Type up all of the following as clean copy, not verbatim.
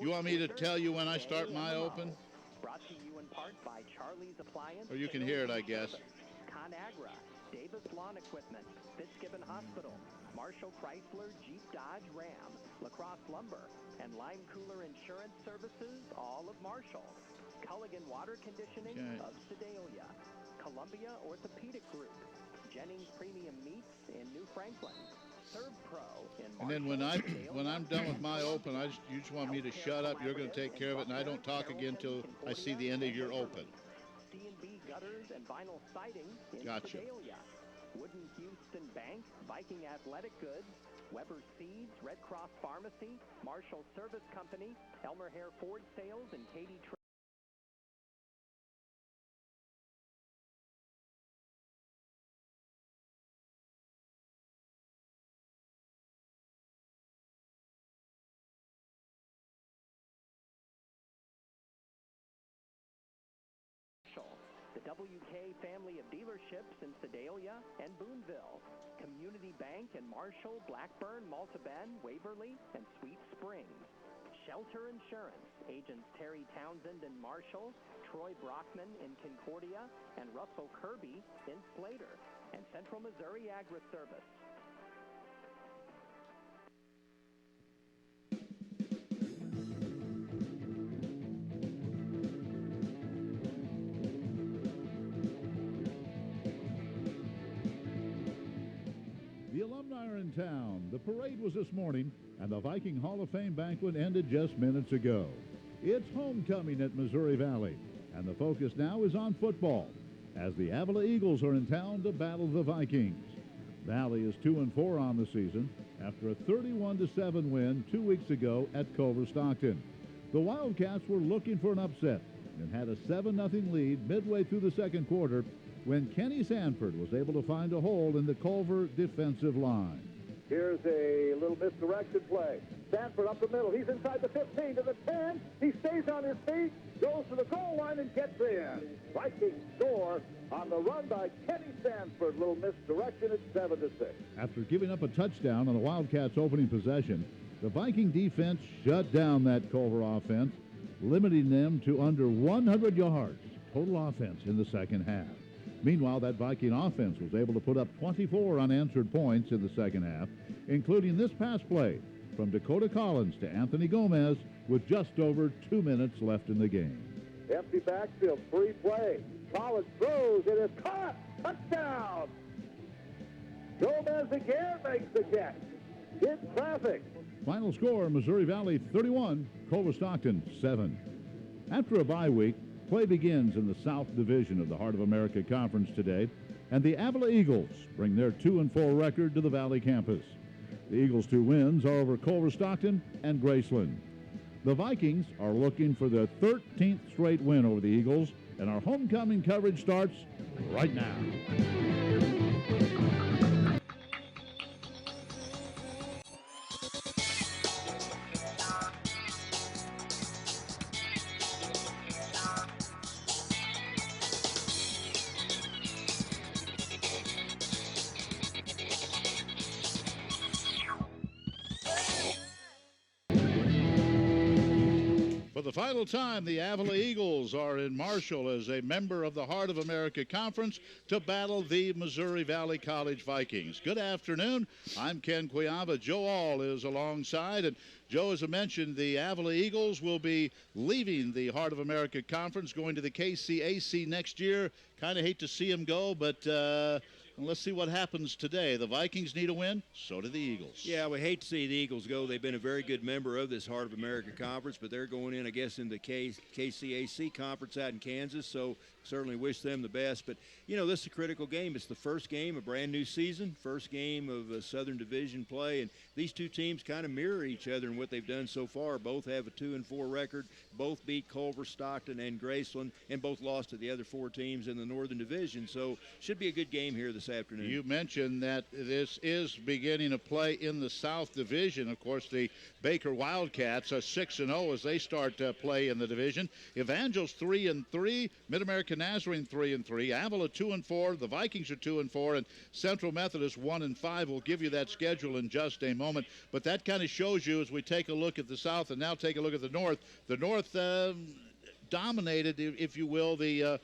You want me to tell you when I start my open? Brought to you in part by Charlie's Appliance. Or you can hear it, I guess. ConAgra, Davis Lawn Equipment, Fitzgibbon Hospital, Marshall Chrysler, Jeep Dodge Ram, LaCrosse Lumber, and Lime Cooler Insurance Services, all of Marshall. Culligan Water Conditioning of Sedalia. Columbia Orthopedic Group. Jennings Premium Meats in New Franklin. Serve Pro in Marshall. And then when I'm done with my open, you just want me to shut up. You're going to take care of it, and I don't talk again until I see the end of your open. C&B Gutters and Vinyl Siding in Sedalia. Wooden Houston Bank, Viking Athletic Goods, Weber Seeds, Red Cross Pharmacy, Marshall Service Company, Elmer Hare Ford Sales, and Katie the WK family of dealerships in Sedalia and Boonville, Community Bank in Marshall, Blackburn, Malta Bend, Waverly, and Sweet Springs. Shelter Insurance, agents Terry Townsend in Marshall, Troy Brockman in Concordia, and Russell Kirby in Slater, and Central Missouri Agri-Service. The alumni are in town. The parade was this morning, and the Viking Hall of Fame banquet ended just minutes ago. It's homecoming at Missouri Valley, and the focus now is on football, as the Avila Eagles are in town to battle the Vikings. Valley is 2-4 on the season after a 31-7 win 2 weeks ago at Culver Stockton. The Wildcats were looking for an upset and had a 7-0 lead midway through the second quarter when Kenny Sanford was able to find a hole in the Culver defensive line. Here's a little misdirected play. Sanford up the middle. He's inside the 15 to the 10. He stays on his feet, goes to the goal line, and gets in. Vikings score on the run by Kenny Sanford. Little misdirection at 7-6. After giving up a touchdown on the Wildcats' opening possession, the Viking defense shut down that Culver offense, limiting them to under 100 yards total offense in the second half. Meanwhile, that Viking offense was able to put up 24 unanswered points in the second half, including this pass play from Dakota Collins to Anthony Gomez with just over 2 minutes left in the game. Empty backfield, free play. Collins throws, it is caught, touchdown! Gomez again makes the catch. In traffic. Final score, Missouri Valley 31, Culver Stockton 7. After a bye week, play begins in the South Division of the Heart of America Conference today, and the Avila Eagles bring their 2-4 record to the Valley campus. The Eagles' 2 wins are over Culver Stockton and Graceland. The Vikings are looking for their 13th straight win over the Eagles, and our homecoming coverage starts right now. For the final time, the Avila Eagles are in Marshall as a member of the Heart of America Conference to battle the Missouri Valley College Vikings. Good afternoon. I'm Ken Quiava. Joe All is alongside. And Joe, as I mentioned, the Avila Eagles will be leaving the Heart of America Conference, going to the KCAC next year. Kind of hate to see them go, but let's see what happens today. The Vikings need a win. So do the Eagles. Yeah, we hate to see the Eagles go. They've been a very good member of this Heart of America Conference, but they're going in, I guess, in the KCAC Conference out in Kansas, so certainly wish them the best. But, you know, this is a critical game. It's the first game, a brand new season, first game of Southern Division play, and these two teams kind of mirror each other in what they've done so far. Both have a 2-4 record, both beat Culver, Stockton, and Graceland, and both lost to the other 4 teams in the Northern Division. So should be a good game here this afternoon. You mentioned that this is beginning to play in the South Division. Of course, the Baker Wildcats are 6-0 as they start to play in the division. Evangels 3-3, Mid-American Nazarene 3-3, Avila 2-4, the Vikings are 2-4, and Central Methodist 1-5. We'll give you that schedule in just a moment. But that kind of shows you as we take a look at the South and now take a look at the North. The North dominated, if you will, the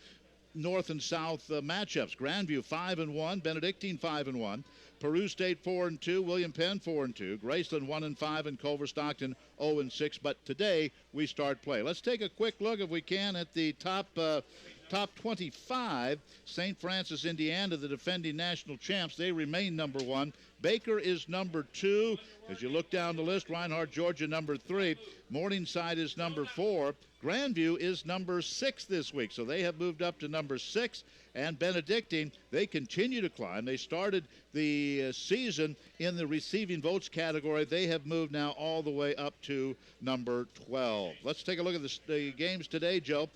North and South matchups. Grandview 5-1, Benedictine 5-1, Peru State 4-2, William Penn 4-2, Graceland 1-5, and Culver Stockton 0-6. But today we start play. Let's take a quick look, if we can, at the top 25. St. Francis, Indiana, the defending national champs. They remain number 1. Baker is number 2. As you look down the list, Reinhardt, Georgia, number 3. Morningside is number 4. Grandview is number 6 this week, so they have moved up to number 6. And Benedictine, they continue to climb. They started the season in the receiving votes category. They have moved now all the way up to number 12. Let's take a look at the games today, Joe.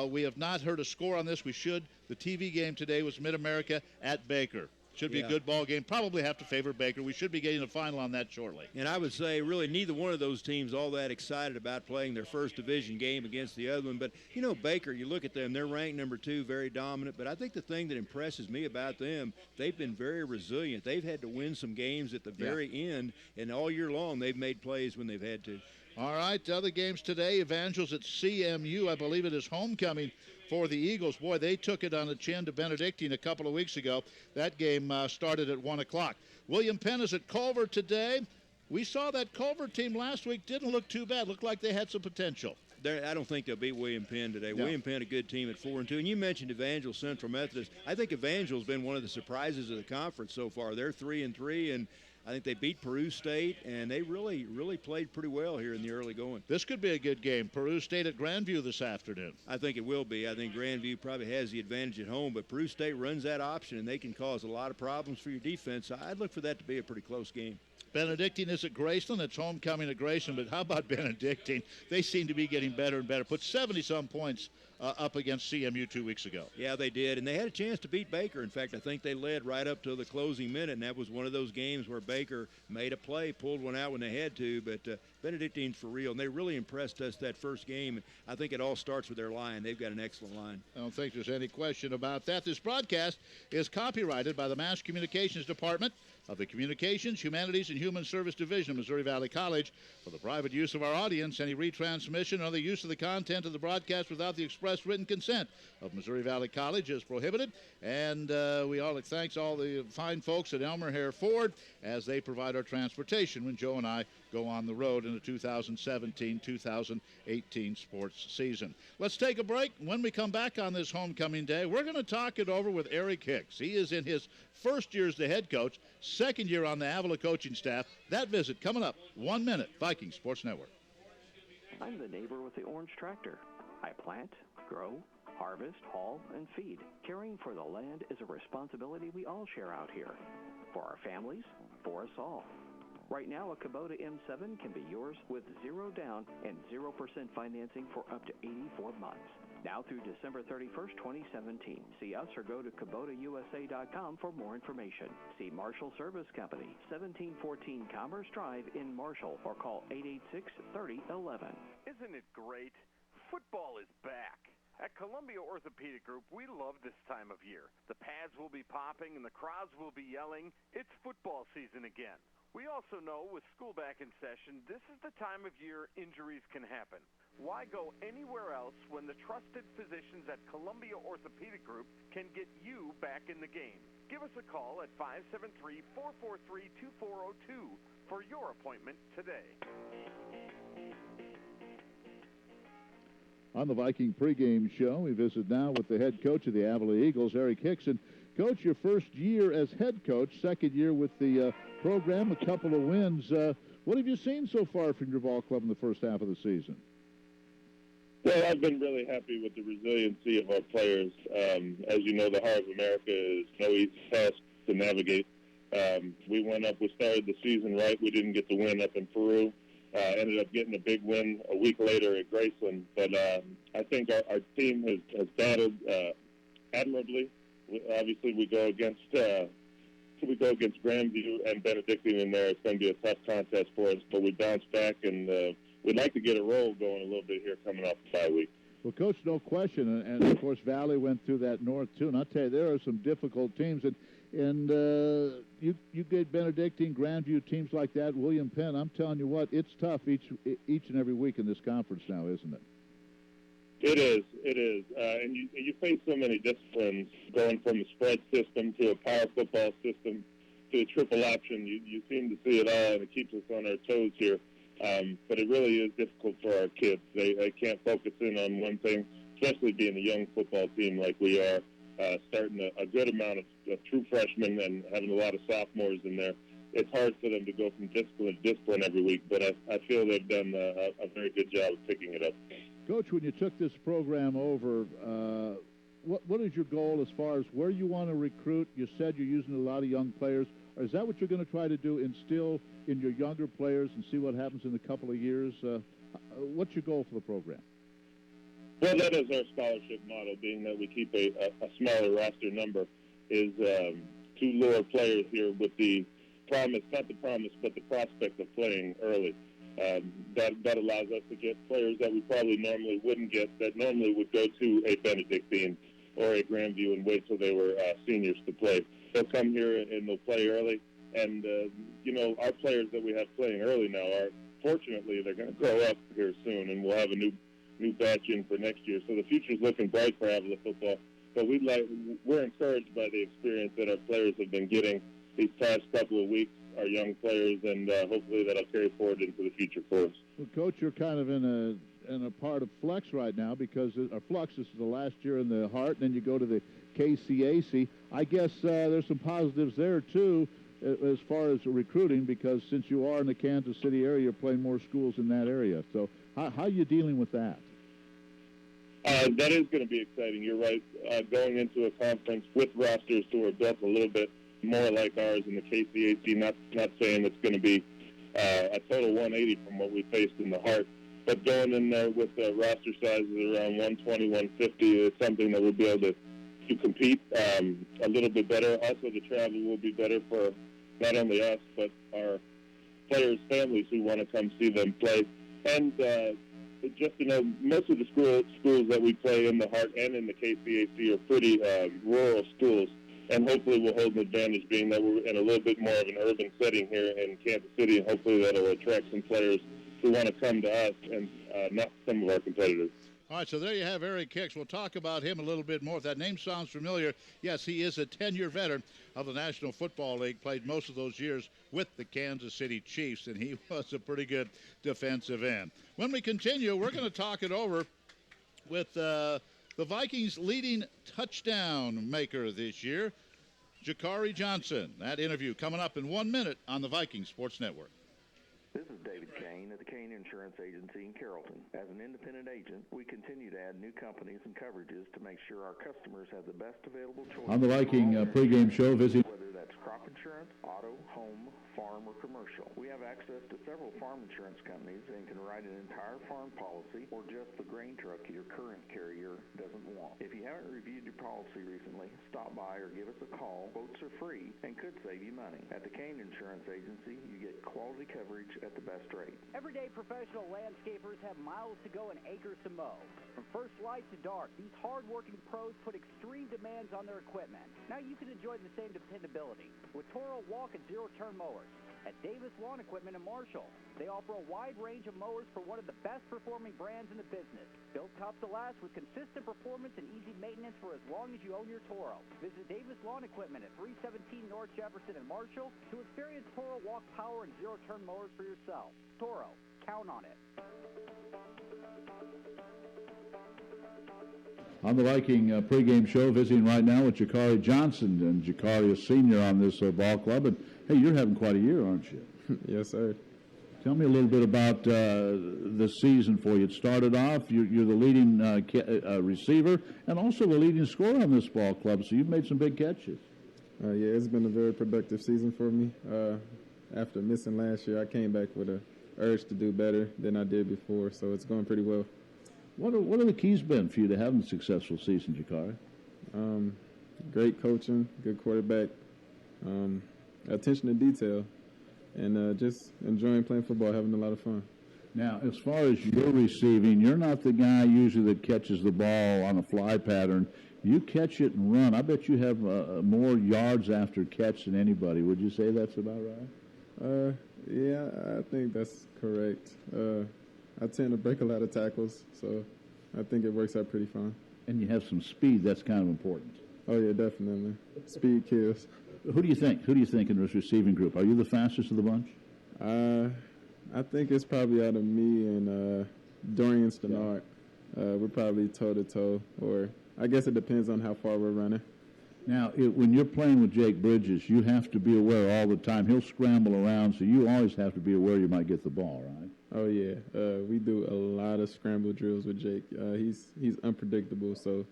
We have not heard a score on this. We should. The TV game today was Mid-America at Baker. Should be a good ball game. Probably have to favor Baker. We should be getting a final on that shortly. And I would say really neither one of those teams all that excited about playing their first division game against the other one. But, you know, Baker, you look at them, they're ranked number 2, very dominant. But I think the thing that impresses me about them, they've been very resilient. They've had to win some games at the very end, and all year long they've made plays when they've had to. All right, other games today, Evangels at CMU. I believe it is homecoming for the Eagles. Boy, they took it on the chin to Benedictine a couple of weeks ago. That game started at 1 o'clock. William Penn is at Culver today. We saw that Culver team last week. Didn't look too bad. Looked like they had some potential. I don't think they'll beat William Penn today. No. William Penn, a good team at 4-2. And you mentioned Evangel Central Methodist. I think Evangel's been one of the surprises of the conference so far. They're 3-3, and I think they beat Peru State, and they really played pretty well here in the early going. This could be a good game. Peru State at Grandview this afternoon. I think it will be. I think Grandview probably has the advantage at home, but Peru State runs that option, and they can cause a lot of problems for your defense. I'd look for that to be a pretty close game. Benedictine is at Graceland. It's homecoming at Graceland, but how about Benedictine? They seem to be getting better and better. Put 70-some points up against CMU 2 weeks ago. Yeah, they did, and they had a chance to beat Baker. In fact, I think they led right up to the closing minute, and that was one of those games where Baker made a play, pulled one out when they had to, but Benedictine's for real, and they really impressed us that first game. I think it all starts with their line. They've got an excellent line. I don't think there's any question about that. This broadcast is copyrighted by the Mass Communications Department of the Communications, Humanities, and Human Service Division of Missouri Valley College. For the private use of our audience, any retransmission or other use of the content of the broadcast without the express written consent of Missouri Valley College is prohibited. And we all thanks all the fine folks at Elmer Hare Ford as they provide our transportation when Joe and I go on the road in the 2017-2018 sports season. Let's take a break. When we come back on this homecoming day, we're going to talk it over with Eric Hicks. He is in his first year as the head coach, second year on the Avila coaching staff. That visit coming up 1 minute. Viking Sports Network. I'm the neighbor with the orange tractor. I plant, grow, harvest, haul, and feed. Caring for the land is a responsibility we all share out here. For our families, for us all. Right now, a Kubota M7 can be yours with 0 down and 0% financing for up to 84 months. Now through December 31st, 2017. See us or go to KubotaUSA.com for more information. See Marshall Service Company, 1714 Commerce Drive in Marshall, or call 886-3011. Isn't it great? Football is back. At Columbia Orthopedic Group, we love this time of year. The pads will be popping and the crowds will be yelling. It's football season again. We also know with school back in session, this is the time of year injuries can happen. Why go anywhere else when the trusted physicians at Columbia Orthopedic Group can get you back in the game? Give us a call at 573-443-2402 for your appointment today. On the Viking pregame show, we visit now with the head coach of the Avila Eagles, Eric Hicks. And Coach, your first year as head coach, second year with the program, a couple of wins. What have you seen so far from your ball club in the first half of the season? Well, I've been really happy with the resiliency of our players. As you know, the Heart of America is no easy task to navigate. We started the season right. We didn't get the win up in Peru. Ended up getting a big win a week later at Graceland. But I think our team has battled admirably. Obviously, we go against Grandview and Benedictine in there. It's going to be a tough contest for us, but we bounced back, and we'd like to get a roll going a little bit here coming off the bye week. Well, Coach, no question, and of course Valley went through that north too. And I'll tell you, there are some difficult teams, and you get Benedictine, Grandview, teams like that, William Penn. I'm telling you what, it's tough each and every week in this conference now, isn't it? It is, and you face so many disciplines going from a spread system to a power football system to a triple option. You seem to see it all, and it keeps us on our toes here. But it really is difficult for our kids. They can't focus in on one thing, especially being a young football team like we are, starting a good amount of true freshmen and having a lot of sophomores in there. It's hard for them to go from discipline to discipline every week, but I feel they've done a very good job of picking it up. Coach, when you took this program over, what is your goal as far as where you want to recruit? You said you're using a lot of young players. Or is that what you're going to try to do, instill in your younger players and see what happens in a couple of years? What's your goal for the program? Well, that is our scholarship model, being that we keep a smaller roster number, is to lure players here with the promise, not the promise, but the prospect of playing early. That allows us to get players that we probably normally wouldn't get, that normally would go to a Benedictine or a Grandview and wait till they were seniors to play. They'll come here and they'll play early. And, our players that we have playing early now are, fortunately, they're going to grow up here soon, and we'll have a new batch in for next year. So the future's looking bright for Avila football. But we're encouraged by the experience that our players have been getting these past couple of weeks, our young players, and hopefully that'll carry forward into the future for us. Well, Coach, you're kind of in a part of Flex right now because Flux is the last year in the Heart, and then you go to the KCAC. I guess there's some positives there too as far as recruiting, because since you are in the Kansas City area, you're playing more schools in that area. So how are you dealing with that? That is going to be exciting. You're right. Going into a conference with rosters who are built a little bit more like ours in the KCAC, not saying it's going to be a total 180 from what we faced in the Heart, but going in there with roster sizes around 120, 150 is something that we'll be able to compete a little bit better. Also, the travel will be better for not only us, but our players' families who want to come see them play. And just most of the schools that we play in the Heart and in the KCAC are pretty rural schools, and hopefully we'll hold an advantage, being that we're in a little bit more of an urban setting here in Kansas City, and hopefully that'll attract some players who want to come to us and not some of our competitors. All right, so there you have Eric Hicks. We'll talk about him a little bit more. If that name sounds familiar, yes, he is a 10-year veteran of the National Football League, played most of those years with the Kansas City Chiefs, and he was a pretty good defensive end. When we continue, we're going to talk it over with the Vikings' leading touchdown maker this year, Jakari Johnson. That interview coming up in 1 minute on the Viking Sports Network. This is David Kane at the Kane Insurance Agency in Carrollton. As an independent agent, we continue to add new companies and coverages to make sure our customers have the best available choice. On the Viking pregame show, visit whether that's crop insurance, auto, home, farm, or commercial. We have access to several farm insurance companies and can write an entire farm policy or just the grain truck your current carrier doesn't want. If you haven't reviewed your policy recently, stop by or give us a call. Quotes are free and could save you money. At the Kane Insurance Agency, you get quality coverage at the best rate. Everyday professional landscapers have miles to go and acres to mow. From first light to dark, these hard-working pros put extreme demands on their equipment. Now you can enjoy the same dependability with Toro walk and zero-turn mowers at Davis Lawn Equipment in Marshall. They offer a wide range of mowers for one of the best-performing brands in the business. Built tough to last with consistent performance and easy maintenance for as long as you own your Toro. Visit Davis Lawn Equipment at 317 North Jefferson in Marshall to experience Toro walk power and zero-turn mowers for yourself. Toro, count on it. On the Viking pregame show, visiting right now with Jakari Johnson, and Jakari is senior on this ball club. And hey, you're having quite a year, aren't you? Yes, sir. Tell me a little bit about the season for you. It started off, you're the leading receiver and also the leading scorer on this ball club, so you've made some big catches. Yeah, it's been a very productive season for me. After missing last year, I came back with an urge to do better than I did before, so it's going pretty well. What are the keys been for you to having a successful season, Jakari? Great coaching, good quarterback, attention to detail, and just enjoying playing football, having a lot of fun. Now, as far as your receiving, you're not the guy usually that catches the ball on a fly pattern. You catch it and run. I bet you have more yards after catch than anybody. Would you say that's about right? Yeah, I think that's correct. I tend to break a lot of tackles, so I think it works out pretty fine. And you have some speed. That's kind of important. Oh, yeah, definitely. Speed kills. Who do you think? Who do you think in this receiving group? Are you the fastest of the bunch? I think it's probably out of me and Dorian Stannard. We're probably toe-to-toe, or I guess it depends on how far we're running. Now, when you're playing with Jake Bridges, you have to be aware all the time. He'll scramble around, so you always have to be aware you might get the ball, right? Oh, yeah. We do a lot of scramble drills with Jake. He's unpredictable, so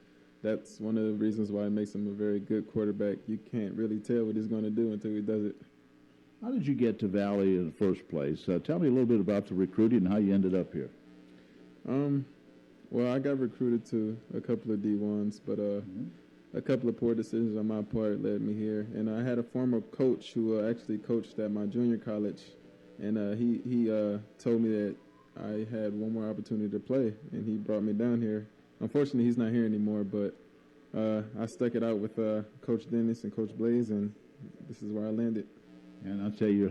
that's one of the reasons why it makes him a very good quarterback. You can't really tell what he's going to do until he does it. How did you get to Valley in the first place? Tell me a little bit about the recruiting and how you ended up here. Well, I got recruited to a couple of D1s, but a couple of poor decisions on my part led me here. And I had a former coach who actually coached at my junior college, and he told me that I had one more opportunity to play, and he brought me down here. Unfortunately, he's not here anymore, but I stuck it out with Coach Dennis and Coach Blaze, and this is where I landed. And I'll tell you,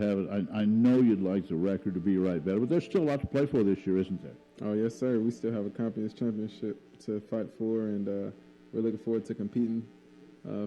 I know you'd like the record to be right better, but there's still a lot to play for this year, isn't there? Oh, yes, sir. We still have a conference championship to fight for, and we're looking forward to competing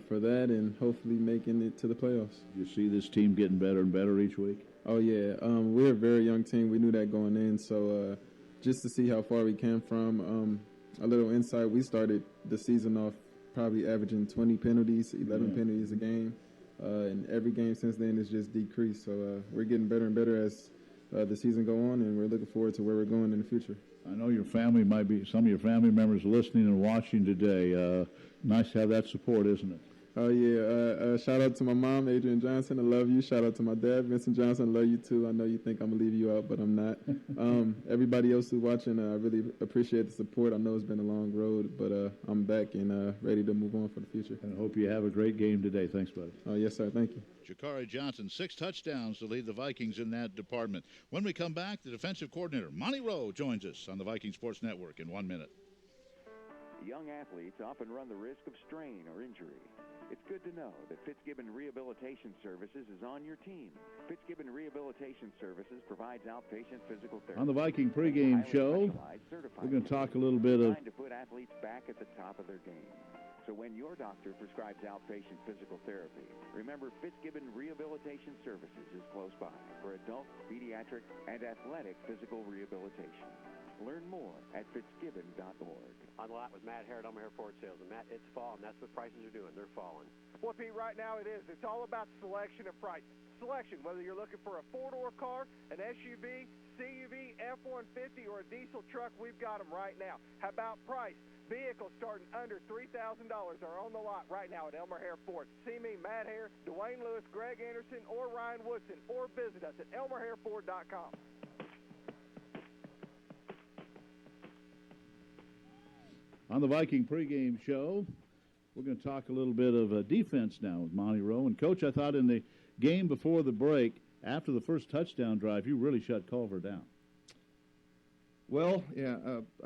for that and hopefully making it to the playoffs. You see this team getting better and better each week? Oh, yeah. We're a very young team. We knew that going in, so just to see how far we came from, a little insight, we started the season off probably averaging 20 penalties, 11 penalties a game. And every game since then has just decreased. So we're getting better and better as the season go on, and we're looking forward to where we're going in the future. I know your family might be, some of your family members listening and watching today. Nice to have that support, isn't it? Oh, yeah. Shout out to my mom, Adrian Johnson. I love you. Shout out to my dad, Vincent Johnson. I love you, too. I know you think I'm going to leave you out, but I'm not. Everybody else who's watching, I really appreciate the support. I know it's been a long road, but I'm back and ready to move on for the future. And I hope you have a great game today. Thanks, buddy. Oh, yes, sir. Thank you. Jakari Johnson, 6 touchdowns to lead the Vikings in that department. When we come back, the defensive coordinator, Monty Rowe, joins us on the Viking Sports Network in 1 minute. Young athletes often run the risk of strain or injury. It's good to know that Fitzgibbon Rehabilitation Services is on your team. Fitzgibbon Rehabilitation Services provides outpatient physical therapy. On the Viking pregame show, we're going to talk a little bit of... to put athletes back at the top of their game. So when your doctor prescribes outpatient physical therapy, remember Fitzgibbon Rehabilitation Services is close by for adult, pediatric, and athletic physical rehabilitation. Learn more at fitzgibbon.org. On the lot with Matt Hare at Elmer Ford Sales. And Matt, it's fall, and that's what prices are doing. They're falling. Well, Pete, right now it is. It's all about selection and price. Selection, whether you're looking for a four-door car, an SUV, CUV, F-150, or a diesel truck, we've got them right now. How about price? Vehicles starting under $3,000 are on the lot right now at Elmer Hare Ford. See me, Matt Hare, Dwayne Lewis, Greg Anderson, or Ryan Woodson, or visit us at elmerhareford.com. On the Viking pregame show, we're going to talk a little bit of defense now with Monty Rowe. And, Coach, I thought in the game before the break, after the first touchdown drive, you really shut Culver down. Well, yeah,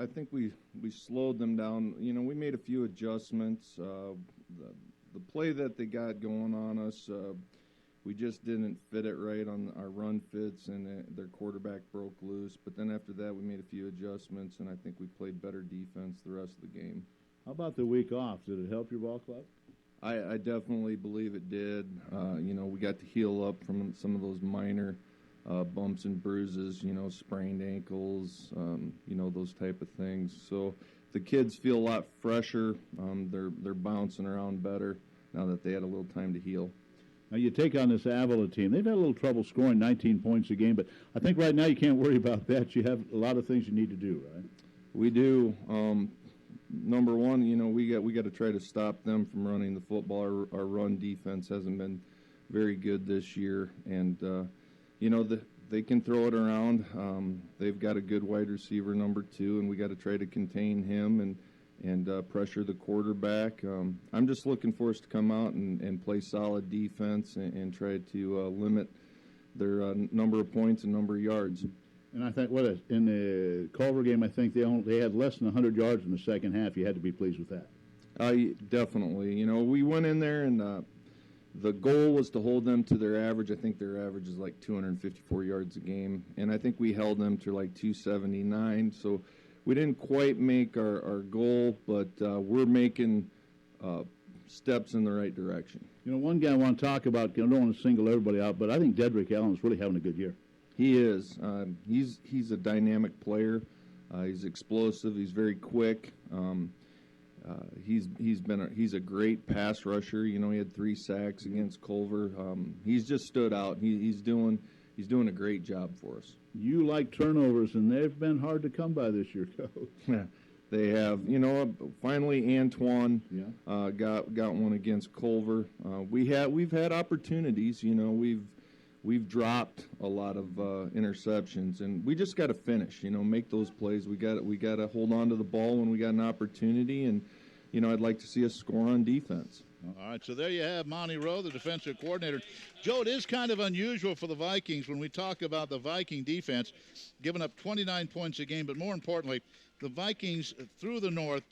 I think we slowed them down. You know, we made a few adjustments. The play that they got going on us, we just didn't fit it right on our run fits, and their quarterback broke loose. But then after that, we made a few adjustments, and I think we played better defense the rest of the game. How about the week off? Did it help your ball club? I definitely believe it did. You know, we got to heal up from some of those minor bumps and bruises, you know, sprained ankles, you know, those type of things. So the kids feel a lot fresher. They're bouncing around better now that they had a little time to heal. Now, you take on this Avila team. They've had a little trouble scoring 19 points a game, but I think right now you can't worry about that. You have a lot of things you need to do, right? We do. Number one, you know, we got to try to stop them from running the football. Our run defense hasn't been very good this year, and you know, they can throw it around. They've got a good wide receiver, number 2, and we got to try to contain him and pressure the quarterback. I'm just looking for us to come out and play solid defense and try to limit their number of points and number of yards. And I think in the Culver game, I think they had less than 100 yards in the second half. You had to be pleased with that. Definitely. You know, we went in there and the goal was to hold them to their average. I think their average is like 254 yards a game, and I think we held them to like 279. So we didn't quite make our goal, but we're making steps in the right direction. You know, one guy I want to talk about, I don't want to single everybody out, but I think Dedrick Allen's really having a good year. He is. He's a dynamic player. He's explosive. He's very quick. He's a great pass rusher. You know, he had 3 sacks against Culver. He's just stood out. He's doing a great job for us. You like turnovers, and they've been hard to come by this year, Coach. They have. You know, finally Antoine got one against Culver. We've had opportunities. You know, we've dropped a lot of interceptions, and we just got to finish. You know, make those plays. We got to hold on to the ball when we got an opportunity, and you know, I'd like to see us score on defense. All right, so there you have Monty Rowe, the defensive coordinator. Joe, it is kind of unusual for the Vikings when we talk about the Viking defense, giving up 29 points a game, but more importantly, the Vikings through the North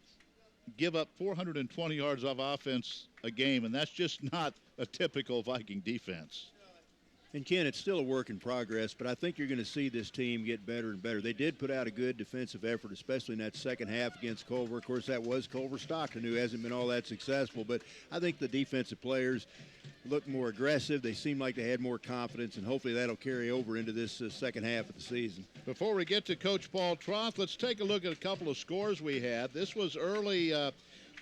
give up 420 yards of offense a game, and that's just not a typical Viking defense. And, Ken, it's still a work in progress, but I think you're going to see this team get better and better. They did put out a good defensive effort, especially in that second half against Culver. Of course, that was Culver Stockton, who hasn't been all that successful. But I think the defensive players look more aggressive. They seem like they had more confidence, and hopefully that'll carry over into this second half of the season. Before we get to Coach Paul Troth, let's take a look at a couple of scores we had. This was early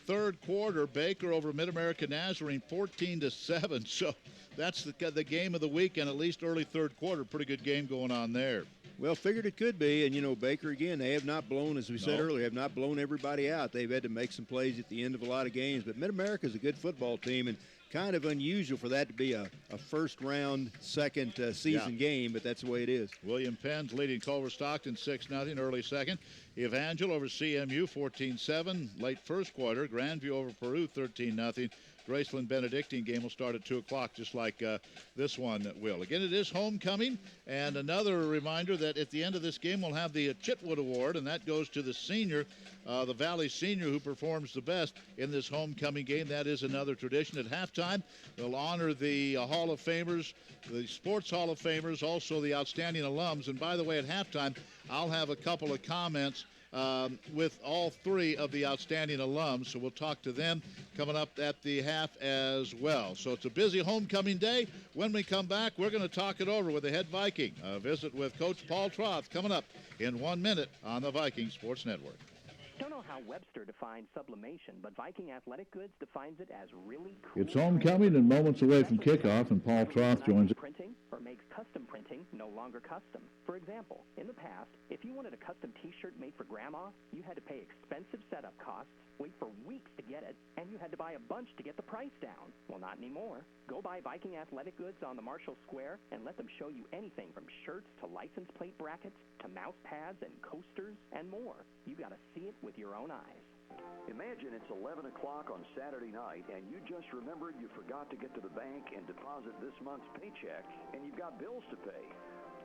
third quarter. Baker over Mid-America Nazarene, 14-7. So that's the game of the weekend, at least early third quarter. Pretty good game going on there. Well, figured it could be. And, you know, Baker, again, they have not blown, as we said earlier, have not blown everybody out. They've had to make some plays at the end of a lot of games. But Mid-America is a good football team, and kind of unusual for that to be a first-round, second season game, but that's the way it is. William Penn's leading Culver Stockton 6-0, early second. Evangel over CMU 14-7, late first quarter. Grandview over Peru 13-0. Graceland Benedictine game will start at 2 o'clock, just like this one will. Again, it is homecoming, and another reminder that at the end of this game we'll have the Chitwood Award, and that goes to the senior, the Valley senior who performs the best in this homecoming game. That is another tradition. At halftime, they'll honor the Hall of Famers, the Sports Hall of Famers, also the outstanding alums. And by the way, at halftime, I'll have a couple of comments with all 3 of the outstanding alums, so we'll talk to them coming up at the half as well. So it's a busy homecoming day. When we come back, we're going to talk it over with the head Viking. A visit with Coach Paul Troth coming up in 1 minute on the Viking Sports Network. Don't know how Webster defines sublimation, but Viking Athletic Goods defines it as really cool. It's homecoming and moments away from kickoff, and Paul Troth joins us. Printing or makes custom printing no longer custom. For example, in the past, if you wanted a custom T-shirt made for Grandma, you had to pay expensive setup costs, wait for weeks to get it, and you had to buy a bunch to get the price down. Well, not anymore. Go buy Viking Athletic Goods on the Marshall Square and let them show you anything from shirts to license plate brackets to mouse pads and coasters and more. You got to see it with your own eyes. Imagine it's 11 o'clock on Saturday night and you just remembered you forgot to get to the bank and deposit this month's paycheck, and you've got bills to pay.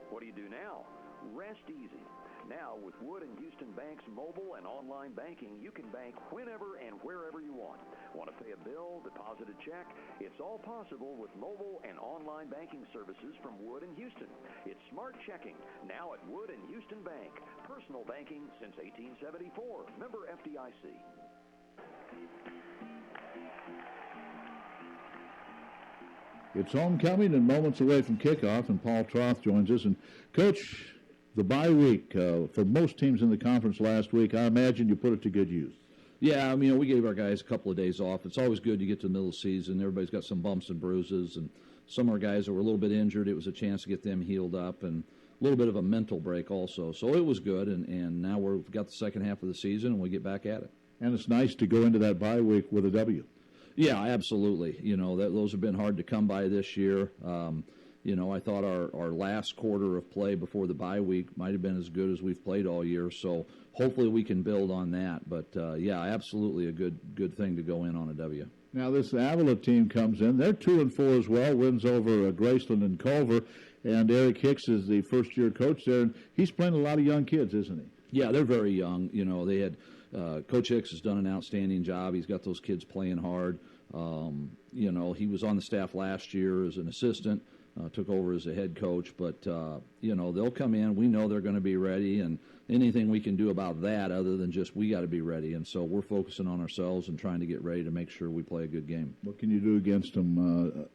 What do you do now? Rest easy. Now, with Wood & Houston Bank's mobile and online banking, you can bank whenever and wherever you want. Want to pay a bill, deposit a check? It's all possible with mobile and online banking services from Wood & Houston. It's smart checking, now at Wood & Houston Bank. Personal banking since 1874. Member FDIC. It's homecoming and moments away from kickoff, and Paul Troth joins us. And, Coach, the bye week for most teams in the conference last week, I imagine you put it to good use. Yeah, I mean, we gave our guys a couple of days off. It's always good to get to the middle of the season. Everybody's got some bumps and bruises, and some of our guys that were a little bit injured, it was a chance to get them healed up, and a little bit of a mental break also. So it was good, and now we've got the second half of the season, and we get back at it. And it's nice to go into that bye week with a W. Yeah, absolutely. You know, those have been hard to come by this year. You know, I thought our last quarter of play before the bye week might have been as good as we've played all year. So hopefully we can build on that. But, yeah, absolutely a good thing to go in on a W. Now, this Avila team comes in. They're 2-4 as well, wins over Graceland and Culver. and Eric Hicks is the first-year coach there, and he's playing a lot of young kids, isn't he? Yeah, they're very young. You know, they had Coach Hicks has done an outstanding job. He's got those kids playing hard. You know, he was on the staff last year as an assistant, took over as a head coach. But, you know, they'll come in. We know they're going to be ready, and anything we can do about that other than just we got to be ready. And so we're focusing on ourselves and trying to get ready to make sure we play a good game. What can you do against them,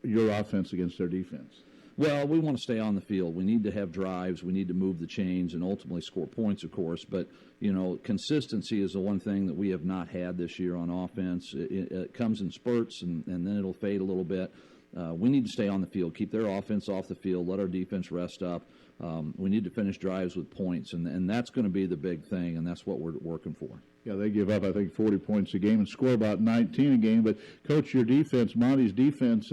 your offense against their defense? Well, we want to stay on the field. We need to have drives. We need to move the chains and ultimately score points, of course. But, you know, consistency is the one thing that we have not had this year on offense. It comes in spurts, and then it'll fade a little bit. We need to stay on the field, keep their offense off the field, let our defense rest up. We need to finish drives with points, and that's going to be the big thing, and that's what we're working for. Yeah, they give up, I think, 40 points a game and score about 19 a game. But, Coach, your defense, Monty's defense,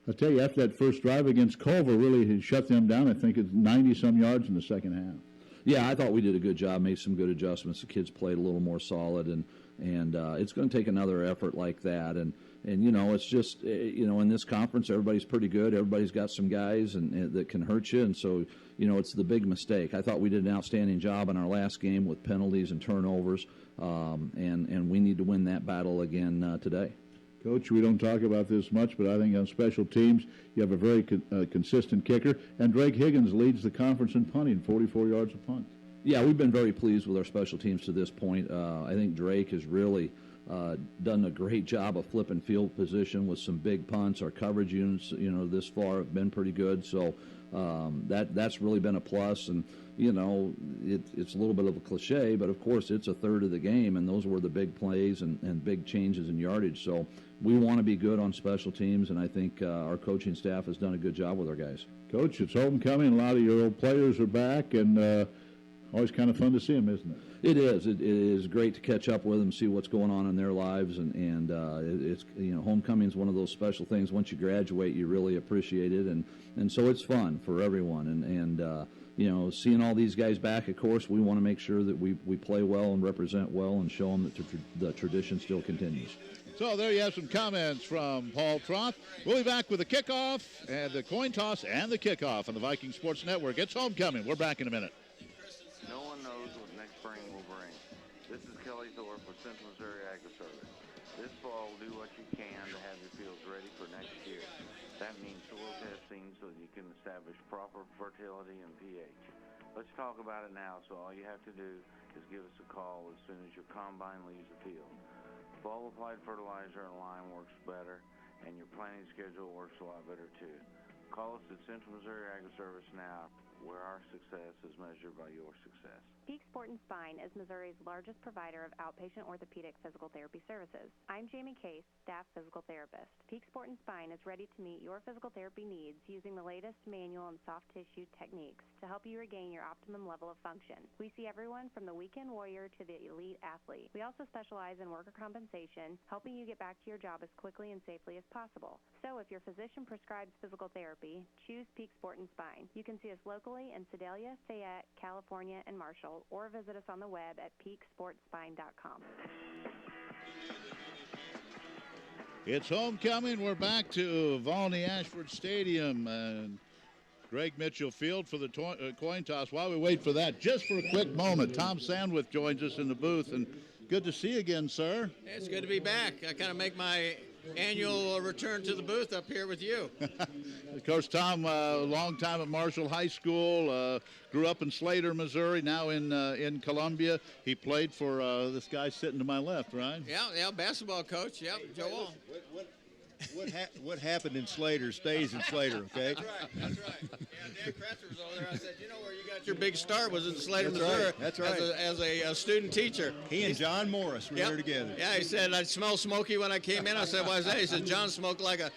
I'll tell you, after that first drive against Culver, really had shut them down. I think it's 90-some yards in the second half. Yeah, I thought we did a good job, made some good adjustments. The kids played a little more solid, and it's going to take another effort like that. And you know, it's just, you know, in this conference, everybody's pretty good. Everybody's got some guys and that can hurt you, and so, you know, it's the big mistake. I thought we did an outstanding job in our last game with penalties and turnovers, and we need to win that battle again today. Coach, we don't talk about this much, but I think on special teams, you have a very consistent kicker, and Drake Higgins leads the conference in punting, 44 yards a punt. Yeah, we've been very pleased with our special teams to this point. I think Drake has really done a great job of flipping field position with some big punts. Our coverage units, you know, this far have been pretty good, so that's really been a plus. And you know, it's a little bit of a cliche, but of course it's a third of the game, and those were the big plays and big changes in yardage. So we want to be good on special teams, and I think our coaching staff has done a good job with our guys. Coach, it's homecoming. A lot of your old players are back, and always kind of fun to see them, isn't it? It is. It is great to catch up with them, see what's going on in their lives, and it's, you know, homecoming is one of those special things. Once you graduate, you really appreciate it, and so it's fun for everyone. And you know, seeing all these guys back, of course, we want to make sure that we play well and represent well and show them that the tradition still continues. So there you have some comments from Paul Troth. We'll be back with the kickoff and the coin toss and the kickoff on the Viking Sports Network. It's homecoming. We're back in a minute. No one knows what next spring will bring. This is Kelly Thorpe with Central Missouri Agri-Service. This fall, do what you can to have your fields ready for next year. That means soil testing so that you can establish proper fertility and pH. Let's talk about it now, so all you have to do is give us a call as soon as your combine leaves the field. Fall-applied fertilizer in line works better, and your planting schedule works a lot better too. Call us at Central Missouri Agri-Service now, where our success is measured by your success. Peak Sport and Spine is Missouri's largest provider of outpatient orthopedic physical therapy services. I'm Jamie Case, staff physical therapist. Peak Sport and Spine is ready to meet your physical therapy needs using the latest manual and soft tissue techniques to help you regain your optimum level of function. We see everyone from the weekend warrior to the elite athlete. We also specialize in worker compensation, helping you get back to your job as quickly and safely as possible. So if your physician prescribes physical therapy, choose Peak Sport and Spine. You can see us locally in Sedalia, Fayette, California, and Marshall, or visit us on the web at peaksportspine.com. It's homecoming. We're back to Volney Ashford Stadium and Greg Mitchell Field for the coin toss. While we wait for that, just for a quick moment, Tom Sandwith joins us in the booth, and good to see you again, sir. It's good to be back. I kind of make my annual return to the booth up here with you. Of course, Tom, long time at Marshall High School, grew up in Slater, Missouri, now in Columbia. He played for this guy sitting to my left, right? Yeah, basketball coach. Yep, Joel. What happened in Slater stays in Slater, okay? That's right. Yeah, Dan Kratzer was over there. I said, you know where you got your big start was in Slater, That's Missouri. Right. That's right. As a student teacher. He and John Morris were there together. Yeah, he said, I smell smoky when I came in. I said, why is that? He said, John smoked like a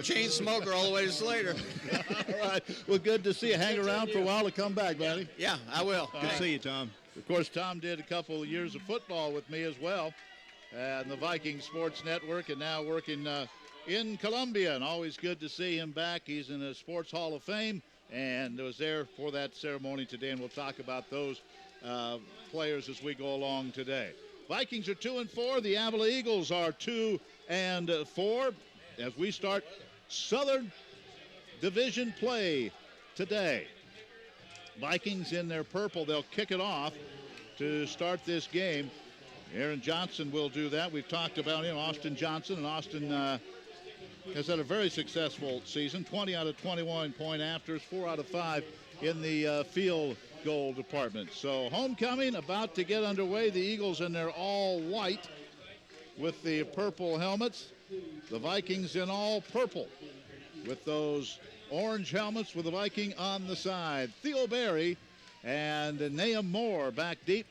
chain smoker all the way to Slater. All right. Well, good to see you. Hang around for a while to come back, buddy. Yeah, I will. Good to see you, Tom. Of course, Tom did a couple of years of football with me as well, and the Viking Sports Network, and now working in Columbia, and always good to see him back. He's in the Sports Hall of Fame, and was there for that ceremony today, and we'll talk about those players as we go along today. Vikings are 2-4. The Avila Eagles are 2-4. As we start Southern division play today. Vikings in their purple. They'll kick it off to start this game. Aaron Johnson will do that. We've talked about him, Austin Johnson, and Austin has had a very successful season. 20 out of 21 point afters, 4 out of 5 in the field goal department. So homecoming about to get underway. The Eagles in their all white with the purple helmets. The Vikings in all purple with those orange helmets with the Viking on the side. Theo Berry and Nahum Moore back deep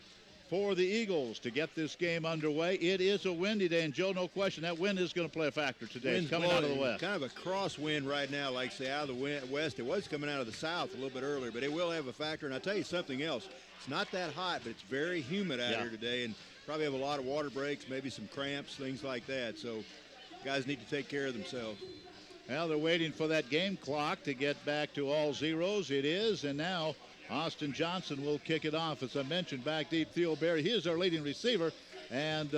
for the Eagles to get this game underway. It is a windy day, and Joe, no question, that wind is going to play a factor today. It's coming out of the west. Kind of a crosswind right now, like say out of the west. It was coming out of the south a little bit earlier, but it will have a factor. And I'll tell you something else. It's not that hot, but it's very humid out here today, and probably have a lot of water breaks, maybe some cramps, things like that. So guys need to take care of themselves. Well, they're waiting for that game clock to get back to all zeros. It is, and now Austin Johnson will kick it off. As I mentioned, back deep, Theo Berry. He is our leading receiver. And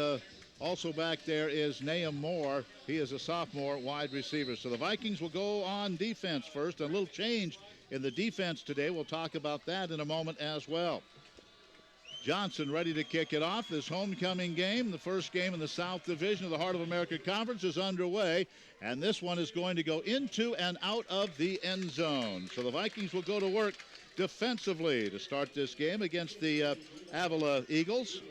also back there is Nahum Moore. He is a sophomore wide receiver. So the Vikings will go on defense first. A little change in the defense today. We'll talk about that in a moment as well. Johnson ready to kick it off. This homecoming game, the first game in the South Division of the Heart of America Conference, is underway. And this one is going to go into and out of the end zone. So the Vikings will go to work defensively to start this game against the Avila Eagles.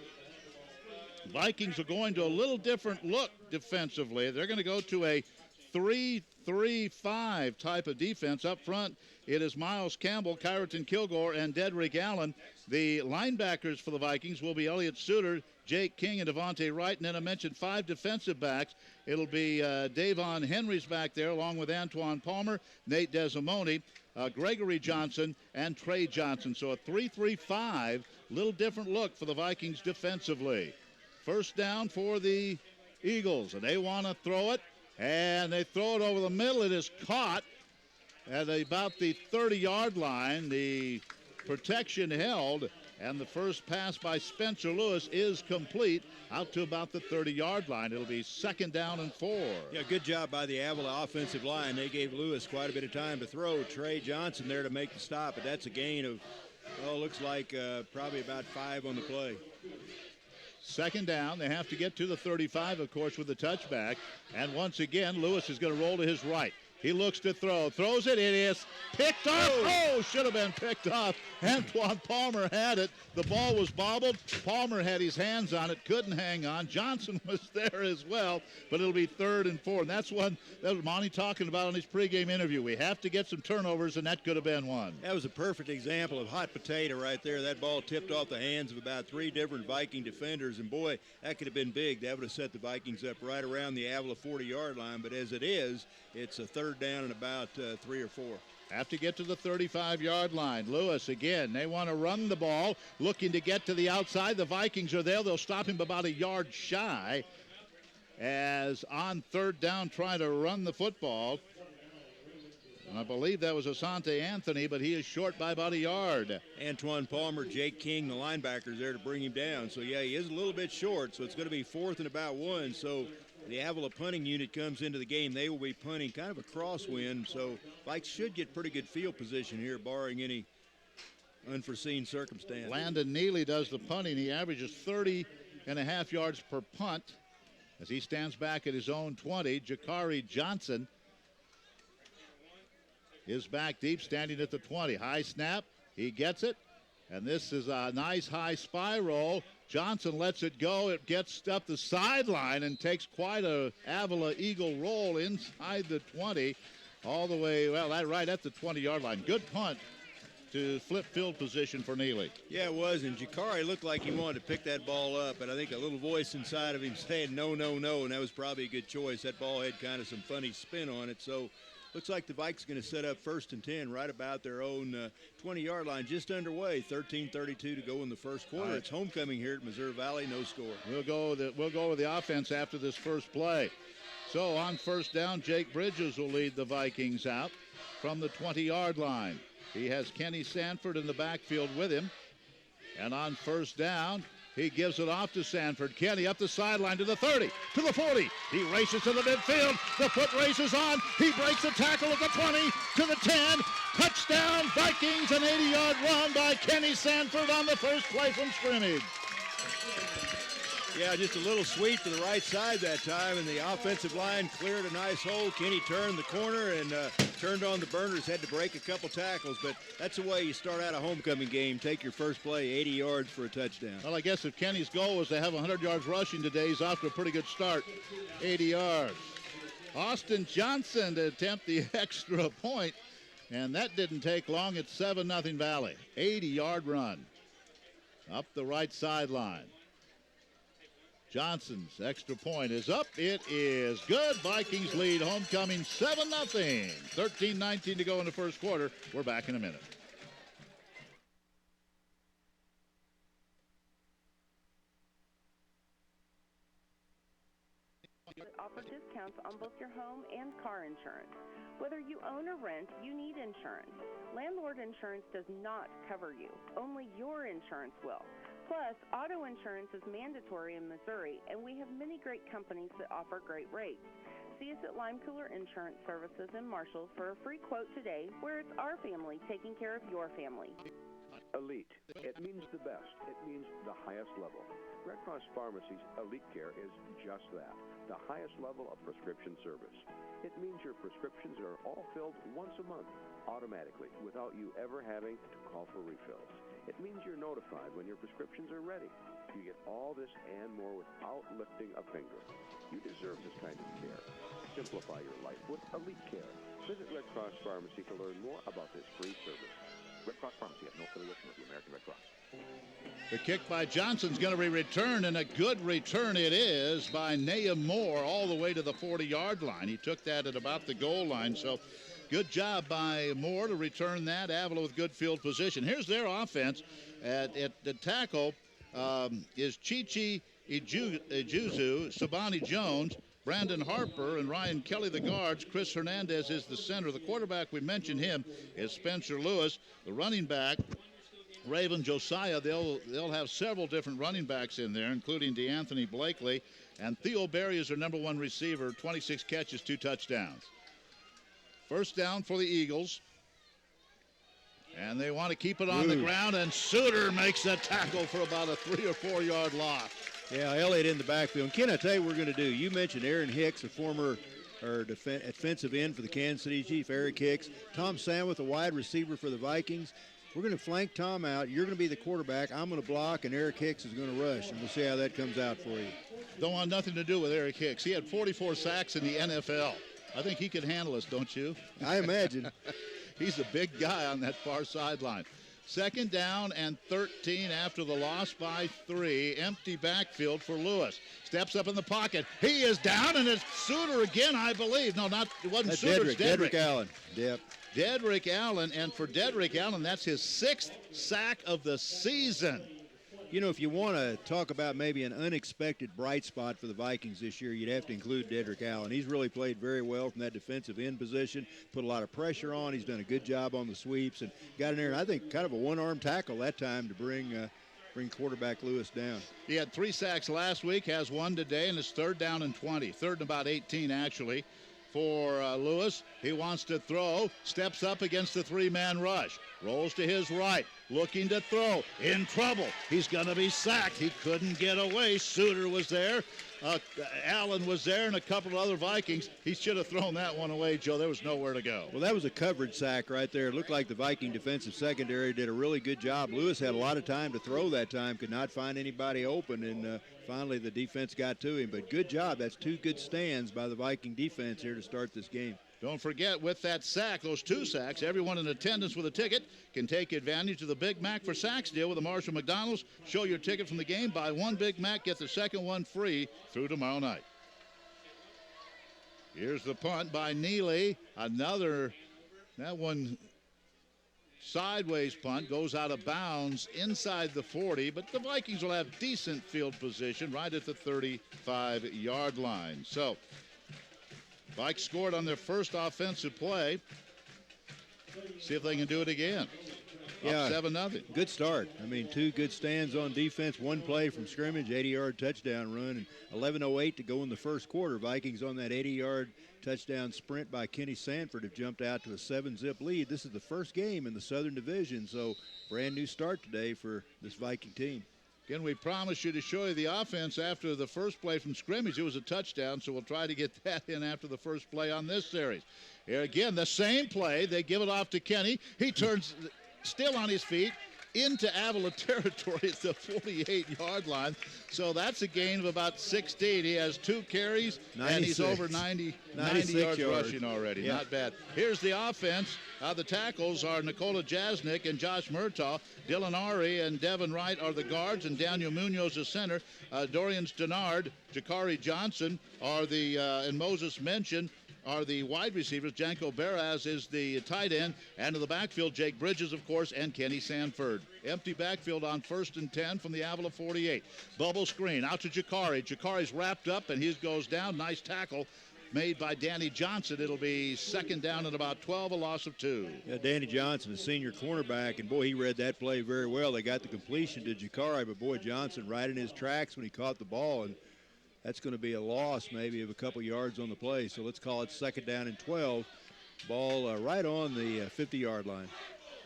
Vikings are going to a little different look defensively. They're going to go to a 3-3-5 type of defense. Up front, it is Miles Campbell, Kyerton Kilgore, and Dedrick Allen. The linebackers for the Vikings will be Elliott Suter, Jake King, and Devontae Wright. And then I mentioned 5 defensive backs. It'll be Davon Henry's back there, along with Antoine Palmer, Nate Desimone, Gregory Johnson, and Trey Johnson. So a 3-3-5, little different look for the Vikings defensively. First down for the Eagles, and they want to throw it, and they throw it over the middle. It is caught at about the 30-yard line. The protection held, and the first pass by Spencer Lewis is complete out to about the 30-yard line. It'll be second down and 4. Yeah, good job by the Avila offensive line. They gave Lewis quite a bit of time to throw. Trey Johnson there to make the stop, but that's a gain of, well, looks like probably about 5 on the play. Second down. They have to get to the 35, of course, with the touchback. And once again, Lewis is going to roll to his right. He looks to throw. Throws it. It is picked off. Oh, should have been picked off. Antoine Palmer had it. The ball was bobbled. Palmer had his hands on it. Couldn't hang on. Johnson was there as well. But it'll be 3rd and 4. And that's one that was Monty talking about in his pregame interview. We have to get some turnovers, and that could have been one. That was a perfect example of hot potato right there. That ball tipped off the hands of about 3 different Viking defenders. And, boy, that could have been big. That would have set the Vikings up right around the Avila 40-yard line. But as it is, it's a 3rd down and about 3 or 4. Have to get to the 35-yard line. Lewis again. They want to run the ball, looking to get to the outside. The Vikings are there. They'll stop him about a yard shy as on 3rd down trying to run the football. And I believe that was Asante Anthony, but he is short by about a yard. Antoine Palmer, Jake King, the linebackers there to bring him down. So, yeah, he is a little bit short, so it's going to be 4th and about 1. So the Avila punting unit comes into the game. They will be punting kind of a crosswind, so Vikes should get pretty good field position here, barring any unforeseen circumstance. Landon Neely does the punting. He averages 30.5 yards per punt as he stands back at his own 20. Jakari Johnson is back deep, standing at the 20. High snap. He gets it. And this is a nice high spiral. Johnson lets it go. It gets up the sideline and takes quite a Avila Eagle roll inside the 20 all the way, well, right at the 20-yard line. Good punt to flip field position for Neely. Yeah, it was, and Jakari looked like he wanted to pick that ball up, but I think a little voice inside of him saying no, no, no, and that was probably a good choice. That ball had kind of some funny spin on it, so looks like the Vikes going to set up 1st and 10 right about their own 20-yard line, just underway. 13:32 to go in the first quarter. Right. It's homecoming here at Missouri Valley, no score. We'll go with the offense after this first play. So on 1st down, Jake Bridges will lead the Vikings out from the 20-yard line. He has Kenny Sanford in the backfield with him. And on 1st down, he gives it off to Sanford. Kenny up the sideline to the 30, to the 40. He races to the midfield. The foot race is on. He breaks the tackle at the 20, to the 10. Touchdown, Vikings, an 80-yard run by Kenny Sanford on the first play from scrimmage. Yeah, just a little sweep to the right side that time, and the offensive line cleared a nice hole. Kenny turned the corner and turned on the burners, had to break a couple tackles, but that's the way you start out a homecoming game. Take your first play, 80 yards for a touchdown. Well, I guess if Kenny's goal was to have 100 yards rushing today, he's off to a pretty good start, 80 yards. Austin Johnson to attempt the extra point, and that didn't take long. It's 7-0 Valley, 80-yard run up the right sideline. Johnson's extra point is up. It is good. Vikings lead homecoming 7-0. 13-19 to go in the first quarter. We're back in a minute. Offer discounts on both your home and car insurance. Whether you own or rent, you need insurance. Landlord insurance does not cover you. Only your insurance will. Plus, auto insurance is mandatory in Missouri, and we have many great companies that offer great rates. See us at Lime Cooler Insurance Services in Marshall for a free quote today, where it's our family taking care of your family. Elite. It means the best. It means the highest level. Red Cross Pharmacy's Elite Care is just that, the highest level of prescription service. It means your prescriptions are all filled once a month, automatically, without you ever having to call for refills. It means you're notified when your prescriptions are ready. You get all this and more without lifting a finger. You deserve this kind of care. Simplify your life with Elite Care. Visit Red Cross Pharmacy to learn more about this free service. Red Cross Pharmacy has no affiliation with the American Red Cross. The kick by Johnson's going to be returned, and a good return it is by Nahum Moore all the way to the 40-yard line. He took that at about the goal line, so good job by Moore to return that. Avila with good field position. Here's their offense. At the tackle is Chichi Ijuzu, Sabani Jones, Brandon Harper, and Ryan Kelly, the guards. Chris Hernandez is the center. The quarterback, we mentioned him, is Spencer Lewis. The running back, Raven Josiah. They'll have several different running backs in there, including DeAnthony Blakely. And Theo Berry is their number one receiver, 26 catches, 2 touchdowns. First down for the Eagles. And they want to keep it on the ground, and Suter makes a tackle for about a 3 or 4 yard loss. Yeah, Elliott in the backfield. And Ken, I tell you what we're going to do. You mentioned Aaron Hicks, a former defensive end for the Kansas City Chiefs, Eric Hicks. Tom Sandwith, a wide receiver for the Vikings. We're going to flank Tom out. You're going to be the quarterback. I'm going to block, and Eric Hicks is going to rush. And we'll see how that comes out for you. Don't want nothing to do with Eric Hicks. He had 44 sacks in the NFL. I think he could handle us, don't you? I imagine. He's a big guy on that far sideline. Second down and 13 after the loss by 3. Empty backfield for Lewis. Steps up in the pocket. He is down, and it's Suter again, I believe. No, it wasn't That's Suter. Dedrick Allen. Yep. Dedrick Allen, and for Dedrick Allen, that's his 6th sack of the season. You know, if you want to talk about maybe an unexpected bright spot for the Vikings this year, you'd have to include Dedrick Allen. He's really played very well from that defensive end position, put a lot of pressure on. He's done a good job on the sweeps and got in there, and I think kind of a one-arm tackle that time to bring quarterback Lewis down. He had 3 sacks last week, has 1 today, and it's 3rd down and 20. 3rd and about 18, actually, for Lewis. He wants to throw, steps up against the 3-man rush, rolls to his right, looking to throw, in trouble. He's going to be sacked. He couldn't get away. Suter was there. Allen was there, and a couple of other Vikings. He should have thrown that one away, Joe. There was nowhere to go. Well, that was a coverage sack right there. It looked like the Viking defensive secondary did a really good job. Lewis had a lot of time to throw that time, could not find anybody open, and finally the defense got to him. But good job. That's 2 good stands by the Viking defense here to start this game. Don't forget, with that sack, those 2 sacks, everyone in attendance with a ticket can take advantage of the Big Mac for Sacks deal with the Marshall McDonald's. Show your ticket from the game. Buy 1 Big Mac, get the second one free through tomorrow night. Here's the punt by Neely. That one sideways punt goes out of bounds inside the 40, but the Vikings will have decent field position right at the 35-yard line. So, Vikes scored on their first offensive play. See if they can do it again. Yeah, 7-0. Good start. I mean, 2 good stands on defense, 1 play from scrimmage, 80-yard touchdown run, and 11:08 to go in the first quarter. Vikings on that 80-yard touchdown sprint by Kenny Sanford have jumped out to a 7-zip lead. This is the first game in the Southern Division, so brand new start today for this Viking team. Again, we promised you to show you the offense after the first play from scrimmage. It was a touchdown, so we'll try to get that in after the first play on this series. Here again, the same play. They give it off to Kenny. He turns still on his feet into Avila territory at the 48-yard line. So that's a gain of about 16. He has 2 carries, 96. and he's over 90 yards rushing already. Yeah. Not bad. Here's the offense. The tackles are Nikola Jasnik and Josh Murtaugh. Dylan Ari and Devin Wright are the guards, and Daniel Munoz the center. Dorian Stenard, Jakari Johnson are the, and Moses Mention are the wide receivers. Janko Baraz is the tight end. And in the backfield, Jake Bridges, of course, and Kenny Sanford. Empty backfield on 1st and 10 from the Avila 48. Bubble screen out to Jakari. Jakari's wrapped up, and he goes down. Nice tackle made by Danny Johnson. It'll be 2nd down at about 12, a loss of 2. Yeah, Danny Johnson, a senior cornerback, and boy, he read that play very well. They got the completion to Jakari, but boy, Johnson right in his tracks when he caught the ball, and that's going to be a loss maybe of a couple yards on the play. So let's call it 2nd down and 12. Ball right on the 50-yard line.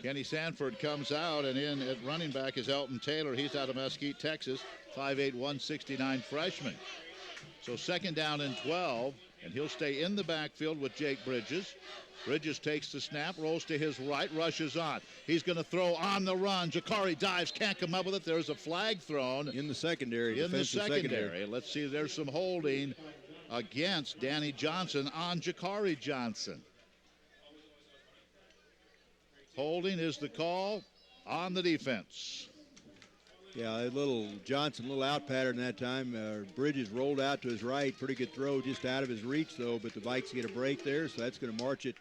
Kenny Sanford comes out, and in at running back is Elton Taylor. He's out of Mesquite, Texas, 5'8", 169 freshman. So 2nd down and 12, and he'll stay in the backfield with Jake Bridges. Bridges takes the snap, rolls to his right, rushes on. He's going to throw on the run. Jakari dives, can't come up with it. There's a flag thrown. In the secondary. In the secondary. Let's see, there's some holding against Danny Johnson on Jakari Johnson. Holding is the call on the defense. Yeah, a little Johnson, a little out pattern that time. Bridges rolled out to his right. Pretty good throw, just out of his reach, though. But the Vikes get a break there, so that's going to march it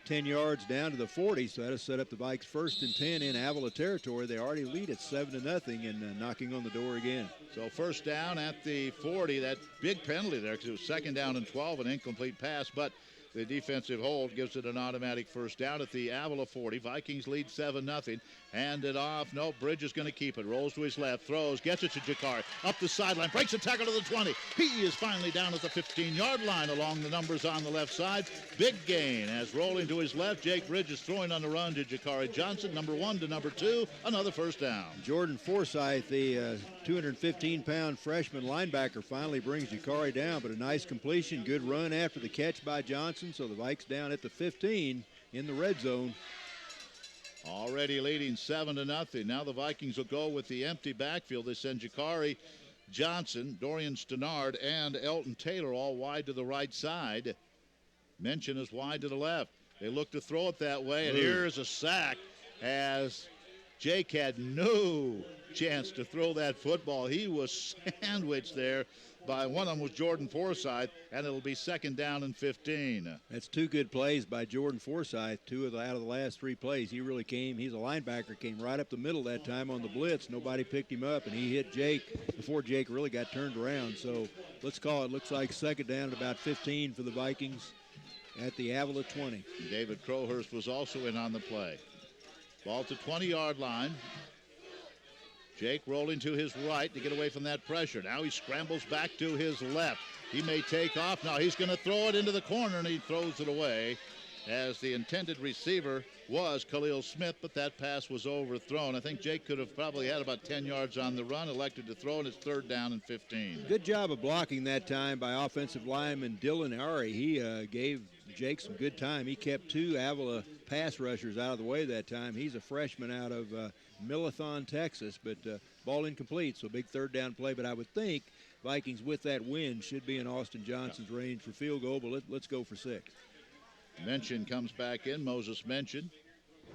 10 yards down to the 40. So that'll set up the Vikes 1st and 10 in Avila territory. They already lead at 7-0 and knocking on the door again. So 1st down at the 40. That big penalty there because it was 2nd down and 12, an incomplete pass. But the defensive hold gives it an automatic 1st down at the Avila 40. Vikings lead 7-0. Hand it off. No, Bridge is going to keep it. Rolls to his left. Throws. Gets it to Jakari. Up the sideline. Breaks a tackle to the 20. He is finally down at the 15-yard line along the numbers on the left side. Big gain as rolling to his left. Jake Bridges throwing on the run to Jakari Johnson. Number 1 to number 2. Another 1st down. Jordan Forsythe, the 215-pound freshman linebacker, finally brings Jakari down, but a nice completion. Good run after the catch by Johnson. So the Vikes down at the 15 in the red zone. Already leading 7-0. Now the Vikings will go with the empty backfield. They send Jakari Johnson, Dorian Stenard, and Elton Taylor all wide to the right side. Mention is wide to the left. They look to throw it that way, and here's a sack as Jake had no chance to throw that football. He was sandwiched there by one of them was Jordan Forsythe, and it'll be 2nd down and 15. That's 2 good plays by Jordan Forsythe, 2 out of the last 3 plays. He really came, he's a linebacker, came right up the middle that time on the blitz. Nobody picked him up, and he hit Jake before Jake really got turned around. So let's call it, looks like 2nd down at about 15 for the Vikings at the Avila 20. David Crowhurst was also in on the play. Ball to 20-yard line. Jake rolling to his right to get away from that pressure. Now he scrambles back to his left. He may take off. Now he's going to throw it into the corner, and he throws it away as the intended receiver was Khalil Smith, but that pass was overthrown. I think Jake could have probably had about 10 yards on the run, elected to throw, and it's 3rd down and 15. Good job of blocking that time by offensive lineman Dylan Ari. He gave Jake some good time. He kept 2 Avila pass rushers out of the way that time. He's a freshman out of Millathon, Texas, but ball incomplete, so big 3rd down play. But I would think Vikings with that win should be in Austin Johnson's range for field goal, but let's go for 6. Mention comes back in. Moses Mention.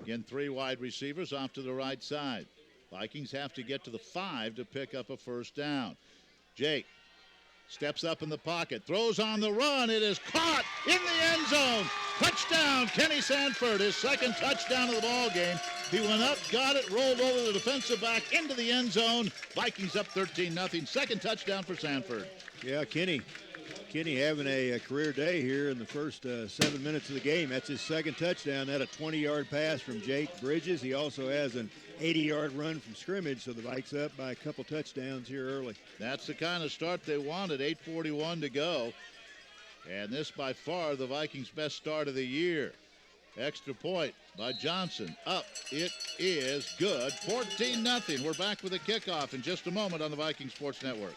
Again, 3 wide receivers off to the right side. Vikings have to get to the 5 to pick up a 1st down. Jake steps up in the pocket, throws on the run. It is caught in the end zone. Touchdown, Kenny Sanford, his second touchdown of the ball game. He went up, got it, rolled over the defensive back into the end zone. Vikings up 13-0. Second touchdown for Sanford. Yeah, Kenny having a career day here in the first 7 minutes of the game. That's his second touchdown. That a 20-yard pass from Jake Bridges. He also has an 80-yard run from scrimmage, so the Vikes up by a couple touchdowns here early. That's the kind of start they wanted. 8:41 to go. And this by far the Vikings' best start of the year. Extra point by Johnson. Up. It is good. 14-0. We're back with a kickoff in just a moment on the Viking Sports Network.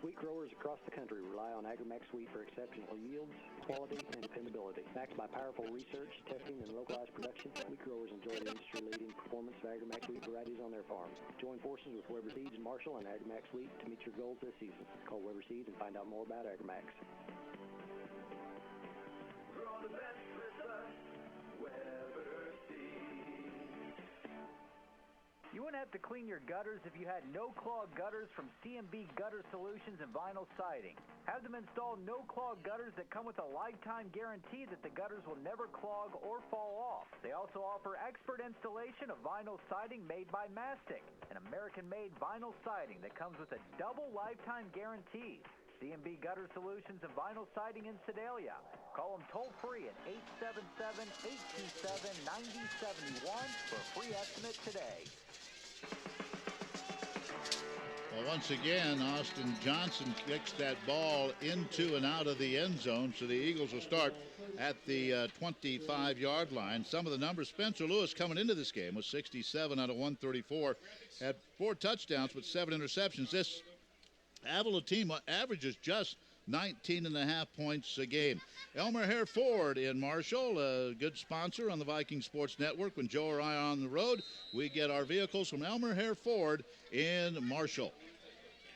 Wheat growers across the country rely on AgriMax wheat for exceptional yields, quality, and dependability. Backed by powerful research, testing, and localized production, wheat growers enjoy the industry-leading performance of AgriMax wheat varieties on their farms. Join forces with Weber Seeds and Marshall and AgriMax wheat to meet your goals this season. Call Weber Seeds and find out more about AgriMax. Grow the best with us, Weber Seeds. You wouldn't have to clean your gutters if you had no-clog gutters from CMB Gutter Solutions and Vinyl Siding. Have them install no-clog gutters that come with a lifetime guarantee that the gutters will never clog or fall off. They also offer expert installation of vinyl siding made by Mastic, an American-made vinyl siding that comes with a double lifetime guarantee. CMB Gutter Solutions and Vinyl Siding in Sedalia. Call them toll-free at 877-827-9071 for a free estimate today. Well, once again, Austin Johnson kicks that ball into and out of the end zone, so the Eagles will start at the 25-yard line. Some of the numbers, Spencer Lewis coming into this game was 67 out of 134, had 4 touchdowns but 7 interceptions. This Avila team averages just 19.5 points a game. Elmer Hare Ford in Marshall, a good sponsor on the Viking Sports Network. When Joe or I are on the road, we get our vehicles from Elmer Hare Ford in Marshall.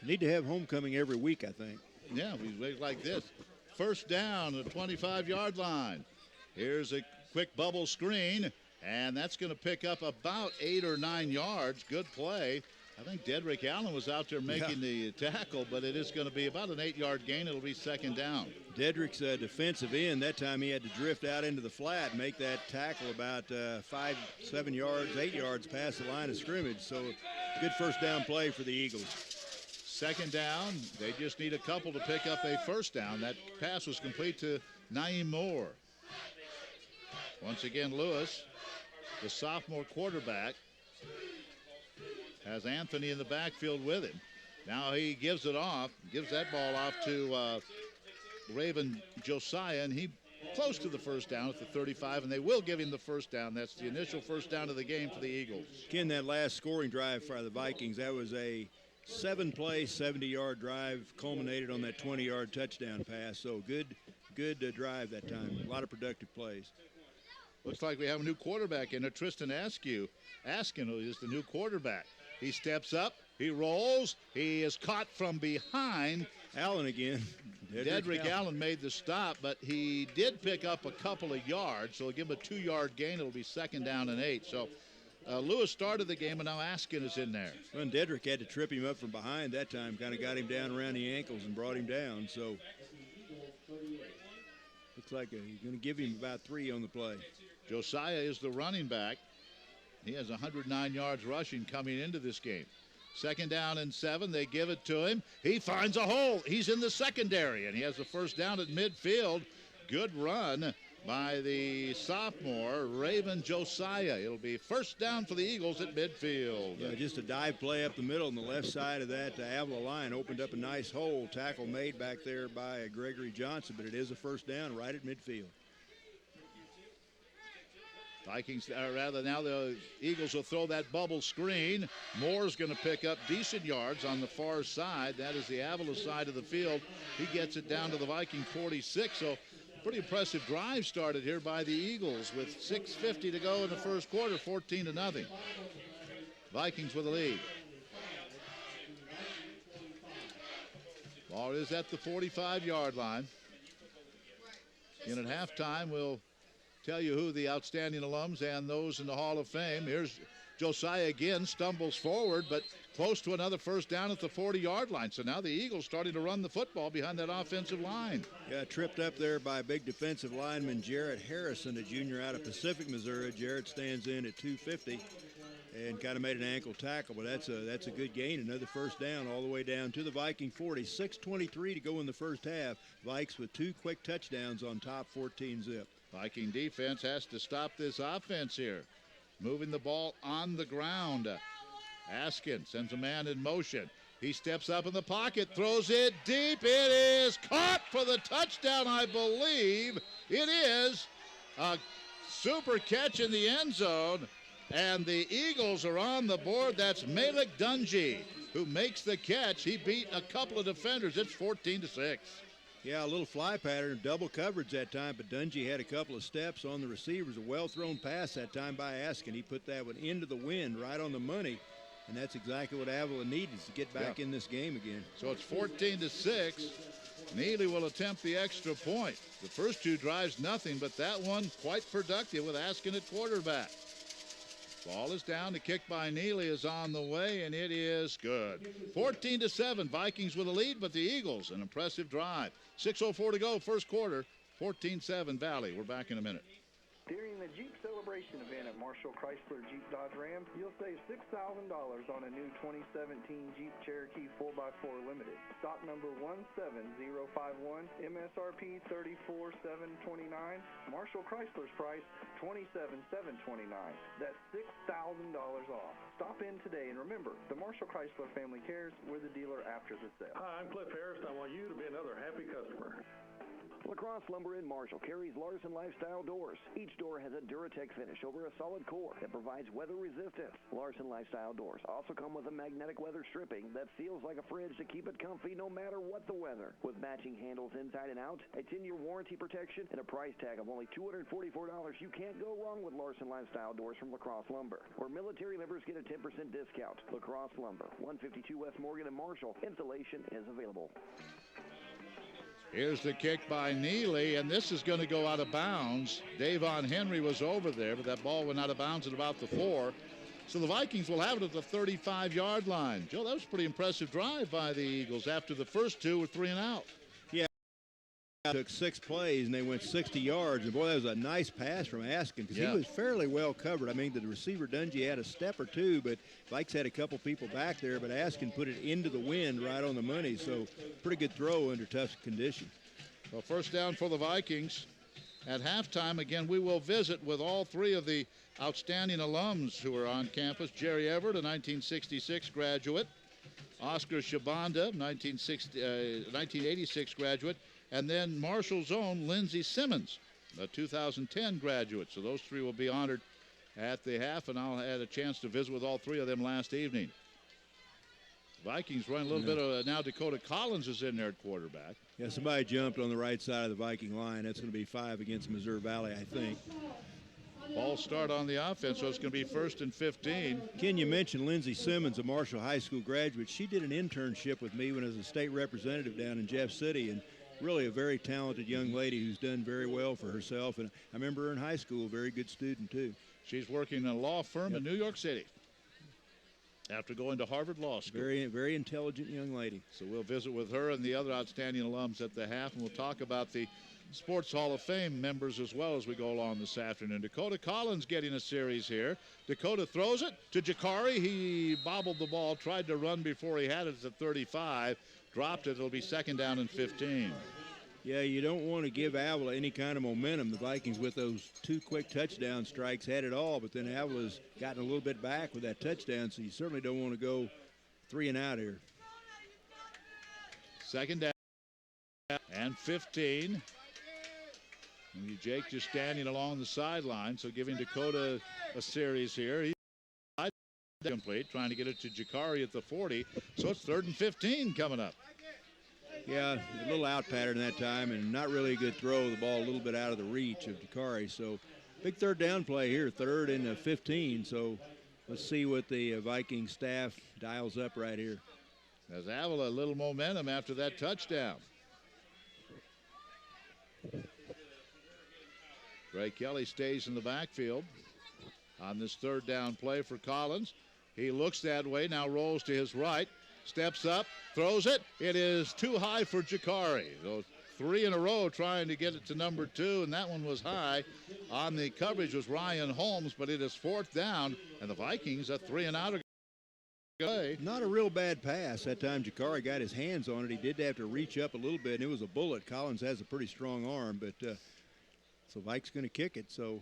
Need to have homecoming every week, I think. Yeah, we wait like this. First down at the 25-yard line. Here's a quick bubble screen, and that's going to pick up about 8 or 9 yards. Good play. I think Dedrick Allen was out there making the tackle, but it is going to be about an 8-yard gain. It'll be second down. Dedrick's defensive end. That time he had to drift out into the flat and make that tackle about 5, 7 yards, 8 yards past the line of scrimmage. So good first down play for the Eagles. Second down. They just need a couple to pick up a first down. That pass was complete to Naeem Moore. Once again, Lewis, the sophomore quarterback, has Anthony in the backfield with him. Now he gives it off, gives that ball off to Raven Josiah, and he close to the first down at the 35, and they will give him the first down. That's the initial first down of the game for the Eagles. Again, that last scoring drive for the Vikings, that was a 7-play, 70-yard drive, culminated on that 20-yard touchdown pass. So good drive that time. A lot of productive plays. Looks like we have a new quarterback in there. Tristan Askew is the new quarterback. He steps up, he rolls, he is caught from behind. Allen again. Dedrick Allen made the stop, but he did pick up a couple of yards, so he'll give him a 2-yard gain. It'll be second down and 8. So Lewis started the game, and now Askin is in there. Well, and Dedrick had to trip him up from behind that time, kind of got him down around the ankles and brought him down. So looks like he's going to give him about 3 on the play. Josiah is the running back. He has 109 yards rushing coming into this game. Second down and 7. They give it to him. He finds a hole. He's in the secondary, and he has the first down at midfield. Good run by the sophomore, Raven Josiah. It'll be first down for the Eagles at midfield. Yeah, just a dive play up the middle on the left side of that Avila line. Opened up a nice hole. Tackle made back there by Gregory Johnson, but it is a first down right at midfield. Vikings, now the Eagles will throw that bubble screen. Moore's going to pick up decent yards on the far side. That is the Avila side of the field. He gets it down to the Viking 46. So pretty impressive drive started here by the Eagles with 6:50 to go in the first quarter, 14-0. Vikings with the lead. Ball is at the 45-yard line. And at halftime, we'll tell you who the outstanding alums and those in the Hall of Fame. Here's Josiah again, stumbles forward, but close to another first down at the 40-yard line. So now the Eagles starting to run the football behind that offensive line. Yeah, tripped up there by big defensive lineman Jarrett Harrison, a junior out of Pacific, Missouri. Jarrett stands in at 250 and kind of made an ankle tackle, but that's a good gain. Another first down all the way down to the Viking 40. 6:23 to go in the first half. Vikes with 2 quick touchdowns on top, 14 zip. Viking defense has to stop this offense here. Moving the ball on the ground. Askin sends a man in motion. He steps up in the pocket, throws it deep. It is caught for the touchdown, I believe. It is a super catch in the end zone, and the Eagles are on the board. That's Malik Dungy who makes the catch. He beat a couple of defenders. It's 14-6. Yeah, a little fly pattern, double coverage that time, but Dungy had a couple of steps on the receivers. A well-thrown pass that time by Askin. He put that one into the wind, right on the money, and that's exactly what Avila needed to get back in this game again. So it's 14-6. Neely will attempt the extra point. The first 2 drives, nothing, but that one quite productive with Askin at quarterback. Ball is down. The kick by Neely is on the way, and it is good. 14-7. Vikings with a lead, but the Eagles, an impressive drive. 6:04 to go, first quarter. 14-7 Valley. We're back in a minute. During the Jeep Celebration event at Marshall Chrysler Jeep Dodge Ram, you'll save $6,000 on a new 2017 Jeep Cherokee 4x4 Limited. Stock number 17051, MSRP $34,729. Marshall Chrysler's price $27,729. That's $6,000 off. Stop in today, and remember, the Marshall Chrysler family cares. We're the dealer after the sale. Hi, I'm Cliff Harris. I want you to be another happy customer. LaCrosse Lumber in Marshall carries Larson Lifestyle doors. Each door has a Duratec finish over a solid core that provides weather resistance. Larson Lifestyle doors also come with a magnetic weather stripping that feels like a fridge to keep it comfy no matter what the weather. With matching handles inside and out, a 10-year warranty protection, and a price tag of only $244, you can't go wrong with Larson Lifestyle doors from LaCrosse Lumber, where military members get a 10% discount. LaCrosse Lumber, 152 West Morgan in Marshall. Installation is available. Here's the kick by Neely, and this is going to go out of bounds. Davon Henry was over there, but that ball went out of bounds at about the 4. So the Vikings will have it at the 35-yard line. Joe, that was a pretty impressive drive by the Eagles after the first 2 were 3 and out. Yeah, took 6 plays, and they went 60 yards. And, boy, that was a nice pass from Askin because he was fairly well covered. I mean, the receiver, Dungy, had a step or 2, but Vikes had a couple people back there, but Askin put it into the wind right on the money. So pretty good throw under tough conditions. Well, first down for the Vikings. At halftime, again, we will visit with all 3 of the outstanding alums who are on campus. Jerry Everett, a 1966 graduate. Oscar Shabanda, 1986 graduate. And then Marshall's own Lindsey Simmons, a 2010 graduate. So those 3 will be honored at the half, and I had a chance to visit with all 3 of them last evening. Vikings running a little bit of now. Dakota Collins is in there at quarterback. Yeah, somebody jumped on the right side of the Viking line. That's going to be 5 against Missouri Valley, I think. Ball start on the offense, so it's going to be 1st and 15. Ken, you mentioned Lindsey Simmons, a Marshall High School graduate. She did an internship with me when I was a state representative down in Jeff City, and really a very talented young lady who's done very well for herself. And I remember her in high school, a very good student, too. She's working in a law firm in New York City after going to Harvard Law School. Very, very intelligent young lady. So we'll visit with her and the other outstanding alums at the half, and we'll talk about the Sports Hall of Fame members as well as we go along this afternoon. Dakota Collins getting a series here. Dakota throws it to Jakari. He bobbled the ball, tried to run before he had it at the 35, dropped it. It'll be 2nd down and 15. Yeah, you don't want to give Avila any kind of momentum. The Vikings with those 2 quick touchdown strikes had it all, but then Avila's gotten a little bit back with that touchdown, so you certainly don't want to go 3 and out here. 2nd down and 15. And Jake just standing along the sideline, so giving Dakota a series here. He's complete, trying to get it to Jakari at the 40. So it's 3rd and 15 coming up. Yeah, a little out pattern that time, and not really a good throw. The ball a little bit out of the reach of Jakari. So big 3rd down play here, 3rd and 15. So let's see what the Viking staff dials up right here. As Avila a little momentum after that touchdown. Ray Kelly stays in the backfield on this third down play for Collins. He looks that way, now rolls to his right, steps up, throws it. It is too high for Jakari. So 3 in a row trying to get it to number 2, and that one was high. On the coverage was Ryan Holmes, but it is 4th down, and the Vikings a 3 and out. Not a real bad pass. That time Jakari got his hands on it. He did have to reach up a little bit, and it was a bullet. Collins has a pretty strong arm, but so Vike's going to kick it. So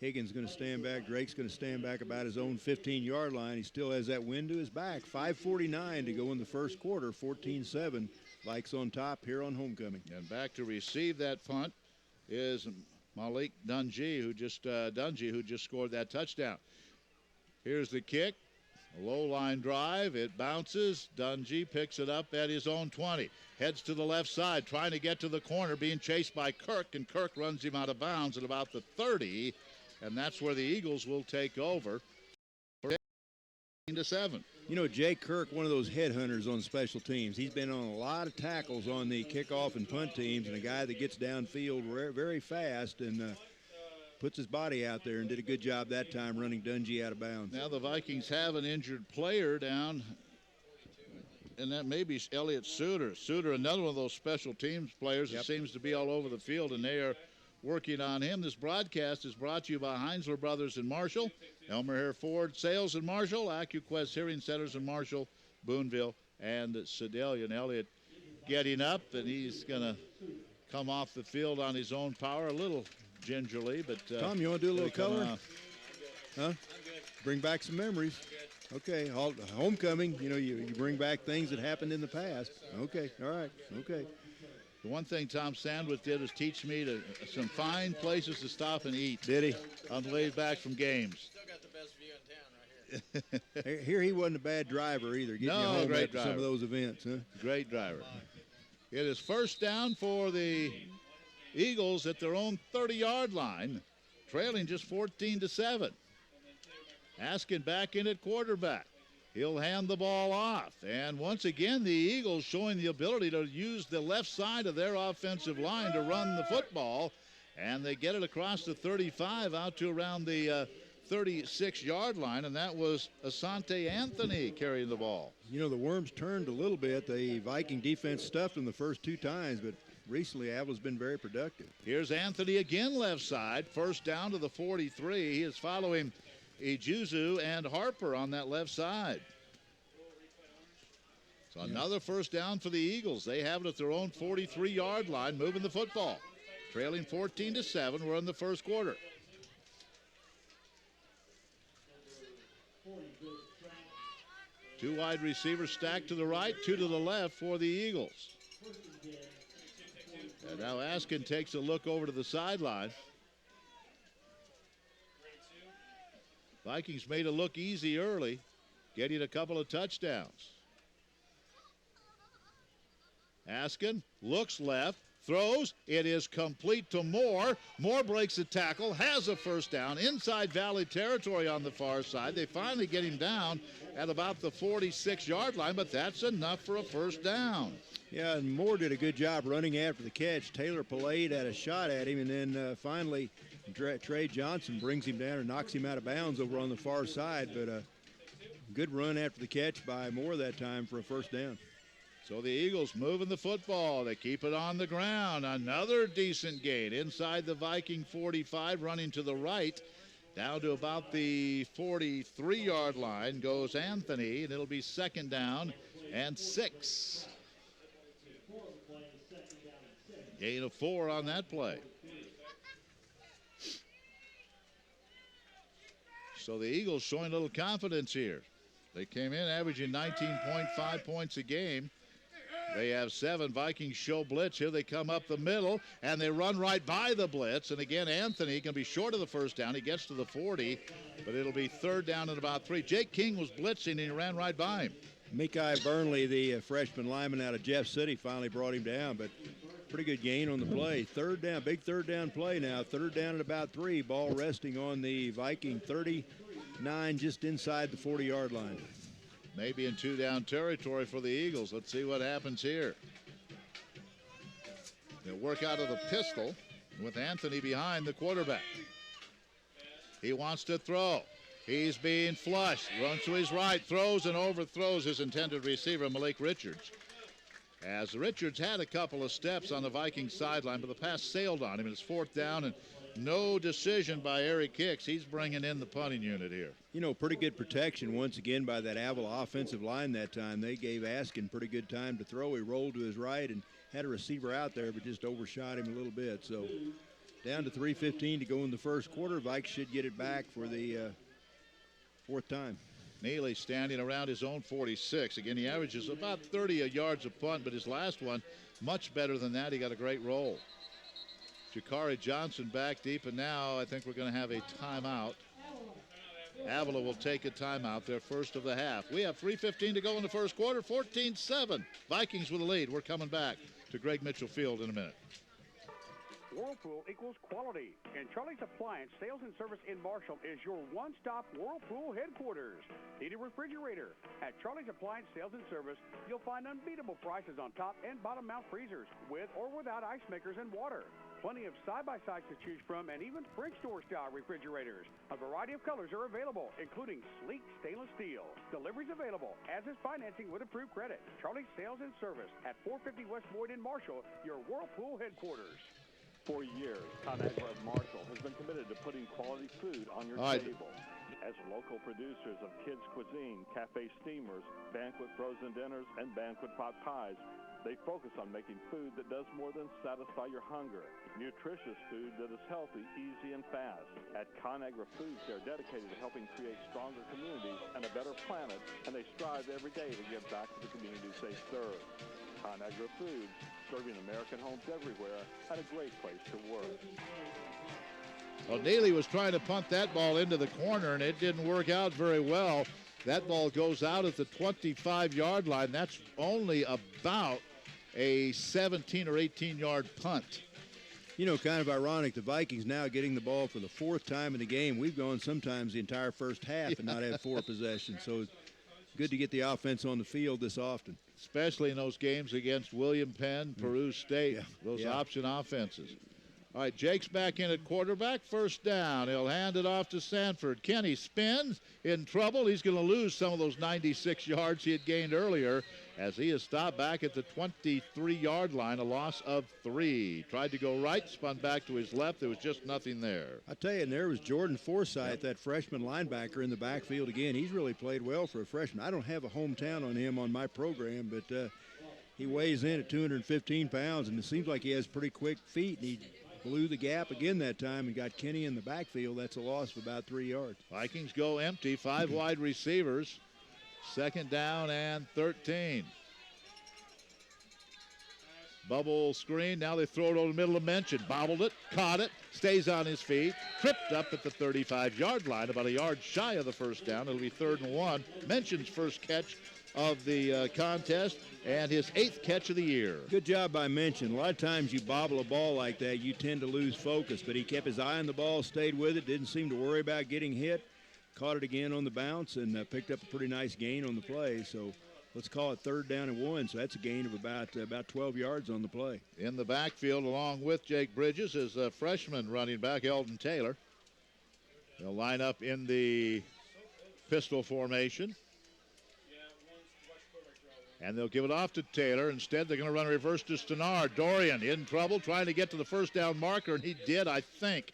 Higgins going to stand back. Drake's going to stand back about his own 15-yard line. He still has that wind to his back. 5:49 to go in the first quarter, 14-7. Vikes on top here on homecoming. And back to receive that punt is Malik Dungy, who just scored that touchdown. Here's the kick. A low line drive. It bounces. Dungy picks it up at his own 20. Heads to the left side, trying to get to the corner, being chased by Kirk, and Kirk runs him out of bounds at about the 30, and that's where the Eagles will take over. 14-7. You know, Jay Kirk, one of those headhunters on special teams. He's been on a lot of tackles on the kickoff and punt teams, and a guy that gets downfield very fast and puts his body out there, and did a good job that time running Dungy out of bounds. Now the Vikings have an injured player down, and that may be Elliott Suter. Suter, another one of those special teams players that seems to be all over the field, and they are working on him. This broadcast is brought to you by Heinzler Brothers in Marshall, Elmer Hare Ford Sales in Marshall, AccuQuest Hearing Centers in Marshall, Boonville, and Sedalia. And Elliott getting up, and he's going to come off the field on his own power a little gingerly. But Tom, you want to do a little color? Huh? Bring back some memories. Okay, homecoming, you know, you bring back things that happened in the past. Okay, all right, okay. The one thing Tom Sandwich did was teach me some fine places to stop and eat. Did he? On the way back from games. Still got the best view in town right here. Here he wasn't a bad driver either, getting you home after some of those events. Huh? Great driver. It is first down for the Eagles at their own 30-yard line, trailing just 14-7. Askin back in at quarterback. He'll hand the ball off. And once again, the Eagles showing the ability to use the left side of their offensive line to run the football. And they get it across the 35 out to around the 36-yard line. And that was Asante Anthony carrying the ball. You know, the Worms turned a little bit. The Viking defense stuffed them the first 2 times, but recently Avila's been very productive. Here's Anthony again left side. First down to the 43. He is following Ejuzu and Harper on that left side. So another first down for the Eagles. They have it at their own 43-yard line, moving the football. Trailing 14-7. We're in the first quarter. Two wide receivers stacked to the right, 2 to the left for the Eagles. And now Askin takes a look over to the sideline. Vikings made it look easy early, getting a couple of touchdowns. Askin looks left, throws. It is complete to Moore. Moore breaks the tackle, has a first down inside Valley territory on the far side. They finally get him down at about the 46-yard line, but that's enough for a first down. Yeah, and Moore did a good job running after the catch. Taylor Palade had a shot at him, and then finally Trey Johnson brings him down and knocks him out of bounds over on the far side. But a good run after the catch by Moore that time for a first down. So the Eagles moving the football. They keep it on the ground. Another decent gain inside the Viking 45, running to the right. Down to about the 43-yard line goes Anthony, and it'll be second down and 6. Gain of 4 on that play. So the Eagles showing a little confidence here. They came in averaging 19.5 points a game. They have 7. Vikings show blitz. Here they come up the middle, and they run right by the blitz. And again, Anthony can be short of the first down. He gets to the 40, but it'll be third down and about 3. Jake King was blitzing, and he ran right by him. Mikai Burnley, the freshman lineman out of Jeff City, finally brought him down, but pretty good gain on the play. Third down, big third down play now. Third down at about 3. Ball resting on the Viking 39, just inside the 40-yard line. Maybe in 2-down territory for the Eagles. Let's see what happens here. They'll work out of the pistol. with Anthony behind the quarterback. He wants to throw. He's being flushed. Runs to his right, throws and overthrows his intended receiver, Malik Richards. As Richards had a couple of steps on the Vikings sideline, but the pass sailed on him. It's 4th down, and no decision by Eric Hicks. He's bringing in the punting unit here. You know, pretty good protection once again by that Avila offensive line that time. They gave Askin pretty good time to throw. He rolled to his right and had a receiver out there, but just overshot him a little bit. So down to 3:15 to go in the first quarter. Vikes should get it back for the 4th time. Neely standing around his own 46. Again, he averages about 30 yards a punt, but his last one, much better than that. He got a great roll. Jakari Johnson back deep, and now I think we're going to have a timeout. Avila will take a timeout, their first of the half. We have 3:15 to go in the first quarter, 14-7. Vikings with a lead. We're coming back to Greg Mitchell Field in a minute. Whirlpool equals quality, and Charlie's Appliance Sales and Service in Marshall is your one-stop Whirlpool headquarters. Need a refrigerator? At Charlie's Appliance Sales and Service, you'll find unbeatable prices on top and bottom mount freezers with or without ice makers and water. Plenty of side-by-sides to choose from, and even French door-style refrigerators. A variety of colors are available, including sleek stainless steel. Delivery's available, as is financing with approved credit. Charlie's Sales and Service at 450 West Boyd in Marshall, your Whirlpool headquarters. For years, ConAgra of Marshall has been committed to putting quality food on your table. As local producers of kids' cuisine, cafe steamers, banquet frozen dinners, and banquet pot pies, they focus on making food that does more than satisfy your hunger. Nutritious food that is healthy, easy, and fast. At ConAgra Foods, they're dedicated to helping create stronger communities and a better planet, and they strive every day to give back to the communities they serve. ConAgra Foods, serving American homes everywhere and a great place to work. Well, Neely was trying to punt that ball into the corner, and it didn't work out very well. That ball goes out at the 25-yard line. That's only about a 17 or 18-yard punt. You know, kind of ironic, the Vikings now getting the ball for the 4th time in the game. We've gone sometimes the entire first half and not had 4 possessions. So it's good to get the offense on the field this often. Especially in those games against William Penn, Peru State, those option offenses. All right, Jake's back in at quarterback, 1st down. He'll hand it off to Sanford. Kenny spins, in trouble. He's going to lose some of those 96 yards he had gained earlier as he is stopped back at the 23-yard line, a loss of 3. Tried to go right, spun back to his left. There was just nothing there. I tell you, and there was Jordan Forsythe, that freshman linebacker in the backfield again. He's really played well for a freshman. I don't have a hometown on him on my program, but he weighs in at 215 pounds, and it seems like he has pretty quick feet, and he blew the gap again that time and got Kenny in the backfield. That's a loss of about 3 yards. Vikings go empty, 5 wide receivers. 2nd down and 13. Bubble screen. Now they throw it over the middle of Mention. Bobbled it, caught it, stays on his feet, tripped up at the 35-yard line, about a yard shy of the 1st down. It'll be 3rd and 1. Mention's first catch of the contest and his 8th catch of the year. Good job by Mention. A lot of times you bobble a ball like that, you tend to lose focus, but he kept his eye on the ball, stayed with it, didn't seem to worry about getting hit, caught it again on the bounce, and picked up a pretty nice gain on the play. So let's call it 3rd down and 1. So that's a gain of about 12 yards on the play. In the backfield, along with Jake Bridges, is a freshman running back, Eldon Taylor. They'll line up in the pistol formation. And they'll give it off to Taylor. Instead, they're going to run a reverse to Stenard. Dorian in trouble, trying to get to the 1st down marker, and he did, I think.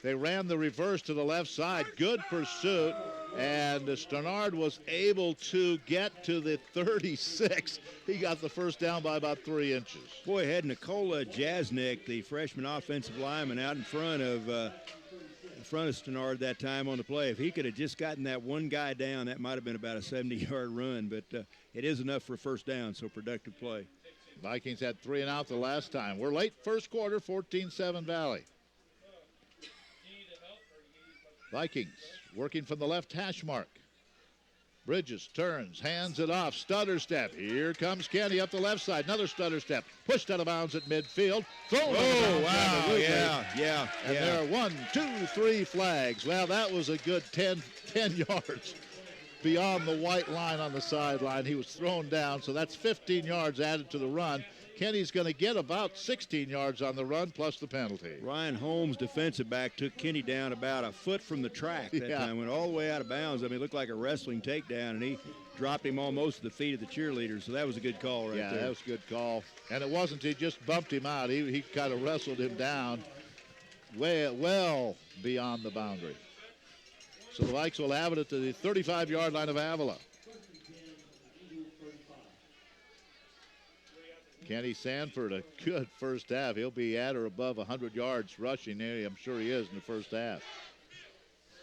They ran the reverse to the left side. Good pursuit, and Stenard was able to get to the 36. He got the 1st down by about 3 inches. Boy, had Nikola Jasnik, the freshman offensive lineman, out in front of Stenard that time on the play. If he could have just gotten that one guy down, that might have been about a 70-yard run, but it is enough for 1st down, so productive play. Vikings had 3 and out the last time. We're late first quarter, 14-7 Valley. Vikings working from the left hash mark. Bridges turns, hands it off, stutter step. Here comes Kenny up the left side, another stutter step. Pushed out of bounds at midfield. Thrown wow, yeah. And there are 1, 2, 3 flags. Well, that was a good 10 yards beyond the white line on the sideline. He was thrown down, so that's 15 yards added to the run. Kenny's going to get about 16 yards on the run plus the penalty. Ryan Holmes, defensive back, took Kenny down about a foot from the track that time. Went all the way out of bounds. I mean, it looked like a wrestling takedown, and he dropped him almost at the feet of the cheerleaders. So that was a good call right there. Yeah, that was a good call. And it wasn't he just bumped him out. He kind of wrestled him down well beyond the boundary. So the Vikes will have it at the 35-yard line of Avila. Kenny Sanford, a good first half. He'll be at or above 100 yards rushing there. I'm sure he is in the first half.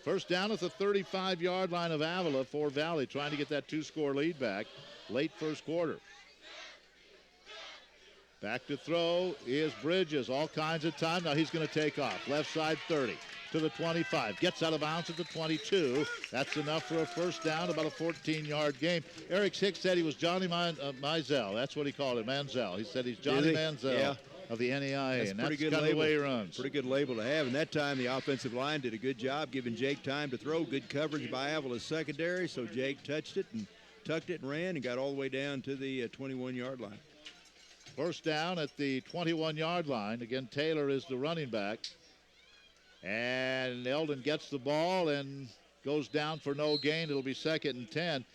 First down at the 35-yard line of Avila for Valley, trying to get that 2-score lead back late first quarter. Back to throw is Bridges. All kinds of time. Now he's going to take off. Left side 30 to the 25. Gets out of bounds at the 22. That's enough for a first down, about a 14-yard game. Eric Hicks said he was Johnny Mizell. That's what he called it, Manziel. He said he's Johnny Manziel of the NEIA, and that's kind of the way he runs. Pretty good label to have. And that time the offensive line did a good job giving Jake time to throw. Good coverage by Avila's secondary, so Jake touched it and tucked it and ran and got all the way down to the 21-yard line. First down at the 21-yard line. Again, Taylor is the running back. And Eldon gets the ball and goes down for no gain. It'll be 2nd and 10.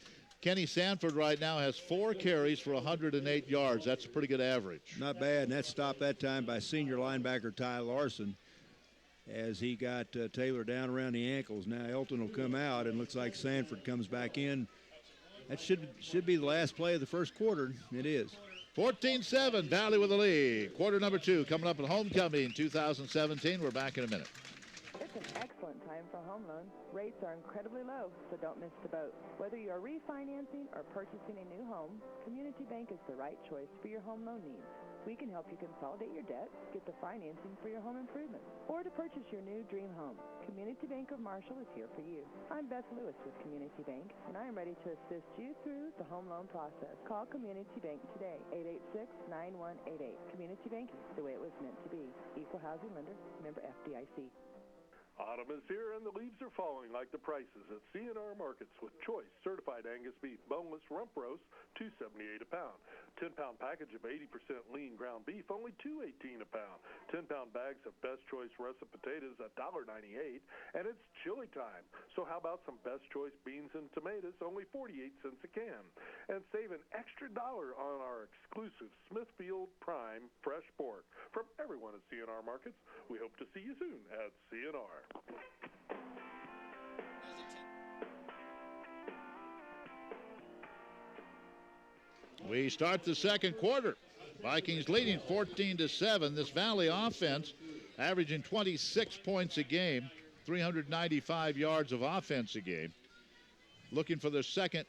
Kenny Sanford right now has 4 carries for 108 yards. That's a pretty good average. Not bad, and that's stopped that time by senior linebacker Ty Larson as he got Taylor down around the ankles. Now Elton will come out, and looks like Sanford comes back in. That should be the last play of the first quarter. It is. 14-7, Valley with the lead. Quarter number 2 coming up at Homecoming 2017. We're back in a minute. It's an excellent time for home loans. Rates are incredibly low, so don't miss the boat. Whether you're refinancing or purchasing a new home, Community Bank is the right choice for your home loan needs. We can help you consolidate your debt, get the financing for your home improvements, or to purchase your new dream home. Community Bank of Marshall is here for you. I'm Beth Lewis with Community Bank, and I am ready to assist you through the home loan process. Call Community Bank today, 886-9188. Community Bank, the way it was meant to be. Equal housing lender, member FDIC. Autumn is here and the leaves are falling like the prices at C&R Markets with Choice Certified Angus Beef Boneless Rump Roast, $2.78 a pound. 10-pound package of 80% lean ground beef, only $2.18 a pound. 10-pound bags of Best Choice russet potatoes, $1.98. And it's chili time. So how about some Best Choice beans and tomatoes, only 48 cents a can. And save an extra $1 on our exclusive Smithfield Prime fresh pork. From everyone at C&R Markets, we hope to see you soon at C&R. We start the second quarter. Vikings leading 14-7. This Valley offense averaging 26 points a game, 395 yards of offense a game. Looking for their second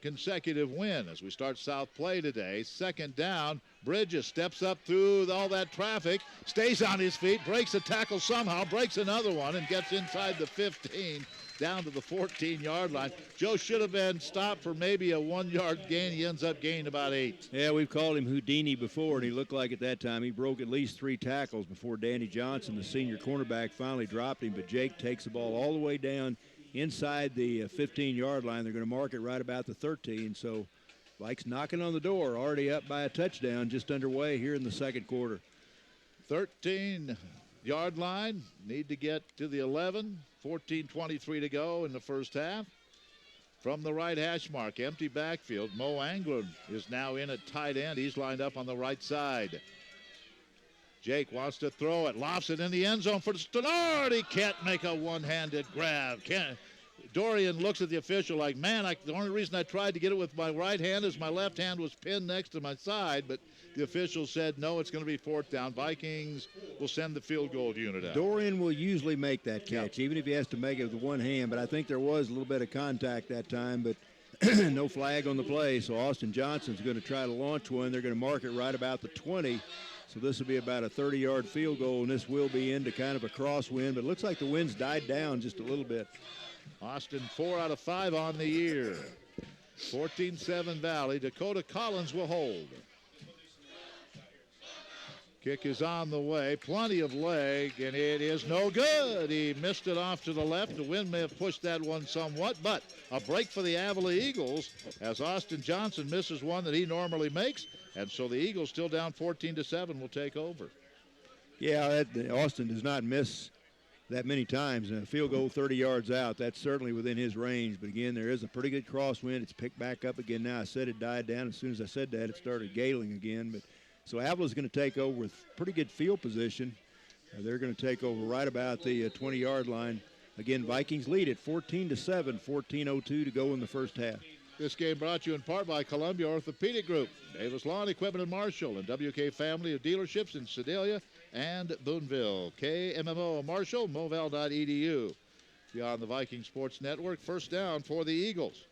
consecutive win as we start South play today. Second down, Bridges steps up through all that traffic, stays on his feet, breaks a tackle somehow, breaks another one, and gets inside the 15 down to the 14-yard line. Joe should have been stopped for maybe a 1-yard gain. He ends up gaining about 8. Yeah, we've called him Houdini before, and he looked like at that time he broke at least 3 tackles before Danny Johnson, the senior cornerback, finally dropped him. But Jake takes the ball all the way down inside the 15-yard line. They're going to mark it right about the 13. So Vikes knocking on the door, already up by a touchdown, just underway here in the second quarter. 13-yard line, need to get to the 11. 14:23 to go in the first half. From the right hash mark, empty backfield. Mo Anglin is now in at tight end. He's lined up on the right side. Jake wants to throw it, lofts it in the end zone for Stenard. He can't make a one-handed grab. Dorian looks at the official like, man, the only reason I tried to get it with my right hand is my left hand was pinned next to my side, but the official said, no, it's going to be 4th down. Vikings will send the field goal unit out. Dorian will usually make that catch, even if he has to make it with one hand, but I think there was a little bit of contact that time, but no flag on the play, so Austin Johnson's going to try to launch one. They're going to mark it right about the 20. So this will be about a 30-yard field goal, and this will be into kind of a crosswind, but it looks like the wind's died down just a little bit. Austin 4 out of 5 on the year. 14-7 Valley. Dakota Collins will hold. Kick is on the way. Plenty of leg, and it is no good. He missed it off to the left. The wind may have pushed that one somewhat, but a break for the Avila Eagles as Austin Johnson misses one that he normally makes, and so the Eagles, still down 14-7, will take over. Yeah, Austin does not miss that many times. A field goal 30 yards out, that's certainly within his range. But again, there is a pretty good crosswind. It's picked back up again now. I said it died down. As soon as I said that, it started galing again. But so Avila's going to take over with pretty good field position. They're going to take over right about the 20-yard line. Again, Vikings lead at 14-7, 14:02 to go in the first half. This game brought to you in part by Columbia Orthopedic Group, Davis Lawn Equipment in Marshall, and WK Family of Dealerships in Sedalia and Boonville. KMMO Marshall, moval.edu. Beyond the Viking Sports Network, first down for the Eagles.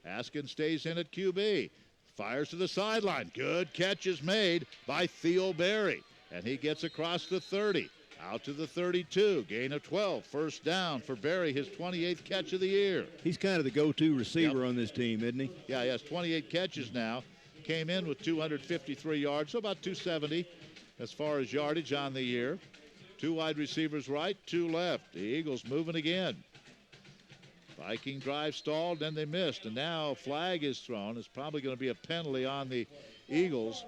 Askin stays in at QB. Fires to the sideline. Good catch is made by Theo Berry. And he gets across the 30. Out to the 32. Gain of 12. First down for Berry, his 28th catch of the year. He's kind of the go-to receiver on this team, isn't he? Yeah, he has 28 catches now. Came in with 253 yards, so about 270 as far as yardage on the year. 2 wide receivers right, 2 left. The Eagles moving again. Viking drive stalled, then they missed, and now flag is thrown. It's probably going to be a penalty on the Eagles.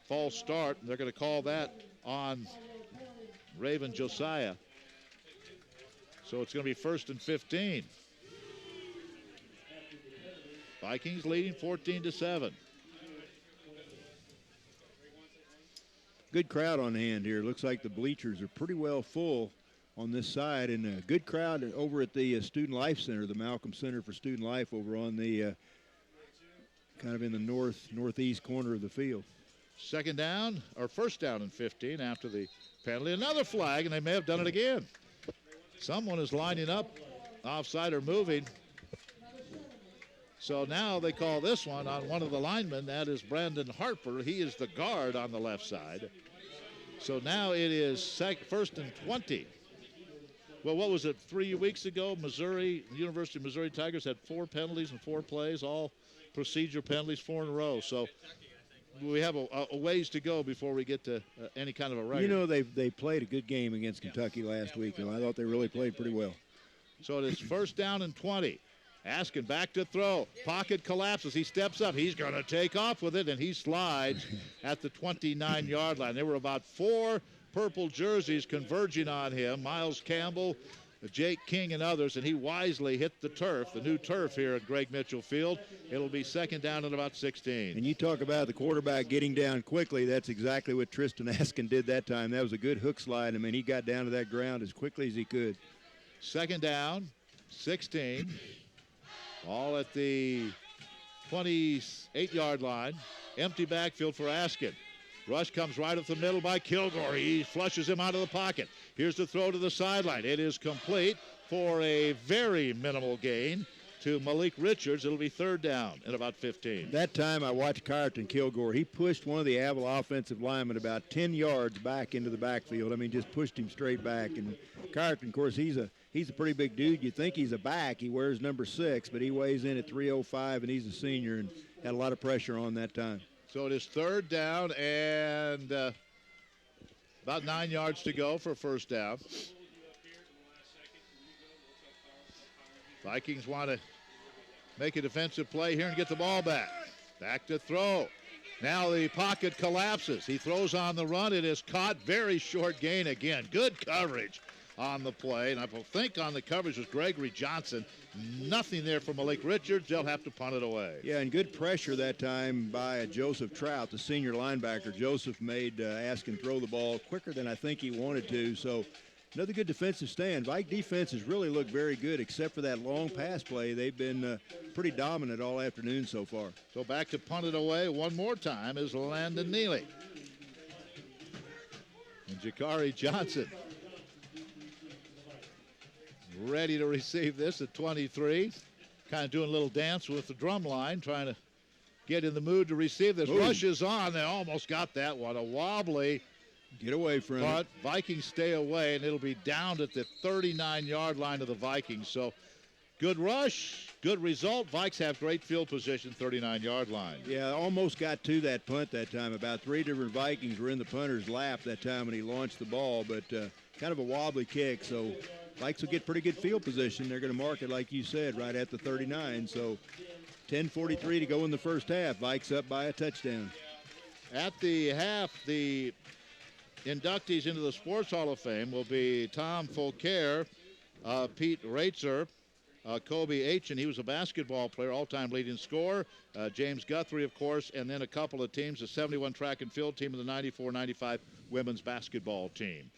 False start, and they're going to call that on Raven Josiah. So it's going to be 1st and 15. Vikings leading 14-7. Good crowd on hand here. Looks like the bleachers are pretty well full on this side, and a good crowd over at the Student Life Center, the Malcolm Center for Student Life, over on the kind of in the northeast corner of the field. Second down, or first down and 15 after the penalty. Another flag, and they may have done it again. Someone is lining up, offside or moving. So now they call this one on one of the linemen. That is Brandon Harper. He is the guard on the left side. So now it is 1st and 20. Well, what was it, 3 weeks ago? Missouri, the University of Missouri Tigers had 4 penalties in 4 plays, all procedure penalties, 4 in a row. So we have a ways to go before we get to any kind of a record. You know, they played a good game against Kentucky last week, and I thought they really played pretty well. So it is 1st down and 20. Askin back to throw. Pocket collapses. He steps up. He's going to take off with it, and he slides at the 29-yard line. There were about 4 purple jerseys converging on him. Miles Campbell, Jake King, and others, and he wisely hit the turf, the new turf here at Greg Mitchell Field. It'll be 2nd down and about 16. And you talk about the quarterback getting down quickly. That's exactly what Tristan Askin did that time. That was a good hook slide. I mean, he got down to that ground as quickly as he could. 2nd down, 16. All at the 28-yard line. Empty backfield for Askin. Rush comes right up the middle by Kilgore. He flushes him out of the pocket. Here's the throw to the sideline. It is complete for a very minimal gain to Malik Richards. It'll be 3rd down and about 15. That time I watched Carlton Kilgore. He pushed one of the Avila offensive linemen about 10 yards back into the backfield. I mean, just pushed him straight back. And Carlton, of course, he's a pretty big dude. You think he's a back. He wears number 6, but he weighs in at 305, and he's a senior and had a lot of pressure on that time. So it is 3rd down and about 9 yards to go for 1st down. Vikings want to make a defensive play here and get the ball back. Back to throw. Now the pocket collapses. He throws on the run. It is caught. Very short gain again. Good coverage on the play. And I think on the coverage was Gregory Johnson. Nothing there for Malik Richards. They'll have to punt it away. Yeah, and good pressure that time by Joseph Trout, the senior linebacker. Joseph made Askin throw the ball quicker than I think he wanted to. So another good defensive stand. Vike defense has really looked very good, except for that long pass play. They've been pretty dominant all afternoon so far. So back to punt it away one more time is Landon Neely. And Jakari Johnson ready to receive this at 23. Kind of doing a little dance with the drum line, trying to get in the mood to receive this. Ooh. Rush is on. They almost got that one. A wobbly. Get away from but it. Vikings stay away, and it'll be down at the 39-yard line of the Vikings. So Good rush, good result. Vikes have great field position, 39-yard line. Yeah, almost got to that punt that time. About 3 different Vikings were in the punter's lap that time when he launched the ball, but kind of a wobbly kick. So Vikes will get pretty good field position. They're going to mark it, like you said, right at the 39. So 10:43 to go in the first half. Vikes up by a touchdown. At the half, the inductees into the Sports Hall of Fame will be Tom Fulker, Pete Raitzer, Kobe Aitchen. He was a basketball player, all-time leading scorer. James Guthrie, of course, and then a couple of teams, the 71 track and field team and the 94-95 women's basketball team.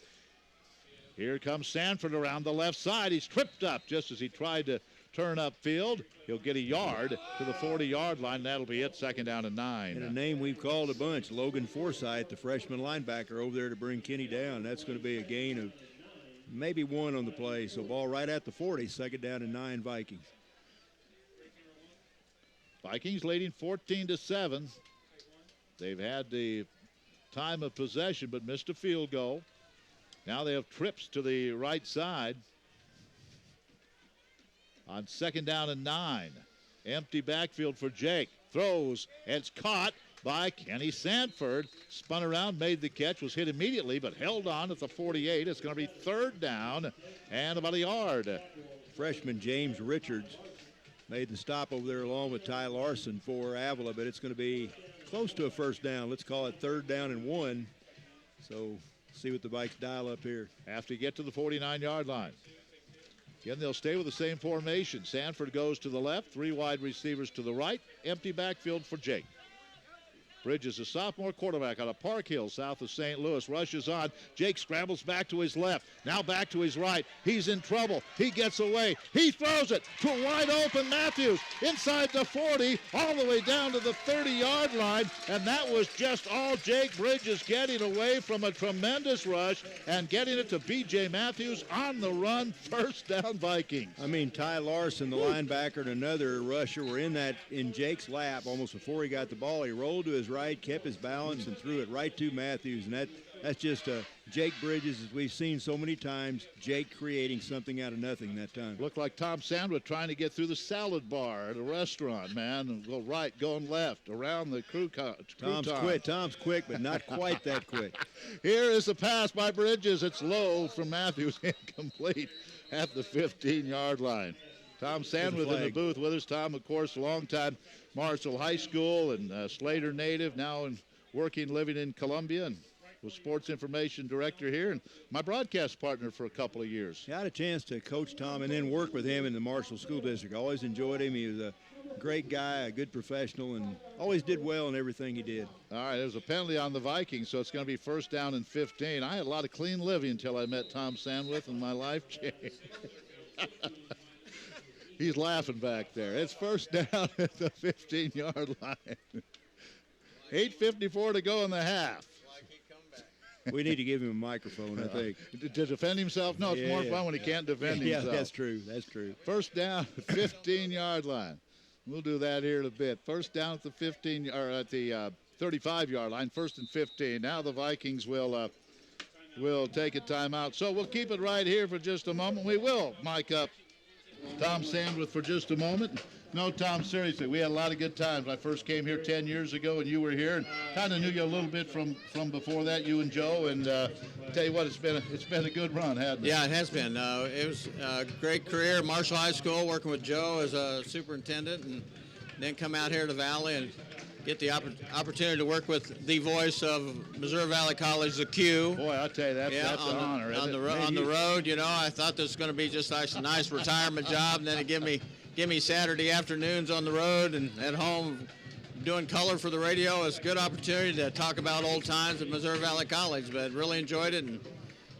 Here comes Sanford around the left side. He's tripped up just as he tried to turn upfield. He'll get a yard to the 40-yard line. That'll be it, 2nd down and 9. And a name we've called a bunch, Logan Forsythe, the freshman linebacker over there to bring Kenny down. That's going to be a gain of maybe 1 on the play. So ball right at the 40, 2nd down and 9 Vikings. Vikings leading 14-7. They've had the time of possession but missed a field goal. Now they have trips to the right side. On 2nd down and 9. Empty backfield for Jake. Throws. It's caught by Kenny Sanford. Spun around, made the catch, was hit immediately, but held on at the 48. It's going to be 3rd down and about a yard. Freshman James Richards made the stop over there along with Ty Larson for Avila, but it's going to be close to a 1st down. Let's call it 3rd down and 1. So see what the Vikes dial up here. Have to get to the 49-yard line. Again, they'll stay with the same formation. Sanford goes to the left, 3 wide receivers to the right. Empty backfield for Jake. Bridges, a sophomore quarterback out of Park Hill, south of St. Louis, rushes on. Jake scrambles back to his left, now back to his right. He's in trouble. He gets away. He throws it to a wide open Matthews inside the 40, all the way down to the 30-yard line. And that was just all Jake Bridges getting away from a tremendous rush and getting it to B.J. Matthews on the run. 1st down Vikings. I mean, Ty Larson, the linebacker, and another rusher were in Jake's lap almost before he got the ball. He rolled to his right, kept his balance, and threw it right to Matthews. And that's just Jake Bridges, as we've seen so many times, Jake creating something out of nothing that time. Looked like Tom Sandwood trying to get through the salad bar at a restaurant, man, and go right, going left, around the Tom's quick, but not quite that quick. Here is the pass by Bridges. It's low from Matthews, incomplete at the 15-yard line. Tom Sandwood in the booth with us. Tom, of course, a long-time Marshall High School and Slater native, now living in Columbia, and was sports information director here and my broadcast partner for a couple of years. I had a chance to coach Tom and then work with him in the Marshall School District. I always enjoyed him. He was a great guy, a good professional, and always did well in everything he did. All right, there's a penalty on the Vikings, so it's going to be 1st down and 15. I had a lot of clean living until I met Tom Sandwith and my life changed. He's laughing back there. It's 1st down at the 15-yard line. 8:54 to go in the half. We need to give him a microphone, I think. To defend himself? No, it's more fun when he can't defend himself. Yeah, that's true. That's true. 1st down, 15-yard line. We'll do that here in a bit. 1st down at the 35-yard line. 1st and 15. Now the Vikings will take a timeout. So we'll keep it right here for just a moment. We will mic up Tom Sandwith for just a moment. No, Tom, seriously, we had a lot of good times. I first came here 10 years ago, and you were here, and kind of knew you a little bit from before that, you and Joe. And tell you what, it's been a good run, hasn't it? Yeah, it has been. It was a great career at Marshall High School, working with Joe as a superintendent, and then come out here to Valley and get the opportunity to work with the voice of Missouri Valley College, the Q. Boy, I'll tell you, that's an honor. On the road, you know, I thought this was going to be just a nice retirement job, and then it give me Saturday afternoons on the road and at home doing color for the radio. It's a good opportunity to talk about old times at Missouri Valley College, but really enjoyed it, and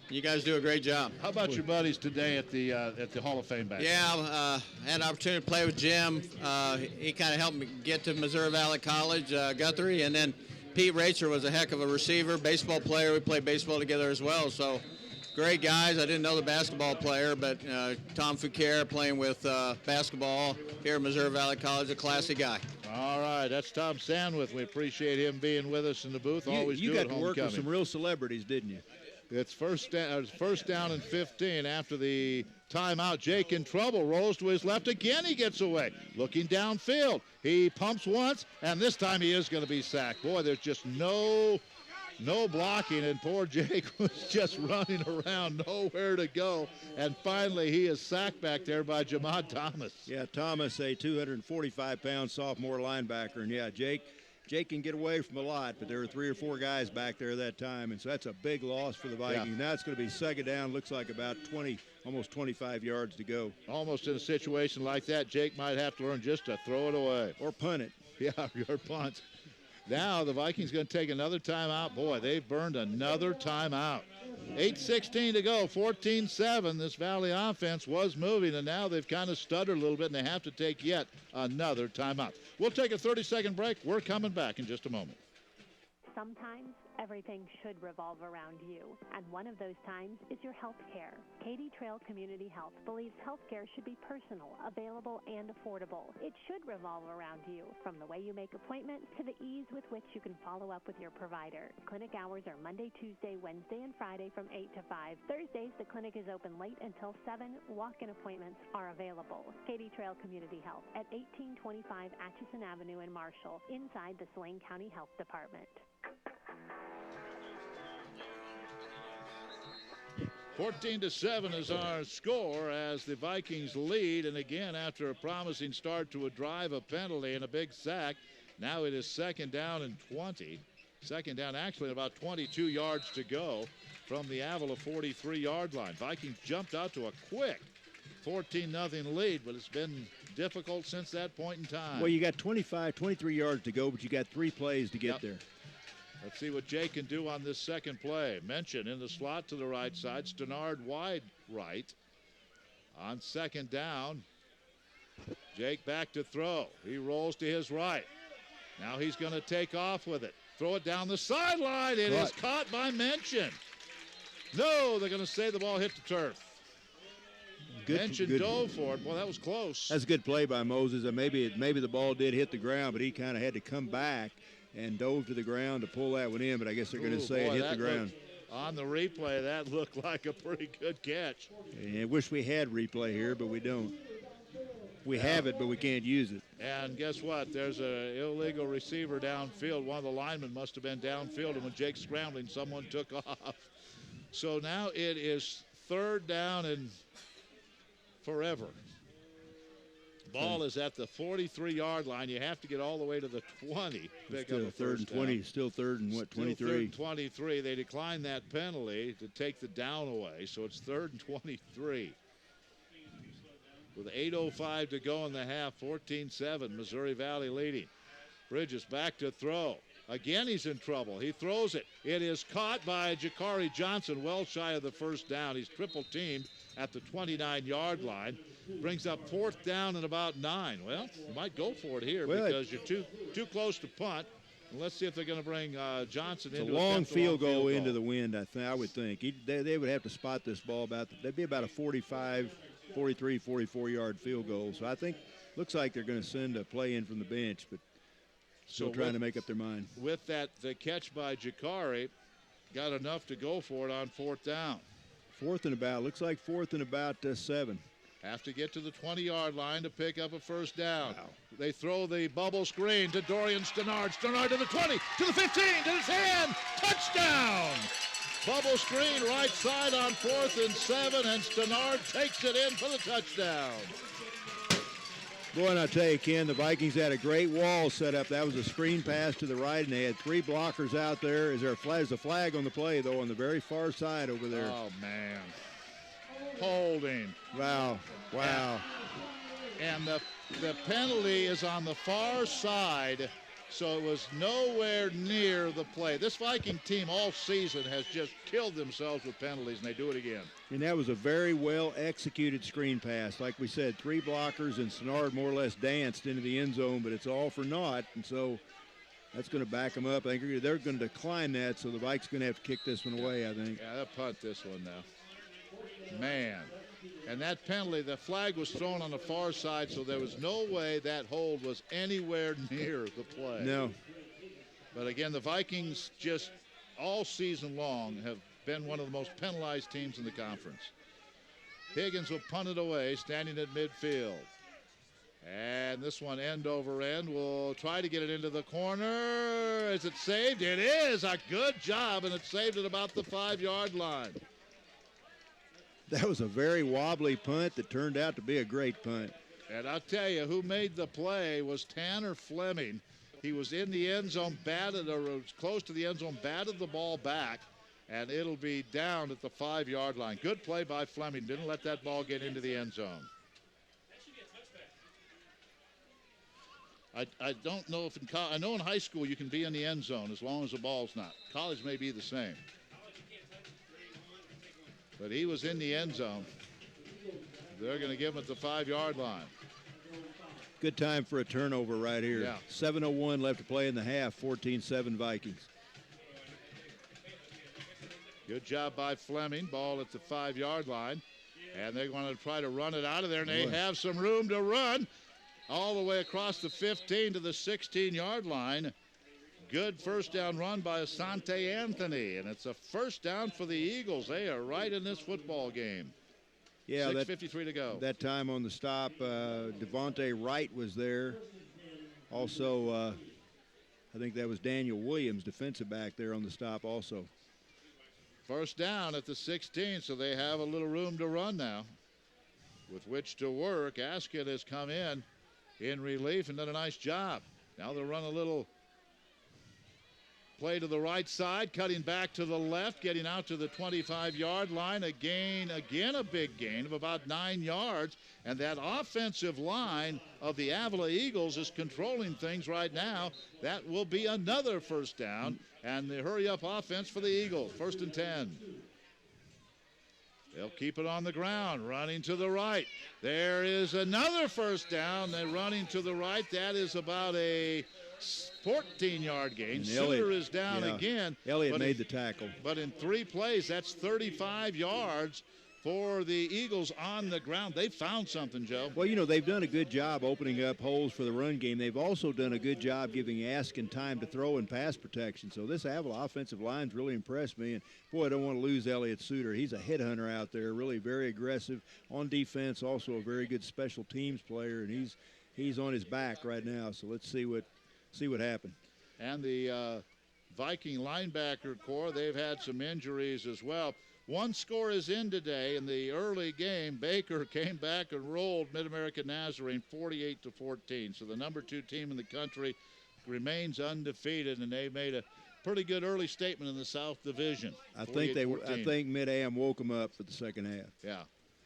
you guys do a great job. How about your buddies today at the Hall of Fame back? Yeah, had an opportunity to play with Jim. He kind of helped me get to Missouri Valley College, Guthrie, and then Pete Raitzer was a heck of a receiver, baseball player. We played baseball together as well, so great guys. I didn't know the basketball player, but Tom Fulker playing with basketball here at Missouri Valley College, a classy guy. All right, that's Tom Sandwith. We appreciate him being with us in the booth. You got to work with some real celebrities, didn't you? It's first down and 15 after the timeout. Jake in trouble, rolls to his left again. He gets away, looking downfield. He pumps once, and this time he is going to be sacked. Boy, there's just no blocking, and poor Jake was just running around, nowhere to go. And finally, he is sacked back there by Jamad Thomas. Yeah, Thomas, a 245-pound sophomore linebacker, and yeah, Jake can get away from a lot, but there were 3 or 4 guys back there that time, and so that's a big loss for the Vikings. Yeah. Now it's going to be second down. Looks like about 20, almost 25 yards to go. Almost in a situation like that, Jake might have to learn just to throw it away. Or punt it. Yeah, or punt. Now the Vikings going to take another timeout. Boy, they've burned another timeout. 8:16 to go, 14-7. This Valley offense was moving, and now they've kind of stuttered a little bit, and they have to take yet another timeout. We'll take a 30-second break. We're coming back in just a moment. Sometimes everything should revolve around you, and one of those times is your health care. Katy Trail Community Health believes health care should be personal, available, and affordable. It should revolve around you, from the way you make appointments to the ease with which you can follow up with your provider. Clinic hours are Monday, Tuesday, Wednesday, and Friday from 8 to 5. Thursdays, the clinic is open late until 7. Walk-in appointments are available. Katy Trail Community Health at 1825 Atchison Avenue in Marshall, inside the Saline County Health Department. 14-7 is our score as the Vikings lead, and again, after a promising start to a drive, a penalty, and a big sack, now it is second down and 20. Second down, actually, about 22 yards to go from the Avila 43-yard line. Vikings jumped out to a quick 14-0 lead, but it's been difficult since that point in time. Well, you got 23 yards to go, but you got 3 plays to get there. Let's see what Jake can do on this second play. Mention in the slot to the right side. Stenard wide right. On second down, Jake back to throw. He rolls to his right. Now he's going to take off with it. Throw it down the sideline. It is caught by Mention. No, they're going to say the ball hit the turf. Mention dove for it. Boy, that was close. That's a good play by Moses. Maybe the ball did hit the ground, but he kind of had to come back and dove to the ground to pull that one in, but I guess they're going to say it hit the ground. On the replay, that looked like a pretty good catch. I wish we had replay here, but we don't. We have it, but we can't use it. And guess what? There's an illegal receiver downfield. One of the linemen must have been downfield, and when Jake's scrambling, someone took off. So now it is third down and forever. Ball is at the 43-yard line. You have to get all the way to the 20. Still third and 20. Still third and 23? Still third and 23. They declined that penalty to take the down away, so it's third and 23. With 8:05 to go in the half, 14-7, Missouri Valley leading. Bridges back to throw. Again, he's in trouble. He throws it. It is caught by Jakari Johnson, well shy of the first down. He's triple teamed at the 29-yard line. Brings up fourth down and about 9. Well, you might go for it here because you're too close to punt. And let's see if they're going to bring Johnson into a long field goal into the wind, I would think. They would have to spot this ball they'd be about a 45, 43, 44-yard field goal. So I think looks like they're going to send a play in from the bench, but still trying to make up their mind. With that, the catch by Jakari got enough to go for it on fourth down. Looks like fourth and about 7. Have to get to the 20-yard line to pick up a first down. Wow. They throw the bubble screen to Dorian Stenard. Stenard to the 20, to the 15, to the 10. Touchdown! Bubble screen right side on 4th and 7, and Stenard takes it in for the touchdown. Boy, and I tell you, Ken, the Vikings had a great wall set up. That was a screen pass to the right, and they had 3 blockers out there. There's a flag on the play, though, on the very far side over there. Oh, man. Holding. Wow. And the penalty is on the far side, so it was nowhere near the play. This Viking team all season has just killed themselves with penalties, and they do it again. And that was a very well-executed screen pass. Like we said, 3 blockers, and Stenard more or less danced into the end zone, but it's all for naught, and so that's going to back them up. I think they're going to decline that, so the Vikes are going to have to kick this one away, I think. Yeah, they'll punt this one now. Man. And that penalty, the flag was thrown on the far side, so there was no way that hold was anywhere near the play. No. But again, the Vikings just all season long have been one of the most penalized teams in the conference. Higgins will punt it away, standing at midfield. And this one, end over end, will try to get it into the corner. Is it saved? It is. A good job, and it's saved at about the 5-yard line. That was a very wobbly punt that turned out to be a great punt. And I'll tell you, who made the play was Tanner Fleming. He was in the end zone, was close to the end zone, batted the ball back, and it'll be down at the 5-yard line. Good play by Fleming. Didn't let that ball get into the end zone. I don't know if I know in high school you can be in the end zone as long as the ball's not. College may be the same. But he was in the end zone. They're going to give him at the 5-yard line. Good time for a turnover right here. Yeah. 7:01 left to play in the half. 14-7 Vikings. Good job by Fleming. Ball at the 5-yard line. And they're going to try to run it out of there. And they have some room to run all the way across the 15 to the 16-yard line. Good first down run by Asante Anthony. And it's a first down for the Eagles. They are right in this football game. Yeah, 6:53 to go. That time on the stop, Devontae Wright was there. Also, I think that was Daniel Williams, defensive back, there on the stop also. First down at the 16, so they have a little room to run now with which to work. Askin has come in relief and done a nice job. Now they'll run a little play to the right side, cutting back to the left, getting out to the 25-yard line. Again, a big gain of about 9 yards. And that offensive line of the Avila Eagles is controlling things right now. That will be another first down. And the hurry-up offense for the Eagles. 1st and 10. They'll keep it on the ground, running to the right. There is another first down. They're running to the right. That is about a 14-yard gain. Suter is down again. Elliott made the tackle. But in 3 plays, that's 35 yards for the Eagles on the ground. They found something, Joe. Well, they've done a good job opening up holes for the run game. They've also done a good job giving Askin time to throw and pass protection. So this Avila offensive line's really impressed me. And, boy, I don't want to lose Elliott Suter. He's a headhunter out there, really very aggressive on defense, also a very good special teams player, and he's on his back right now. So let's see what happened. And the Viking linebacker corps, they've had some injuries as well. One score is in today. In the early game, Baker came back and rolled Mid-American Nazarene 48-14. So the number 2 team in the country remains undefeated, and they made a pretty good early statement in the South Division. I think Mid-Am woke them up for the second half. Yeah.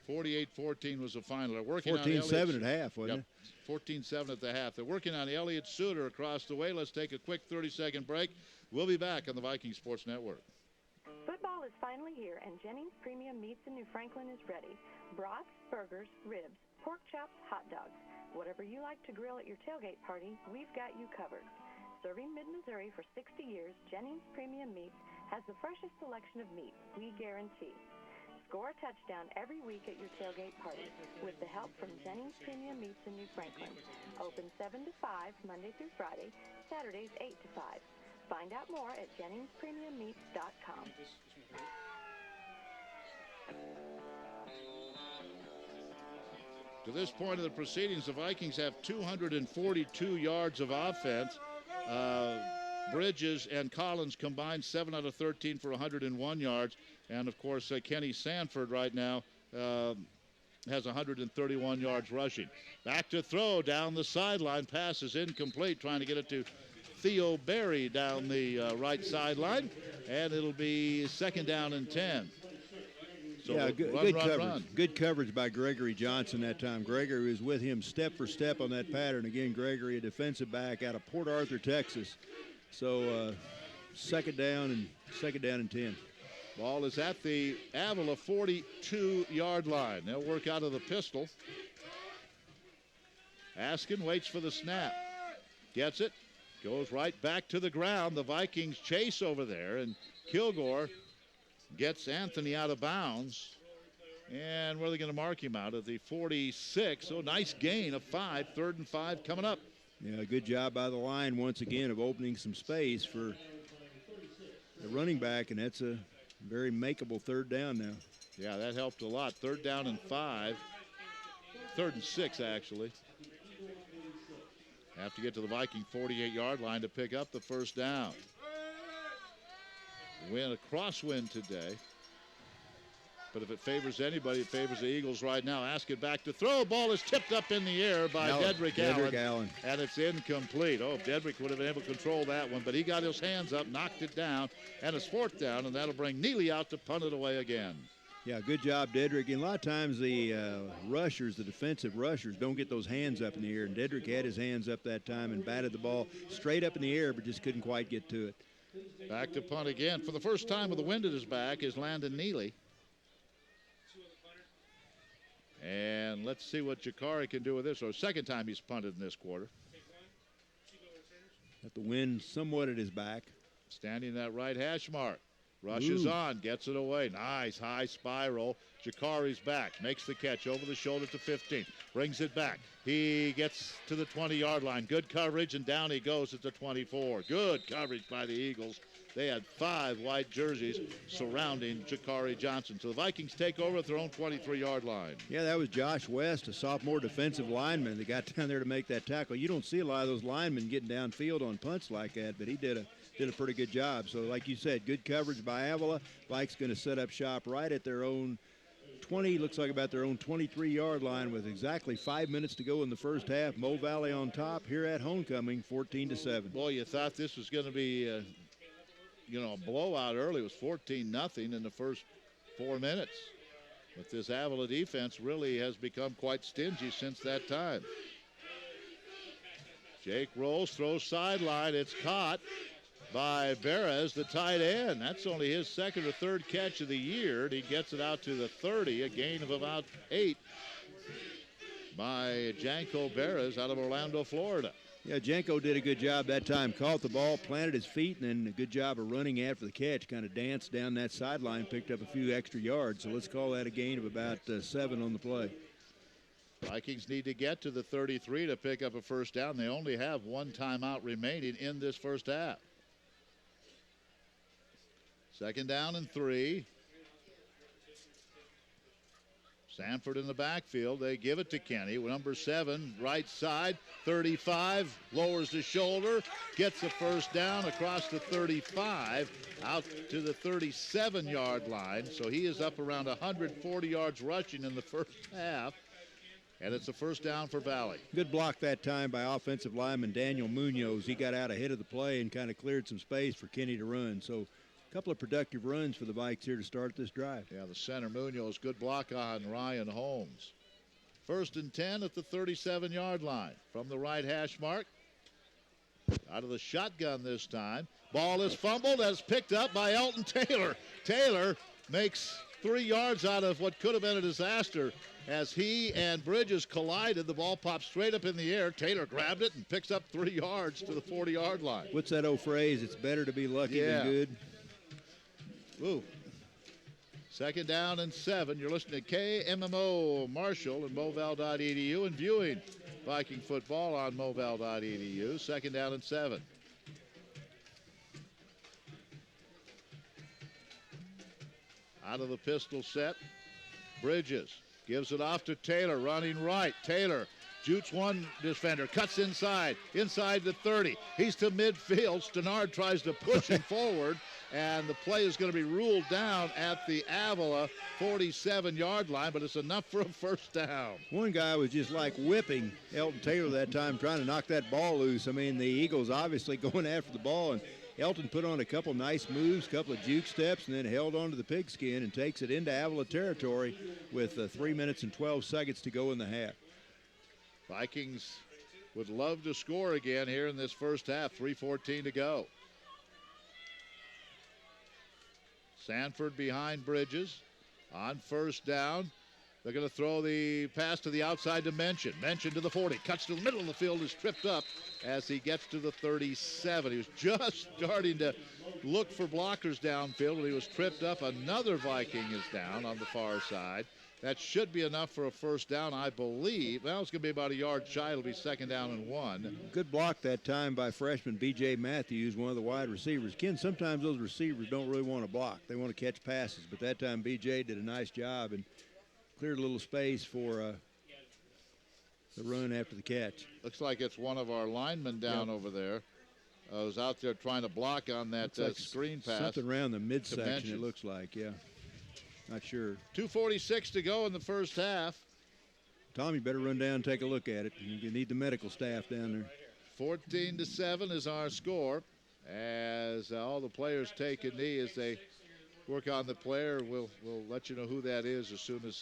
48-14 was the final. They're working 14-7 at half, wasn't it? 14-7 at the half. They're working on Elliott Suter across the way. Let's take a quick 30-second break. We'll be back on the Viking Sports Network. Football is finally here, and Jennings Premium Meats in New Franklin is ready. Brats, burgers, ribs, pork chops, hot dogs. Whatever you like to grill at your tailgate party, we've got you covered. Serving mid-Missouri for 60 years, Jennings Premium Meats has the freshest selection of meat, we guarantee. Score a touchdown every week at your tailgate party with the help from Jennings Premium Meats in New Franklin. Open 7 to 5, Monday through Friday, Saturdays 8 to 5. Find out more at JenningsPremiumMeats.com. To this point of the proceedings, the Vikings have 242 yards of offense. Bridges and Collins combined 7 out of 13 for 101 yards. And, of course, Kenny Sanford right now has 131 yards rushing. Back to throw down the sideline. Pass is incomplete, trying to get it to Theo Berry down the right sideline. And it'll be 2nd down and 10. So good coverage. Good coverage by Gregory Johnson that time. Gregory was with him step for step on that pattern. Again, Gregory, a defensive back out of Port Arthur, Texas. So 2nd down and 10. Ball is at the Avila 42-yard line. They'll work out of the pistol. Askin waits for the snap. Gets it. Goes right back to the ground. The Vikings chase over there, and Kilgore gets Anthony out of bounds. And where are they going to mark him out? At the 46. So nice gain of 5. 3rd and 5 coming up. Yeah, good job by the line once again of opening some space for the running back, and that's a very makeable third down now. Yeah, that helped a lot. 3rd down and 5. 3rd and 6, actually. Have to get to the Viking 48-yard line to pick up the first down. A crosswind today. But if it favors anybody, it favors the Eagles right now. Ask it back to throw. Ball is tipped up in the air by Dedrick Allen. And it's incomplete. Oh, Dedrick would have been able to control that one, but he got his hands up, knocked it down, and it's 4th down, and that'll bring Neely out to punt it away again. Yeah, good job, Dedrick. And a lot of times the rushers, the defensive rushers, don't get those hands up in the air. And Dedrick had his hands up that time and batted the ball straight up in the air, but just couldn't quite get to it. Back to punt again. For the first time with the wind at his back is Landon Neely. And let's see what Jakari can do with this. Or second time he's punted in this quarter. Got the wind somewhat at his back. Standing that right hash mark. Rushes on, gets it away. Nice high spiral. Jakari's back, makes the catch over the shoulder to 15. Brings it back. He gets to the 20-yard line. Good coverage, and down he goes at the 24. Good coverage by the Eagles. They had 5 white jerseys surrounding Jakari Johnson. So the Vikings take over at their own 23-yard line. Yeah, that was Josh West, a sophomore defensive lineman that got down there to make that tackle. You don't see a lot of those linemen getting downfield on punts like that, but he did a pretty good job. So like you said, good coverage by Avila. Vikes going to set up shop right at their own 20, looks like about their own 23-yard line with exactly 5 minutes to go in the first half. Mo Valley on top here at homecoming, 14-7. Boy, you thought this was going to be a blowout early. It was 14-0 in the first 4 minutes. But this Avila defense really has become quite stingy since that time. Jake rolls, throws sideline. It's caught by Perez, the tight end. That's only his 2nd or 3rd catch of the year. And he gets it out to the 30, a gain of about 8 by Janko Perez out of Orlando, Florida. Yeah, Janko did a good job that time. Caught the ball, planted his feet, and then a good job of running after the catch. Kind of danced down that sideline, picked up a few extra yards. So let's call that a gain of about 7 on the play. Vikings need to get to the 33 to pick up a first down. They only have 1 timeout remaining in this first half. 2nd down and 3. Sanford in the backfield. They give it to Kenny. Number 7, right side, 35, lowers the shoulder, gets the first down across the 35, out to the 37-yard line. So he is up around 140 yards rushing in the first half. And it's a first down for Valley. Good block that time by offensive lineman Daniel Munoz. He got out ahead of the play and kind of cleared some space for Kenny to run. So a couple of productive runs for the Vikes here to start this drive. Yeah, the center Munoz, good block on Ryan Holmes. 1st and 10 at the 37-yard line. From the right hash mark. Out of the shotgun this time. Ball is fumbled as picked up by Elton Taylor. Taylor makes 3 yards out of what could have been a disaster. As he and Bridges collided, the ball popped straight up in the air. Taylor grabbed it and picks up 3 yards to the 40-yard line. What's that old phrase? It's better to be lucky than good. Ooh. 2nd down and 7. You're listening to KMMO Marshall and Moval.edu and viewing Viking football on Moval.edu. 2nd down and 7. Out of the pistol set, Bridges gives it off to Taylor, running right. Taylor jutes one defender, cuts inside the 30. He's to midfield. Stenard tries to push him forward, and the play is going to be ruled down at the Avila 47-yard line, but it's enough for a first down. One guy was just like whipping Elton Taylor that time, trying to knock that ball loose. I mean, the Eagles obviously going after the ball, and Elton put on a couple nice moves, couple of juke steps, and then held on to the pigskin and takes it into Avila territory with 3 minutes and 12 seconds to go in the half. Vikings would love to score again here in this first half. 3:14 to go. Sanford behind Bridges on first down. They're going to throw the pass to the outside to Mention. Mention to the 40. Cuts to the middle of the field, is tripped up as he gets to the 37. He was just starting to look for blockers downfield when he was tripped up. Another Viking is down on the far side. That should be enough for a first down, I believe. Well, it's going to be about a yard shy. It'll be 2nd down and 1. Good block that time by freshman B.J. Matthews, one of the wide receivers. Ken, sometimes those receivers don't really want to block. They want to catch passes, but that time B.J. did a nice job and cleared a little space for the run after the catch. Looks like it's one of our linemen down over there. Was out there trying to block on that like screen pass. Something around the midsection, it looks like, yeah. Not sure. 2:46 to go in the first half. Tom, you better run down and take a look at it. You need the medical staff down there. 14-7 is our score. As all the players take a knee as they work on the player. We'll let you know who that is as soon as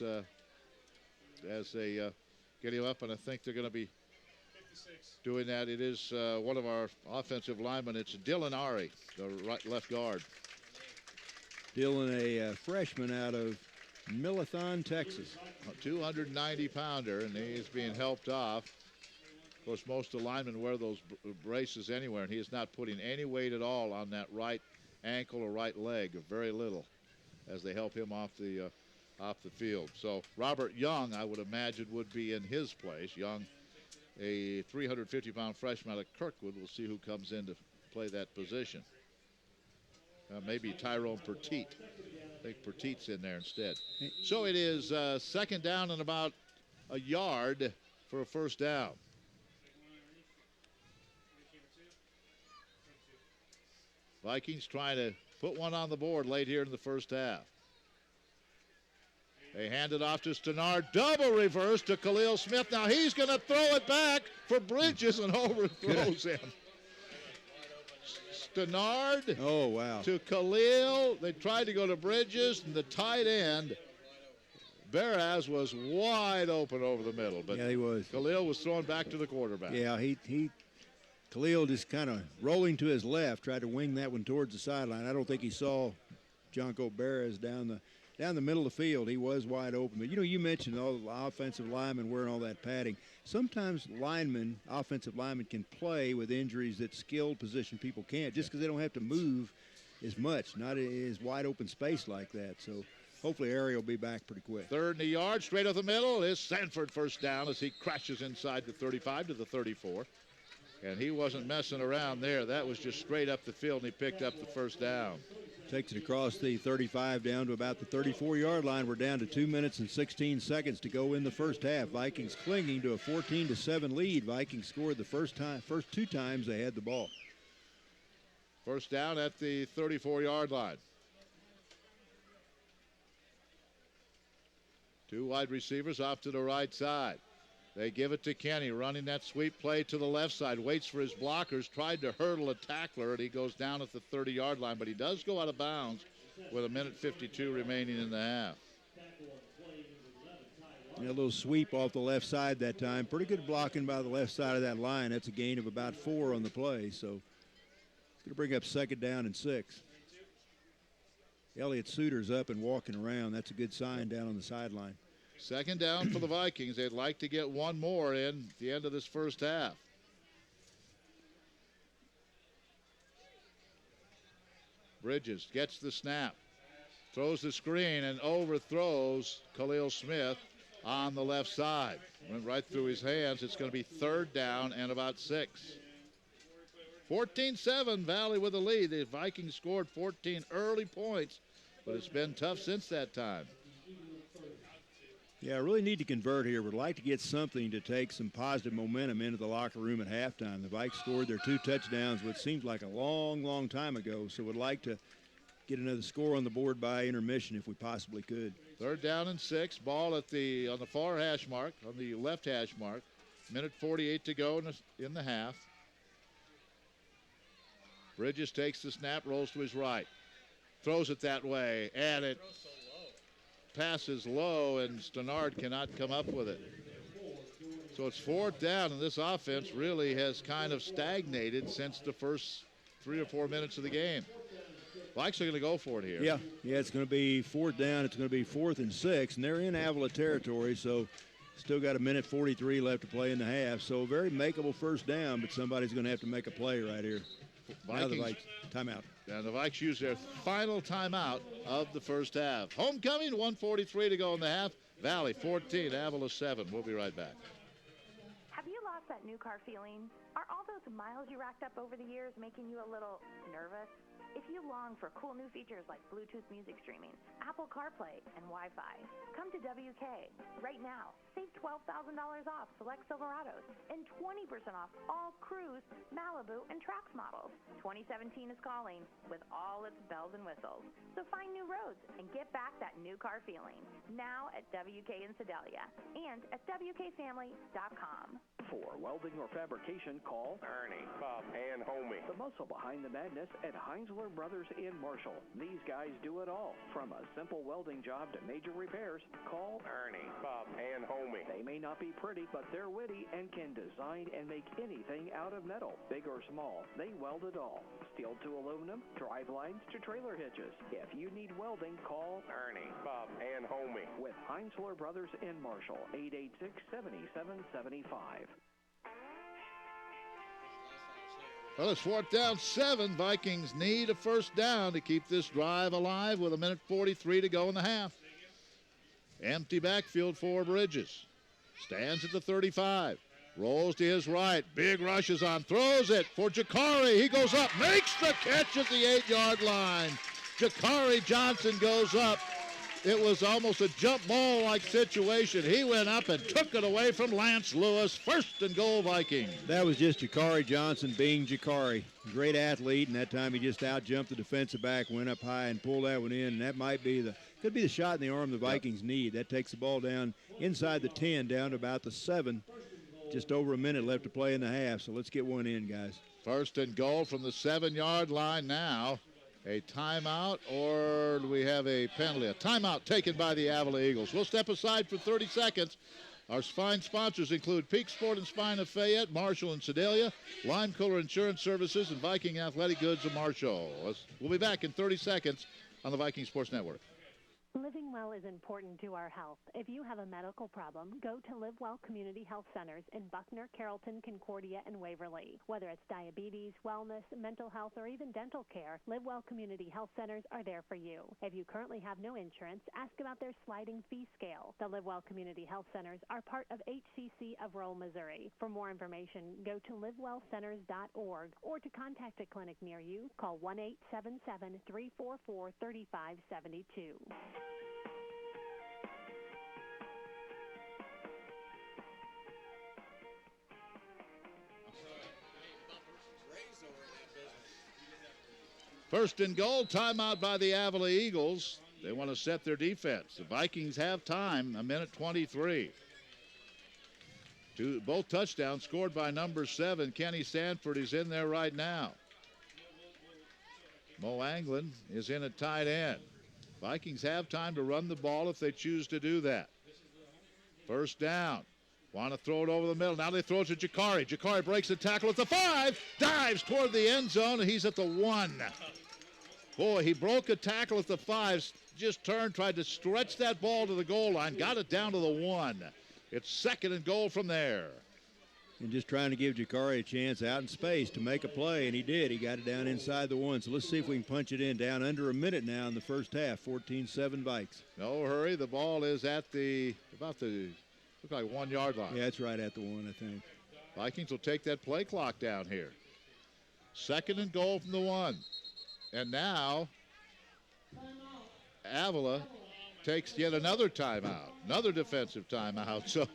they get him up. And I think they're going to be doing that. It is one of our offensive linemen. It's Dylan Ari, the left guard. Dylan, a freshman out of Millathon, Texas. A 290-pounder, and he's being helped off. Of course, most of the linemen wear those braces anywhere, and he is not putting any weight at all on that right ankle or right leg, or very little, as they help him off the field. So Robert Young, I would imagine, would be in his place. Young, a 350-pound freshman out of Kirkwood. We'll see who comes in to play that position. Maybe Tyrone Petit. I think Petit's in there instead. So it is 2nd down and about a yard for a first down. Vikings trying to put one on the board late here in the first half. They hand it off to Stenard. Double reverse to Khalil Smith. Now he's going to throw it back for Bridges and overthrows him. Stenard to Khalil. They tried to go to Bridges, and the tight end, Beraz, was wide open over the middle. But yeah, he was. Khalil was thrown back to the quarterback. Yeah, Khalil just kind of rolling to his left, tried to wing that one towards the sideline. I don't think he saw Jonko Beraz down the middle of the field. He was wide open. But, you mentioned all the offensive linemen wearing all that padding. Sometimes offensive linemen can play with injuries that skilled position people can't, just because they don't have to move as much, not as wide open space like that. So hopefully Ari will be back pretty quick. 3rd and a yard, straight up the middle is Sanford, first down as he crashes inside the 35 to the 34. And he wasn't messing around there. That was just straight up the field, and he picked up the first down. Takes it across the 35 down to about the 34-yard line. We're down to 2 minutes and 16 seconds to go in the first half. Vikings clinging to a 14-7 lead. Vikings scored the first 2 times they had the ball. First down at the 34-yard line. 2 wide receivers off to the right side. They give it to Kenny, running that sweep play to the left side, waits for his blockers, tried to hurdle a tackler, and he goes down at the 30-yard line, but he does go out of bounds with 1:52 remaining in the half. A little sweep off the left side that time. Pretty good blocking by the left side of that line. That's a gain of about 4 on the play, so it's going to bring up 2nd down and 6. Elliott Suter's up and walking around. That's a good sign down on the sideline. 2nd down for the Vikings. They'd like to get one more in at the end of this first half. Bridges gets the snap, throws the screen, and overthrows Khalil Smith on the left side. Went right through his hands. It's going to be 3rd down and about 6. 14-7, Valley with the lead. The Vikings scored 14 early points, but it's been tough since that time. Yeah, I really need to convert here. Would like to get something to take some positive momentum into the locker room at halftime. The Vikes scored their 2 touchdowns, which seems like a long, long time ago. So would like to get another score on the board by intermission if we possibly could. 3rd down and 6. Ball on the far hash mark, on the left hash mark. 1:48 to go in the half. Bridges takes the snap, rolls to his right, throws it that way, and it passes low, and Stenard cannot come up with it. So it's 4th down, and this offense really has kind of stagnated since the first 3 or 4 minutes of the game. Vikes are going to go for it here. Yeah, it's going to be 4th down. It's going to be 4th and 6, and they're in Avila territory, so still got 1:43 left to play in the half. So a very makeable first down, but somebody's going to have to make a play right here. Now the Vikes, timeout. And the Vikes use their final timeout of the first half. Homecoming, 1:43 to go in the half. Valley 14, Avila 7. We'll be right back. Have you lost that new car feeling? Are all those miles you racked up over the years making you a little nervous? If you long for cool new features like Bluetooth music streaming, Apple CarPlay, and Wi-Fi, come to WK. Right now, save $12,000 off select Silverados and 20% off all Cruise, Malibu, and Trax models. 2017 is calling with all its bells and whistles. So find new roads and get back that new car feeling. Now at WK in Sedalia and at WKFamily.com. For welding or fabrication, call Ernie, Bob, and Homie. the muscle behind the madness at Heinzler Brothers in Marshall. These guys do it all. From a simple welding job to major repairs, call Ernie, Bob, and Homie. They may not be pretty, but they're witty and can design and make anything out of metal. Big or small, they weld it all. Steel to aluminum, drive lines to trailer hitches. If you need welding, call Ernie, Bob, and Homie. with Heinzler Brothers in Marshall, 886-7775. Well, it's 4th down 7. Vikings need a first down to keep this drive alive with 1:43 to go in the half. Empty backfield for Bridges. Stands at the 35. Rolls to his right. Big rushes on. Throws it for Jakari. He goes up. Makes the catch at the 8-yard line. Jakari Johnson goes up. It was almost a jump ball-like situation. He went up and took it away from Lance Lewis. 1st and goal, Vikings. That was just Jakari Johnson being Jakari. Great athlete, and that time he just out-jumped the defensive back, went up high and pulled that one in, and that could be the shot in the arm the Vikings need. That takes the ball down inside the 10, down to about the 7. Just over a minute left to play in the half, so let's get one in, guys. 1st and goal from the 7-yard line now. A timeout, or do we have a penalty? A timeout taken by the Avila Eagles. We'll step aside for 30 seconds. Our fine sponsors include Peak Sport and Spine of Fayette, Marshall and Sedalia, Lime Cooler Insurance Services, and Viking Athletic Goods of Marshall. We'll be back in 30 seconds on the Viking Sports Network. Living well is important to our health. If you have a medical problem, go to Live Well Community Health Centers in Buckner, Carrollton, Concordia, and Waverly. Whether it's diabetes, wellness, mental health, or even dental care, Live Well Community Health Centers are there for you. If you currently have no insurance, ask about their sliding fee scale. The Live Well Community Health Centers are part of HCC of Roll, Missouri. For more information, go to livewellcenters.org or to contact a clinic near you, call 1-877-344-3572. First and goal, timeout by the Avila Eagles. They want to set their defense. The Vikings have time, 1:23. Both touchdowns scored by number 7. Kenny Sanford is in there right now. Mo Anglin is in at tight end. Vikings have time to run the ball if they choose to do that. First down. Want to throw it over the middle. Now they throw it to Jakari. Jakari breaks the tackle at the 5. Dives toward the end zone, and he's at the 1. Boy, he broke a tackle at the 5. Just turned, tried to stretch that ball to the goal line. Got it down to the 1. It's 2nd and goal from there. And just trying to give Jakari a chance out in space to make a play, and he did. He got it down inside the 1. So let's see if we can punch it in. Down under a minute now in the first half. 14-7 Vikes. No hurry. The ball is at about the look like 1-yard line. Yeah, it's right at the 1, I think. Vikings will take that play clock down here. 2nd and goal from the 1. And now Avila takes yet another timeout, another defensive timeout. So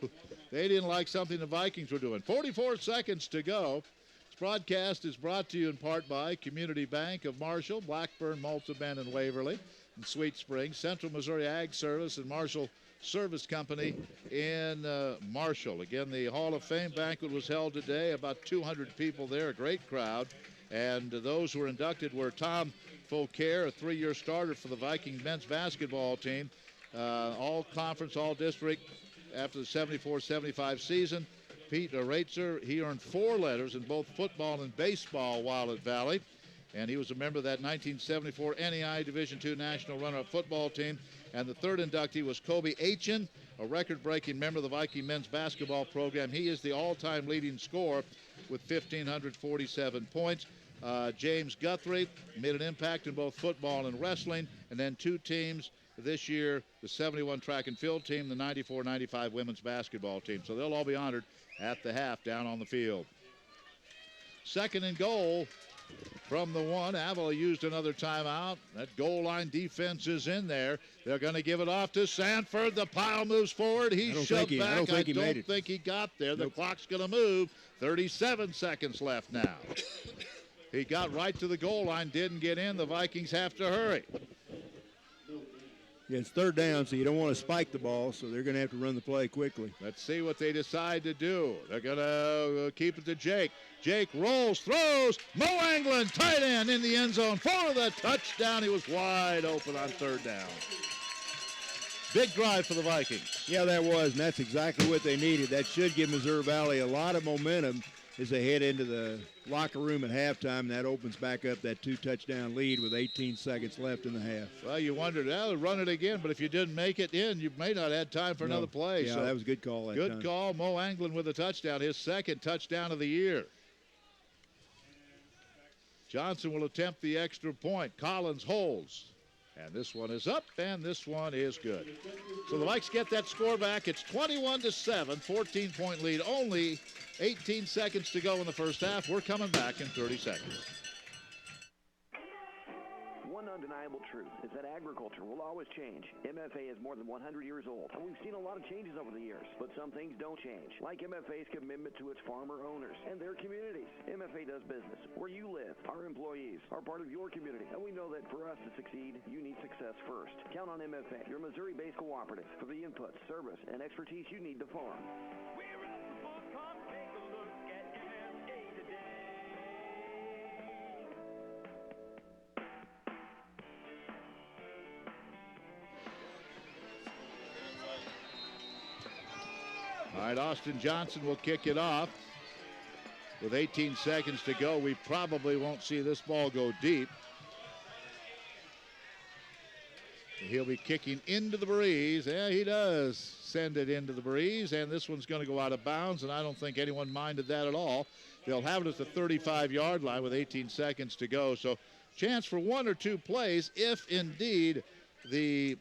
they didn't like something the Vikings were doing. 44 seconds to go. This broadcast is brought to you in part by Community Bank of Marshall, Blackburn, Malta Bend, and Waverly, and Sweet Springs, Central Missouri Ag Service, and Marshall Service Company in Marshall. Again, the Hall of Fame banquet was held today. About 200 people there, a great crowd. And those who were inducted were Tom Fauquer, a 3-year starter for the Viking men's basketball team, all conference, all district after the 74-75 season. Pete Raitzer, he earned 4 letters in both football and baseball while at Valley. And he was a member of that 1974 NEI Division II National Runner-Up football team. And the 3rd inductee was Kobe Aitchen, a record-breaking member of the Viking men's basketball program. He is the all-time leading scorer with 1,547 points. James Guthrie made an impact in both football and wrestling. And then 2 teams this year, the 71 track and field team, the 94-95 women's basketball team. So they'll all be honored at the half down on the field. Second and goal from the 1. Avila used another timeout. That goal line defense is in there. They're going to give it off to Sanford. The pile moves forward. He's shoved back. I don't think he got there. Nope. The clock's going to move. 37 seconds left now. He got right to the goal line, didn't get in. The Vikings have to hurry. Yeah, it's third down, so you don't want to spike the ball, so they're going to have to run the play quickly. Let's see what they decide to do. They're going to keep it to Jake. Jake rolls, throws. Mo Anglin, tight end in the end zone for the touchdown. He was wide open on third down. Big drive for the Vikings. Yeah, that was, and that's exactly what they needed. That should give Missouri Valley a lot of momentum as they head into the locker room at halftime. That opens back up that 2-touchdown lead with 18 seconds left in the half. Well, you wondered, run it again, but if you didn't make it in, you may not have had time for another play. Yeah, so that was a good call. Good call. Mo Anglin with a touchdown, his second touchdown of the year. Johnson will attempt the extra point. Collins holds. And this one is up, and this one is good. So the Vikes get that score back. It's 21-7, 14-point lead. Only 18 seconds to go in the first half. We're coming back in 30 seconds. One undeniable truth is that agriculture will always change. MFA is more than 100 years old, and we've seen a lot of changes over the years. But some things don't change, like MFA's commitment to its farmer owners and their communities. MFA does business where you live. Our employees are part of your community, and we know that for us to succeed, you need success first. Count on MFA, your Missouri-based cooperative, for the input, service, and expertise you need to farm. All right, Austin Johnson will kick it off. With 18 seconds to go, we probably won't see this ball go deep. He'll be kicking into the breeze. Yeah, he does send it into the breeze, and this one's going to go out of bounds, and I don't think anyone minded that at all. They'll have it at the 35-yard line with 18 seconds to go. So chance for one or two plays if indeed the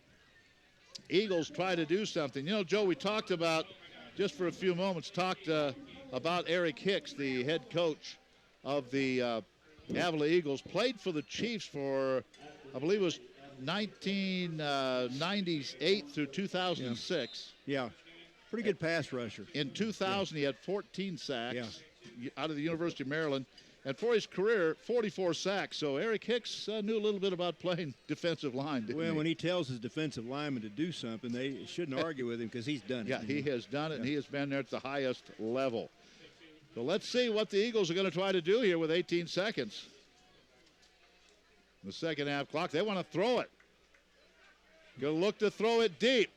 Eagles try to do something. You know, Joe, we talked about, just for a few moments, about Eric Hicks, the head coach of the Avila Eagles. Played for the Chiefs for, I believe it was 1998 through 2006. Yeah, pretty good pass rusher. In 2000, he had 14 sacks out of the University of Maryland. And for his career, 44 sacks. So Eric Hicks knew a little bit about playing defensive line, didn't he? When he tells his defensive lineman to do something, they shouldn't argue with him because he's done it. Yeah, he has done it, and he has been there at the highest level. So let's see what the Eagles are going to try to do here with 18 seconds. The second half clock, they want to throw it. Going to look to throw it deep.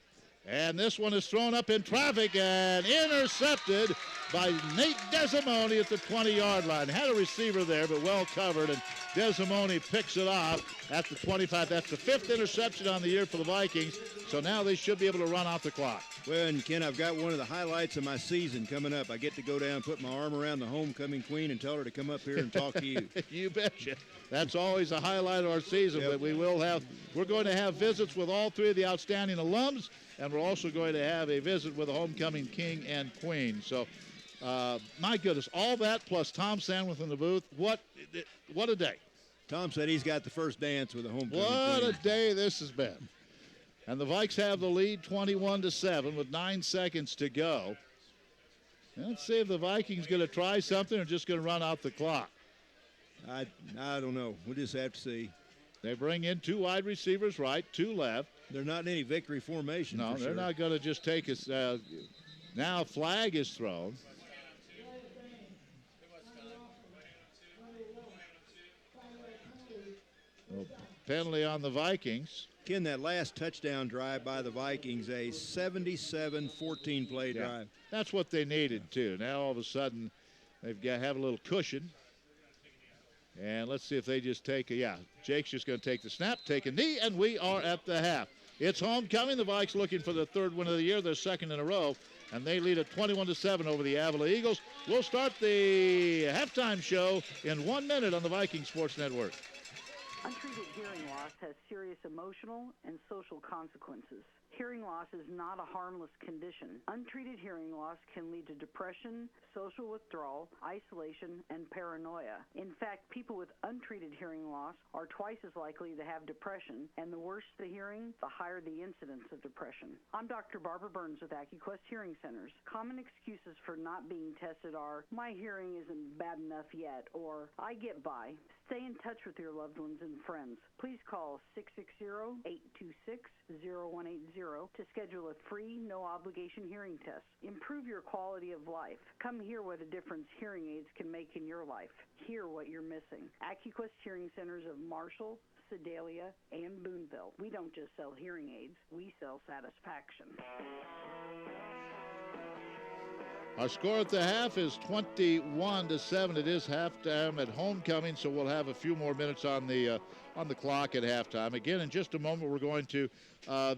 And this one is thrown up in traffic and intercepted by Nate Desimone at the 20-yard line. Had a receiver there, but well covered, and Desimone picks it off at the 25. That's the fifth interception on the year for the Vikings, so now they should be able to run off the clock. Well, and Ken, I've got one of the highlights of my season coming up. I get to go down, put my arm around the homecoming queen, and tell her to come up here and talk to you. You betcha. That's always a highlight of our season, but we're going to have visits with all three of the outstanding alums, and we're also going to have a visit with the homecoming king and queen. So, my goodness, all that plus Tom Sandwith in the booth. What a day. Tom said he's got the first dance with the homecoming What queen. A day this has been. And the Vikes have the lead 21-7 with 9 seconds to go. Let's see if the Vikings going to try something or just going to run out the clock. I don't know. We'll just have to see. They bring in two wide receivers right, two left. They're not in any victory formation. No, they're not going to just take us. Now flag is thrown. Penalty on the Vikings. Ken, that last touchdown drive by the Vikings, a 77-14 play drive. That's what they needed, too. Now, all of a sudden, they've got have a little cushion. And let's see if they just take Jake's just going to take the snap, take a knee, and we are at the half. It's homecoming. The Vikes looking for their third win of the year, their second in a row, and they lead at 21-7 over the Avila Eagles. We'll start the halftime show in 1 minute on the Viking Sports Network. Untreated hearing loss has serious emotional and social consequences. Hearing loss is not a harmless condition. Untreated hearing loss can lead to depression, social withdrawal, isolation, and paranoia. In fact, people with untreated hearing loss are twice as likely to have depression, and the worse the hearing, the higher the incidence of depression. I'm Dr. Barbara Burns with AccuQuest Hearing Centers. Common excuses for not being tested are, my hearing isn't bad enough yet, or I get by. Stay in touch with your loved ones and friends. Please call 660-826-0180 to schedule a free, no-obligation hearing test. Improve your quality of life. Come hear what a difference hearing aids can make in your life. Hear what you're missing. AccuQuest Hearing Centers of Marshall, Sedalia, and Boonville. We don't just sell hearing aids, we sell satisfaction. Our score at the half is 21-7. It is halftime at Homecoming, so we'll have a few more minutes on the clock at halftime. Again, in just a moment, we're going to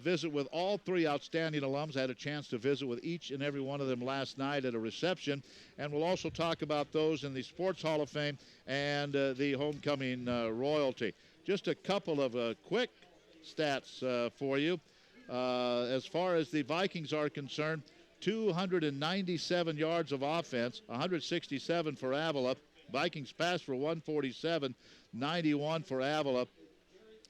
visit with all three outstanding alums. I had a chance to visit with each and every one of them last night at a reception, and we'll also talk about those in the Sports Hall of Fame and the Homecoming royalty. Just a couple of quick stats for you. As far as the Vikings are concerned, 297 yards of offense, 167 for Avila. Vikings passed for 147, 91 for Avila.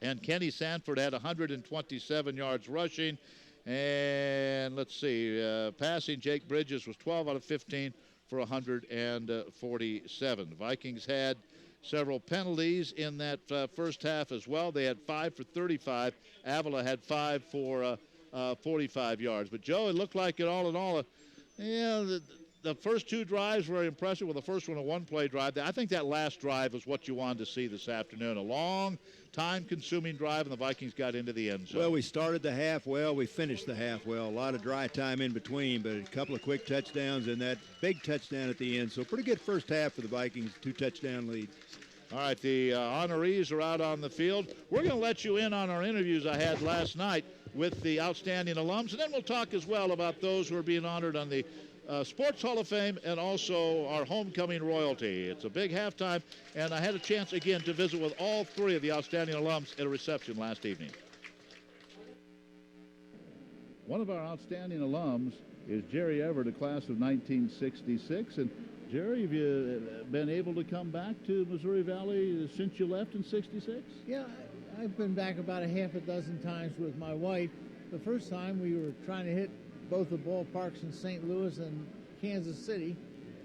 And Kenny Sanford had 127 yards rushing. And let's see, passing, Jake Bridges was 12 out of 15 for 147. The Vikings had several penalties in that first half as well. They had 5 for 35. Avila had 5 for 45 yards. But, Joe, it looked like it all in all, the first two drives were impressive. Well, the first one, a one-play drive. I think that last drive was what you wanted to see this afternoon. A long, time-consuming drive, and the Vikings got into the end zone. Well, we started the half well. We finished the half well. A lot of dry time in between, but a couple of quick touchdowns and that big touchdown at the end. So pretty good first half for the Vikings, 2-touchdown lead. All right, the honorees are out on the field. We're going to let you in on our interviews I had last night with the outstanding alums, and then we'll talk as well about those who are being honored on the Sports Hall of Fame and also our homecoming royalty. It's a big halftime, and I had a chance again to visit with all three of the outstanding alums at a reception last evening. One of our outstanding alums is Jerry Everett, a class of 1966. And Jerry, have you been able to come back to Missouri Valley since you left in '66? Yeah, I've been back about a half a dozen times with my wife. The first time we were trying to hit both the ballparks in St. Louis and Kansas City,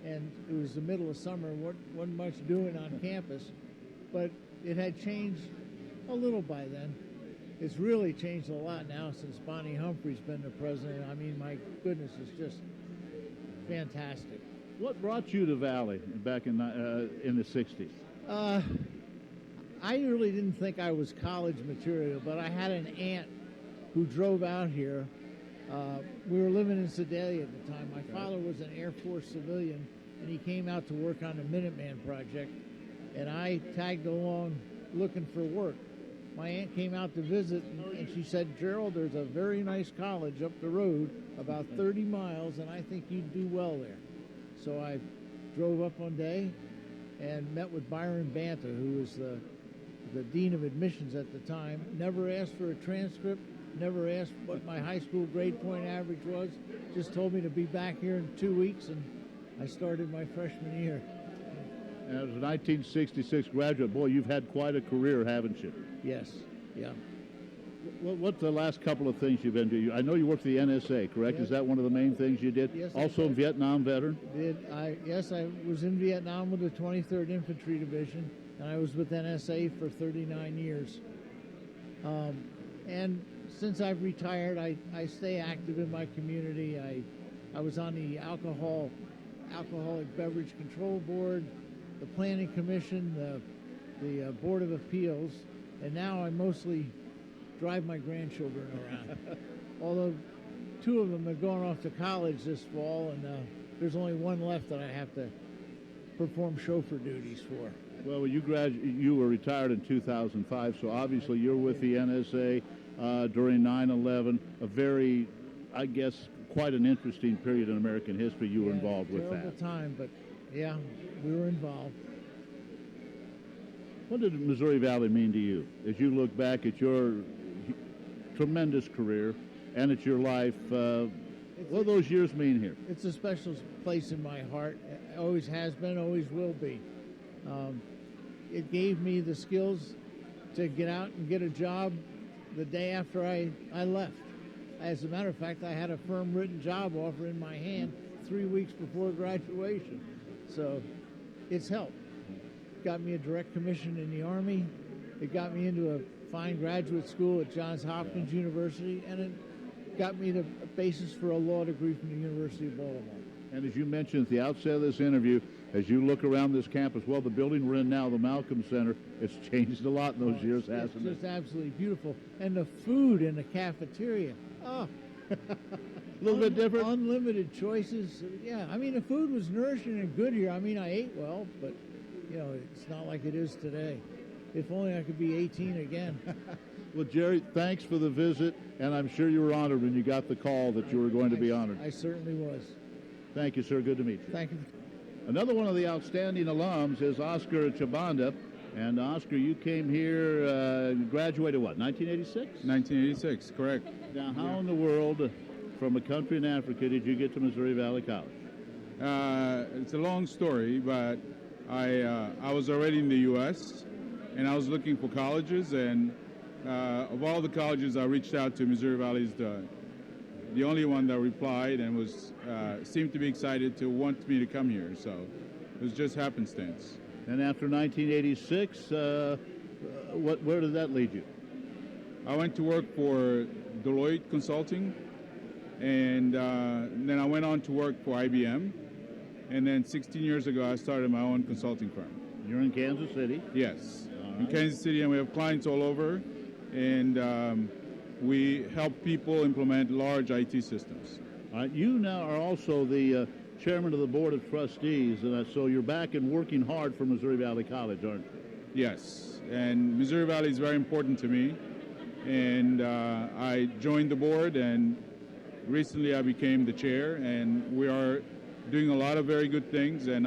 and it was the middle of summer, wasn't much doing on campus, but it had changed a little by then. It's really changed a lot now since Bonnie Humphrey's been the president. I mean, my goodness, it's just fantastic. What brought you to Valley back in the 60s? I really didn't think I was college material, but I had an aunt who drove out here. We were living in Sedalia at the time. My father was an Air Force civilian, and he came out to work on the Minuteman project, and I tagged along looking for work. My aunt came out to visit, and she said, Gerald, there's a very nice college up the road, about 30 miles, and I think you'd do well there. So I drove up one day and met with Byron Banta, who was the dean of admissions at the time. Never asked for a transcript, never asked what my high school grade point average was, just told me to be back here in 2 weeks, and I started my freshman year. As a 1966 graduate, boy, you've had quite a career, haven't you? Yes, yeah. What's the last couple of things you've been doing? I know you worked for the NSA, correct? Yes. Is that one of the main things you did? Yes. Also a Vietnam veteran? Yes, I was in Vietnam with the 23rd Infantry Division, and I was with NSA for 39 years. And since I've retired, I stay active in my community. I was on the Alcoholic Beverage Control Board, the Planning Commission, the Board of Appeals, and now I mostly drive my grandchildren around. Although 2 of them have gone off to college this fall, and there's only one left that I have to perform chauffeur duties for. Well, you were retired in 2005, so obviously you're with the NSA during 9/11, a very, I guess, quite an interesting period in American history. You were involved with that. Terrible time, but yeah, we were involved. What did Missouri Valley mean to you as you look back at your tremendous career and at your life? What do those years mean here? It's a special place in my heart. It always has been, always will be. It gave me the skills to get out and get a job the day after I left. As a matter of fact, I had a firm written job offer in my hand 3 weeks before graduation. So it's helped. It got me a direct commission in the Army. It got me into a fine graduate school at Johns Hopkins University, and it got me the basis for a law degree from the University of Baltimore. And as you mentioned at the outset of this interview, as you look around this campus, well, the building we're in now, the Malcolm Center, it's changed a lot in those years, hasn't it? It's just absolutely beautiful. And the food in the cafeteria, a little bit different? Unlimited choices. Yeah, I mean, the food was nourishing and good here. I mean, I ate well, but, you know, it's not like it is today. If only I could be 18 again. Well, Jerry, thanks for the visit, and I'm sure you were honored when you got the call that you were going to be honored. I certainly was. Thank you, sir. Good to meet you. Thank you. Another one of the outstanding alums is Oscar Chabanda. And, Oscar, you came here, graduated what, 1986? 1986, correct. Now, how in the world, from a country in Africa, did you get to Missouri Valley College? It's a long story, but I was already in the U.S., and I was looking for colleges, and of all the colleges I reached out to, Missouri Valley is the only one that replied and was seemed to be excited to want me to come here. So it was just happenstance. And after 1986, where did that lead you? I went to work for Deloitte Consulting, and then I went on to work for IBM. And then 16 years ago, I started my own consulting firm. You're in Kansas City? Yes, right. In Kansas City, and we have clients all over, and we help people implement large IT systems. You now are also the chairman of the board of trustees, and so you're back and working hard for Missouri Valley College, aren't you? Yes, and Missouri Valley is very important to me, and I joined the board, and recently I became the chair, and we are doing a lot of very good things, and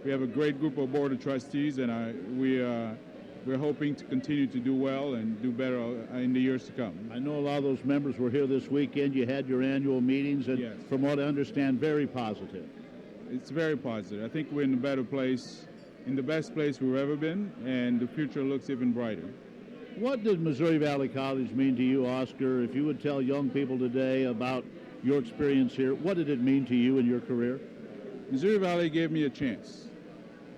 we have a great group of board of trustees, and we're hoping to continue to do well and do better in the years to come. I know a lot of those members were here this weekend. You had your annual meetings, and yes, from what I understand, very positive. It's very positive. I think we're in a better place, in the best place we've ever been, and the future looks even brighter. What did Missouri Valley College mean to you, Oscar? If you would tell young people today about your experience here, what did it mean to you in your career? Missouri Valley gave me a chance,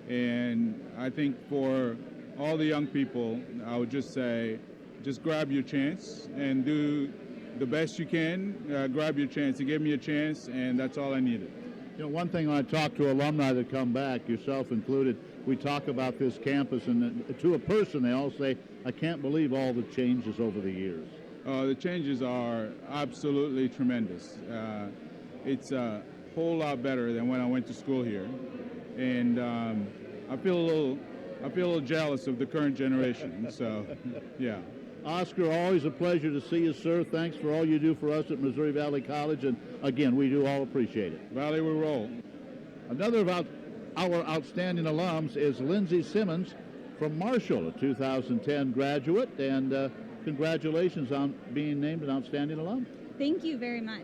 and I think for all the young people, I would just say, just grab your chance and do the best you can. Grab your chance. It gave me a chance, and that's all I needed. You know, one thing when I talk to alumni that come back, yourself included, we talk about this campus, and to a person, they all say, I can't believe all the changes over the years. The changes are absolutely tremendous. It's a whole lot better than when I went to school here, and I feel a little jealous of the current generation. So, yeah. Oscar, always a pleasure to see you, sir. Thanks for all you do for us at Missouri Valley College, and again, we do all appreciate it. Valley will roll. Another of our outstanding alums is Lindsay Simmons from Marshall, a 2010 graduate, and congratulations on being named an outstanding alum. Thank you very much.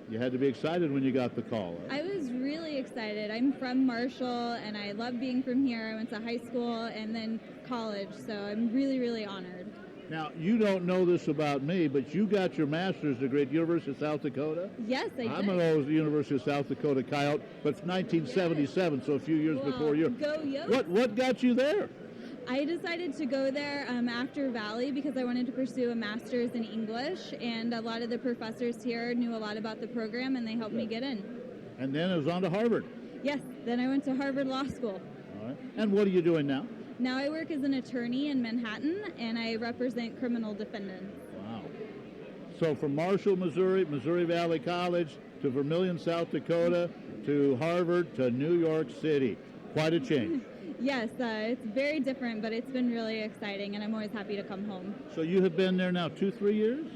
You had to be excited when you got the call. I was really excited. I'm from Marshall, and I love being from here. I went to high school and then college, so I'm really, really honored. Now, you don't know this about me, but you got your master's degree at University of South Dakota? Yes, I did. I'm an old University of South Dakota Coyote, but it's 1977, so a few years before you. Go Yotes. What got you there? I decided to go there after Valley because I wanted to pursue a master's in English, and a lot of the professors here knew a lot about the program, and they helped me get in. And then it was on to Harvard? Yes, then I went to Harvard Law School. All right. And what are you doing now? Now I work as an attorney in Manhattan, and I represent criminal defendants. Wow. So from Marshall, Missouri, Missouri Valley College, to Vermillion, South Dakota, to Harvard, to New York City. Quite a change. Yes, it's very different, but it's been really exciting, and I'm always happy to come home. So you have been there now 2-3 years?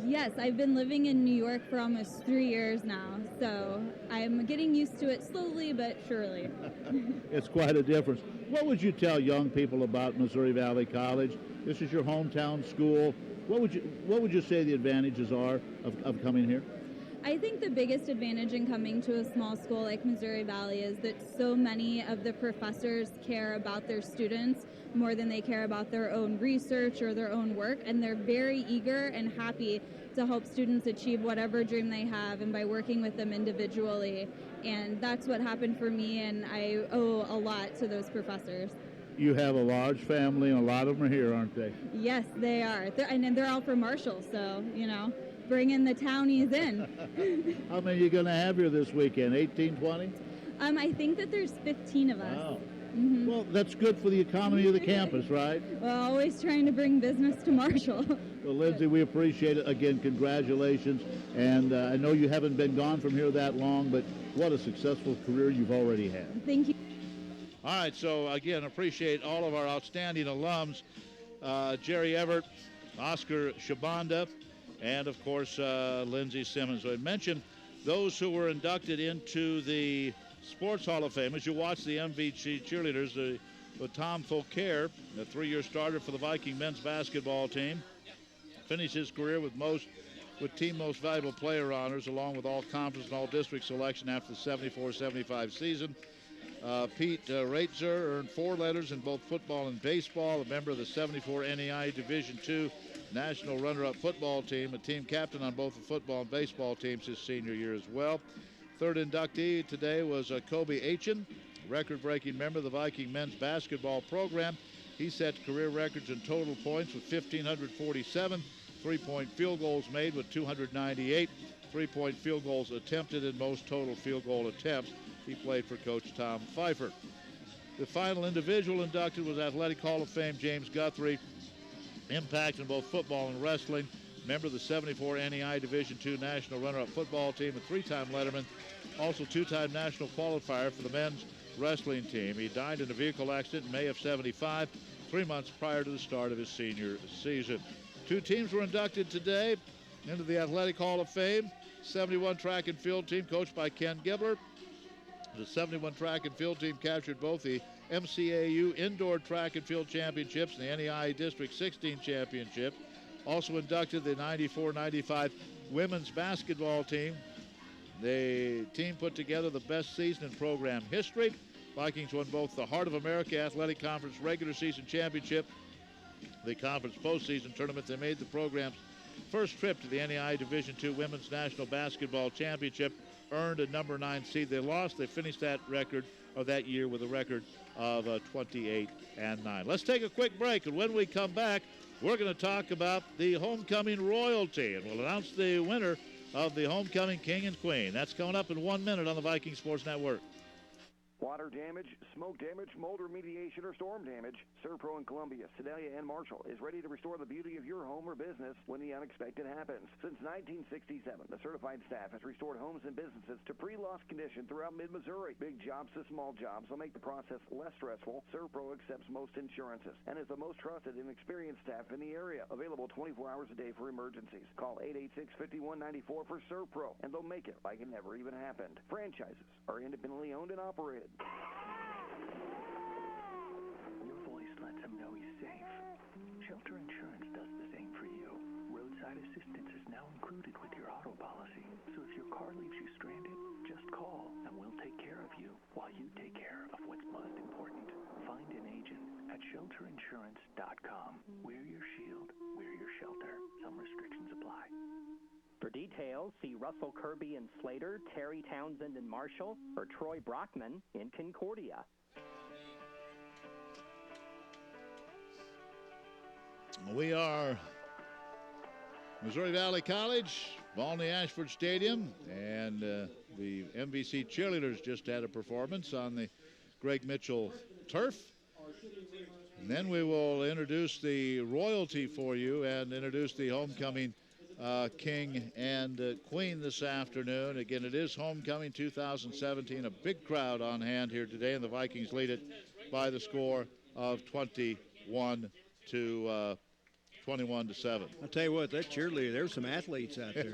Yes, I've been living in New York for almost 3 years now, so I'm getting used to it slowly but surely. It's quite a difference. What would you tell young people about Missouri Valley College? This is your hometown school. What would you say the advantages are of coming here? I think the biggest advantage in coming to a small school like Missouri Valley is that so many of the professors care about their students more than they care about their own research or their own work, and they're very eager and happy to help students achieve whatever dream they have and by working with them individually. And that's what happened for me, and I owe a lot to those professors. You have a large family, and a lot of them are here, aren't they? Yes, they are. And they're all from Marshall, so, bringing the townies in. How many are you going to have here this weekend, 18, 20? I think that there's 15 of us. Wow. Mm-hmm. Well, that's good for the economy of the campus, right? Well, always trying to bring business to Marshall. Well, Lindsay, we appreciate it. Again, congratulations. And I know you haven't been gone from here that long, but what a successful career you've already had. Thank you. All right, so again, appreciate all of our outstanding alums, Jerry Everett, Oscar Shabanda, and of course, Lindsay Simmons. So I mentioned those who were inducted into the Sports Hall of Fame. As you watch the MVC cheerleaders, with Tom Foucaire, a 3-year starter for the Viking men's basketball team, finished his career with team most valuable player honors, along with all conference and all district selection after the 74-75 season. Pete Raitzer earned 4 letters in both football and baseball, a member of the 74 NEI Division II National Runner-Up Football Team, a team captain on both the football and baseball teams his senior year as well. Third inductee today was Kobe Achen, record-breaking member of the Viking men's basketball program. He set career records in total points with 1,547, three-point field goals made with 298, three-point field goals attempted in most total field goal attempts. He played for Coach Tom Pfeiffer. The final individual inducted was Athletic Hall of Fame James Guthrie, impact in both football and wrestling, member of the 74 NEI Division II National Runner-Up Football Team, a 3-time Letterman, also 2-time national qualifier for the men's wrestling team. He died in a vehicle accident in May of '75, 3 months prior to the start of his senior season. 2 teams were inducted today into the Athletic Hall of Fame. 71 track and field team coached by Ken Gibler. The 71 track and field team captured both the MCAU Indoor Track and Field Championships and the NEI District 16 Championship. Also inducted the 94-95 women's basketball team. The team put together the best season in program history. Vikings won both the Heart of America Athletic Conference regular season championship, the conference postseason tournament. They made the program's first trip to the NEI Division II Women's National Basketball Championship, earned a number 9 seed. They lost. They finished that year with a record of 28-9. Let's take a quick break, and when we come back, we're going to talk about the homecoming royalty, and we'll announce the winner of the homecoming king and queen. That's coming up in 1 minute on the Viking Sports Network. Water damage, smoke damage, mold remediation, or storm damage, Servpro in Columbia, Sedalia, and Marshall is ready to restore the beauty of your home or business when the unexpected happens. Since 1967, the certified staff has restored homes and businesses to pre-loss condition throughout mid-Missouri. Big jobs to small jobs will make the process less stressful. Servpro accepts most insurances and is the most trusted and experienced staff in the area. Available 24 hours a day for emergencies. Call 886-5194 for Servpro, and they'll make it like it never even happened. Franchises are independently owned and operated. Your voice lets him know he's safe. Shelter Insurance does the same for you. Roadside assistance is now included with your auto policy. So if your car leaves you stranded, just call and we'll take care of you while you take care of what's most important. Find an agent at shelterinsurance.com. We're your shield. We're your shelter. Some restrictions apply. For details, see Russell Kirby in Slater, Terry Townsend in Marshall, or Troy Brockman in Concordia. We are Missouri Valley College, Volney Ashford Stadium, and the MVC cheerleaders just had a performance on the Greg Mitchell turf. And then we will introduce the royalty for you and introduce the homecoming king and queen this afternoon. Again, it is homecoming 2017. A big crowd on hand here today, and the Vikings lead it by the score of 21-14. 21-7. I'll tell you what, that cheerleader, there's some athletes out there.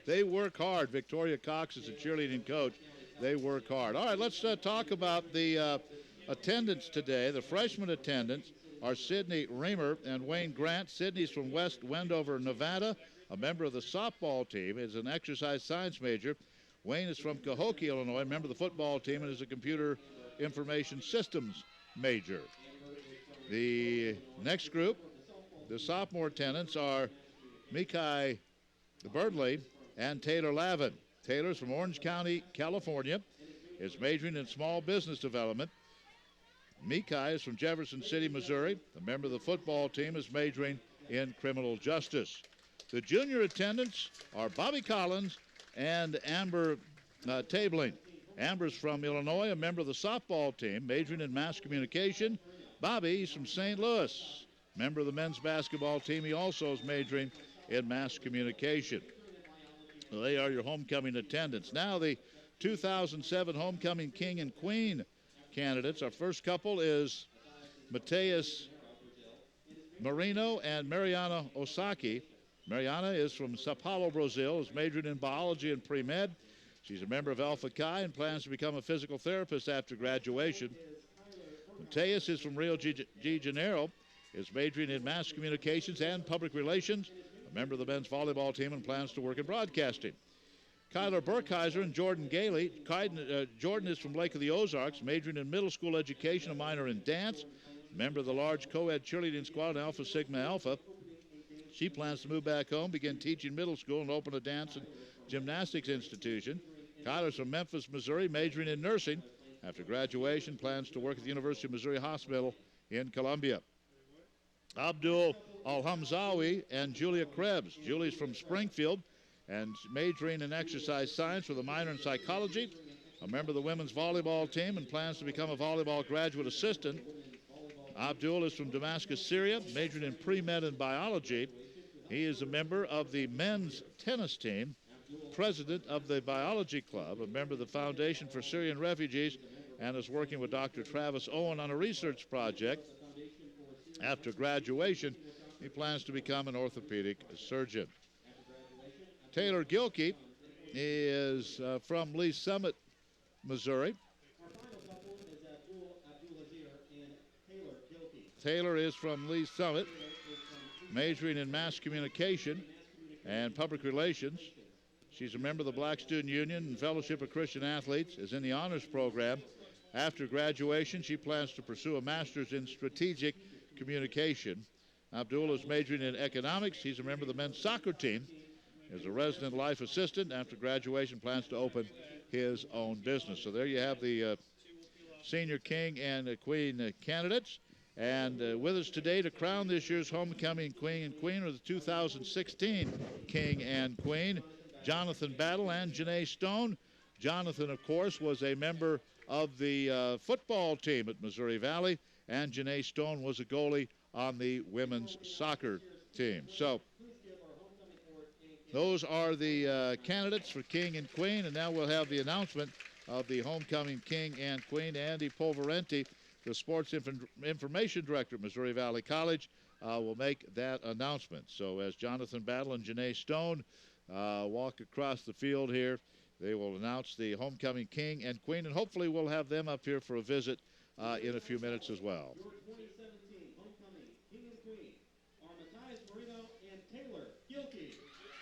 They work hard. Victoria Cox is a cheerleading coach. They work hard. All right, let's talk about the attendance today. The freshman attendants are Sydney Reamer and Wayne Grant. Sydney's from West Wendover, Nevada. A member of the softball team, is an exercise science major. Wayne is from Cahokia, Illinois, member of the football team, and is a computer information systems major. The next group, the sophomore attendants, are Mikai Birdley and Taylor Lavin. Taylor's from Orange County, California, is majoring in small business development. Mikai is from Jefferson City, Missouri. A member of the football team, is majoring in criminal justice. The junior attendants are Bobby Collins and Amber Tabling. Amber's from Illinois, a member of the softball team, majoring in mass communication. Bobby's from St. Louis, member of the men's basketball team. He also is majoring in mass communication. So they are your homecoming attendants. Now the 2007 Homecoming King and Queen candidates. Our first couple is Mateus Marino and Mariana Osaki. Mariana is from Sao Paulo, Brazil, is majoring in biology and pre-med. She's a member of Alpha Chi and plans to become a physical therapist after graduation. Mateus is from Rio de Janeiro, is majoring in mass communications and public relations, a member of the men's volleyball team, and plans to work in broadcasting. Kyler Burkheiser and Jordan Gailey. Jordan is from Lake of the Ozarks, majoring in middle school education, a minor in dance, member of the large co-ed cheerleading squad, Alpha Sigma Alpha. She plans to move back home, begin teaching middle school, and open a dance and gymnastics institution. Kyler's from Memphis, Missouri, majoring in nursing. After graduation, plans to work at the University of Missouri Hospital in Columbia. Abdul Al-Hamzawi and Julia Krebs. Julie's from Springfield and majoring in exercise science with a minor in psychology, a member of the women's volleyball team, and plans to become a volleyball graduate assistant. Abdul is from Damascus, Syria, majoring in pre-med and biology. He is a member of the men's tennis team, president of the biology club, a member of the Foundation for Syrian Refugees, and is working with Dr. Travis Owen on a research project. After graduation, he plans to become an orthopedic surgeon. Taylor Gilkey is from Lee Summit, Missouri. Taylor is from Lee Summit, majoring in mass communication and public relations. She's a member of the Black Student Union and Fellowship of Christian Athletes, is in the honors program. After graduation, she plans to pursue a master's in strategic communication. Abdul is majoring in economics. He's a member of the men's soccer team, is a resident life assistant. After graduation, plans to open his own business. So there you have the senior king and queen candidates. And with us today to crown this year's homecoming king and queen are the 2016 king and queen, Jonathan Battle and Janae Stone. Jonathan, of course, was a member of the football team at Missouri Valley, and Janae Stone was a goalie on the women's soccer team. So those are the candidates for king and queen, and now we'll have the announcement of the homecoming king and queen. Andy Polverenti, the sports information director at Missouri Valley College, will make that announcement. So as Jonathan Battle and Janae Stone walk across the field here, they will announce the homecoming king and queen, and hopefully we'll have them up here for a visit in a few minutes as well. Your 2017 homecoming king and queen are Mateus Marino and Taylor Gilkey.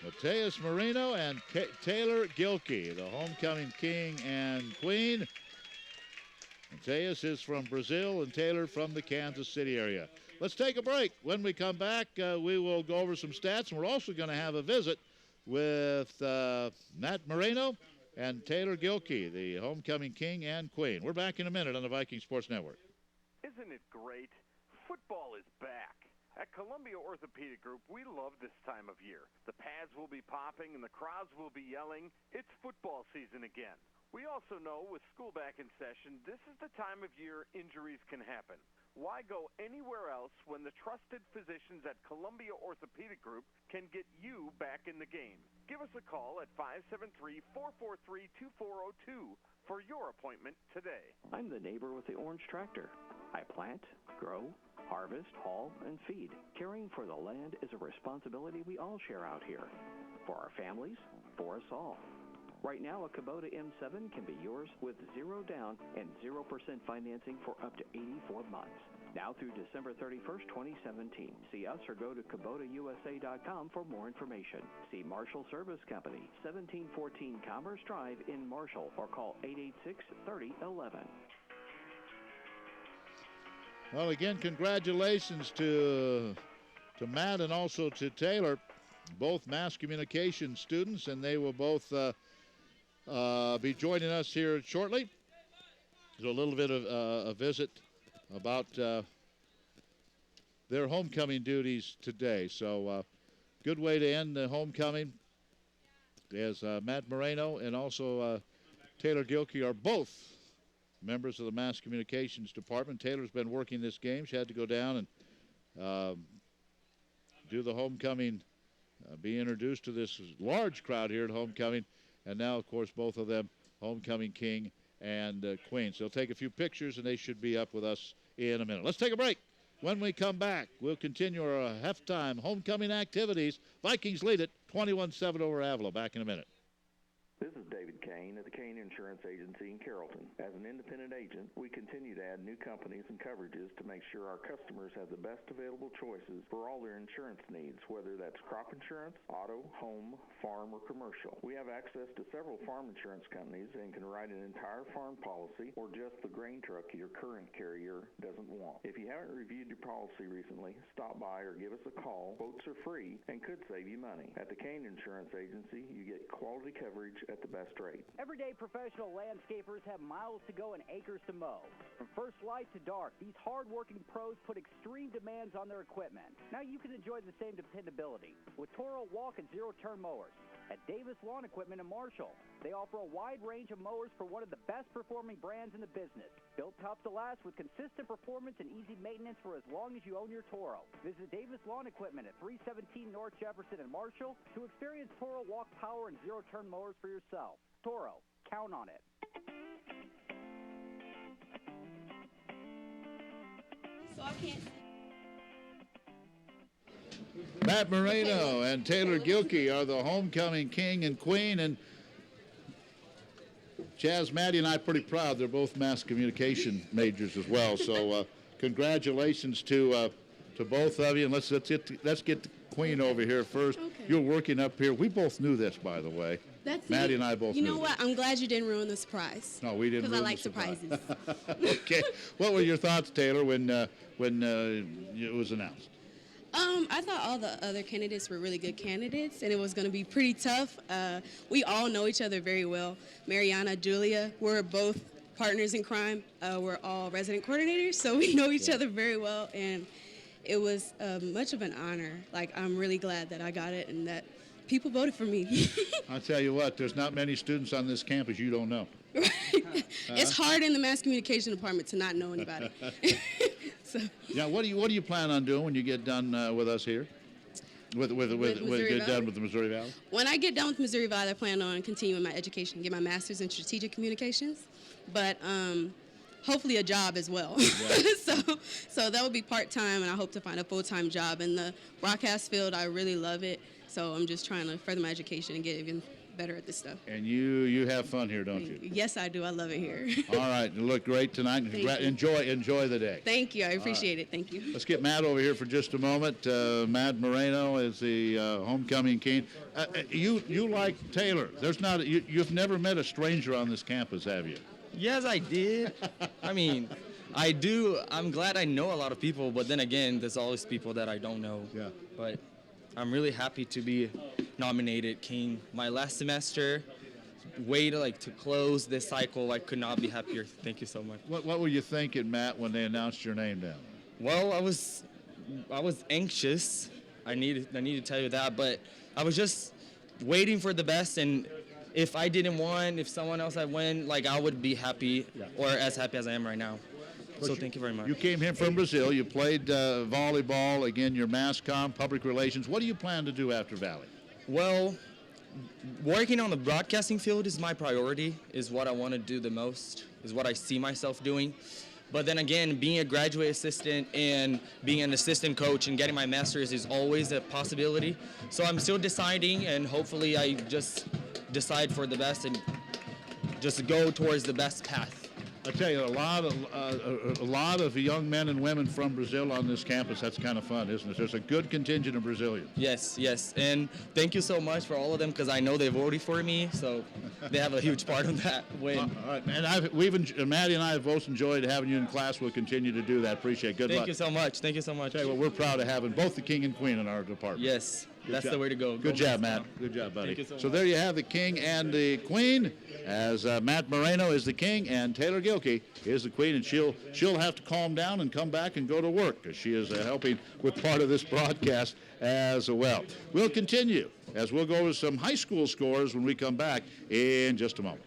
Mateus Marino and Taylor Gilkey, the homecoming king and queen. Mateus is from Brazil and Taylor from the Kansas City area. Let's take a break. When we come back, we will go over some stats, and we're also going to have a visit with Matt Moreno and Taylor Gilkey, the homecoming king and queen. We're back in a minute on the Viking Sports Network. Isn't it great? Football is back. At Columbia Orthopedic Group, we love this time of year. The pads will be popping and the crowds will be yelling. It's football season again. We also know with school back in session, this is the time of year injuries can happen. Why go anywhere else when the trusted physicians at Columbia Orthopedic Group can get you back in the game? Give us a call at 573-443-2402 for your appointment today. I'm the neighbor with the orange tractor. I plant, grow, harvest, haul, and feed. Caring for the land is a responsibility we all share out here. For our families, for us all. Right now, a Kubota M7 can be yours with 0 down and 0% financing for up to 84 months. Now through December 31st, 2017. See us or go to KubotaUSA.com for more information. See Marshall Service Company, 1714 Commerce Drive in Marshall, or call 886-3011. Well, again, congratulations to Matt and also to Taylor, both mass communication students, and they will both be joining us here shortly. There's a little bit of a visit about their homecoming duties today. So good way to end the homecoming, as Matt Moreno and also Taylor Gilkey are both members of the Mass Communications Department. Taylor's been working this game. She had to go down and do the homecoming, be introduced to this large crowd here at homecoming. And now, of course, both of them, homecoming king and queen. So they'll take a few pictures, and they should be up with us in a minute. Let's take a break. When we come back, we'll continue our halftime homecoming activities. Vikings lead it 21-7 over Avila. Back in a minute. This is David Kane at the Kane Insurance Agency in Carrollton. As an independent agent, we continue to add new companies and coverages to make sure our customers have the best available choices for all their insurance needs, whether that's crop insurance, auto, home, farm, or commercial. We have access to several farm insurance companies and can write an entire farm policy or just the grain truck your current carrier doesn't want. If you haven't reviewed your policy recently, stop by or give us a call. Quotes are free and could save you money. At the Kane Insurance Agency, you get quality coverage at the best rate. Everyday professional landscapers have miles to go and acres to mow. From first light to dark, these hard-working pros put extreme demands on their equipment. Now you can enjoy the same dependability with Toro walk and zero-turn mowers. At Davis Lawn Equipment in Marshall, they offer a wide range of mowers for one of the best-performing brands in the business. Built tough to last with consistent performance and easy maintenance for as long as you own your Toro. Visit Davis Lawn Equipment at 317 North Jefferson in Marshall to experience Toro walk power and zero-turn mowers for yourself. Toro, count on it. So I can't. Matt Moreno and Taylor Gilkey are the homecoming king and queen, and Chaz, Maddie, and I are pretty proud. They're both mass communication majors as well. So congratulations to both of you. And let's get the queen over here first. Okay. You're working up here. We both knew this, by the way. That's Maddie and I both knew. You know what? I'm glad you didn't ruin the surprise. No, we didn't. Because I ruin like the surprise. surprises. Okay. What were your thoughts, Taylor, when it was announced? I thought all the other candidates were really good candidates, and it was going to be pretty tough. We all know each other very well. Mariana, Julia, we're both partners in crime. We're all resident coordinators, so we know each other very well, and it was much of an honor. Like, I'm really glad that I got it and that people voted for me. I'll tell you what, there's not many students on this campus you don't know. It's hard in the mass communication department to not know anybody. So. Yeah, what do you plan on doing when you get done with us here? With done with the Missouri Valley? When I get done with Missouri Valley, I plan on continuing my education, get my master's in strategic communications, but hopefully a job as well. Yeah. so that will be part-time, and I hope to find a full-time job in the broadcast field. I really love it, so I'm just trying to further my education and get even better at this stuff. And you have fun here, don't you? Yes, I do. I love it here. All right. You look great tonight. Enjoy the day. Thank you. I appreciate it. Thank you. Let's get Matt over here for just a moment. Matt Moreno is the homecoming king. You like Taylor. You've never met a stranger on this campus, have you? Yes, I did. I mean, I do. I'm glad I know a lot of people, but then again, there's always people that I don't know. Yeah. But I'm really happy to be nominated king. My last semester, way to close this cycle. I could not be happier. Thank you so much. What were you thinking, Matt, when they announced your name down? Well, I was anxious. I need to tell you that, but I was just waiting for the best. And if I didn't win, if someone else had won, I would be happy, or as happy as I am right now. So thank you very much. You came here from Brazil. You played volleyball. Again, your mass comm, public relations. What do you plan to do after Valley? Well, working on the broadcasting field is my priority, is what I want to do the most, is what I see myself doing. But then again, being a graduate assistant and being an assistant coach and getting my master's is always a possibility. So I'm still deciding, and hopefully I just decide for the best and just go towards the best path. I tell you, a lot of young men and women from Brazil on this campus. That's kind of fun, isn't it? There's a good contingent of Brazilians. Yes, yes. And thank you so much for all of them, because I know they voted for me, so they have a huge part of that win. All right, and Maddie and I have both enjoyed having you in class. We'll continue to do that. Appreciate it. Good luck. Thank you so much. Thank you so much. Tell you what, we're proud of having both the king and queen in our department. Yes. That's the way to go. Good job, Matt. Good job, buddy. Thank you so So much. there you have the king and the queen, as Matt Moreno is the king and Taylor Gilkey is the queen, and she'll have to calm down and come back and go to work, because she is helping with part of this broadcast as well. We'll continue as we'll go over some high school scores when we come back in just a moment.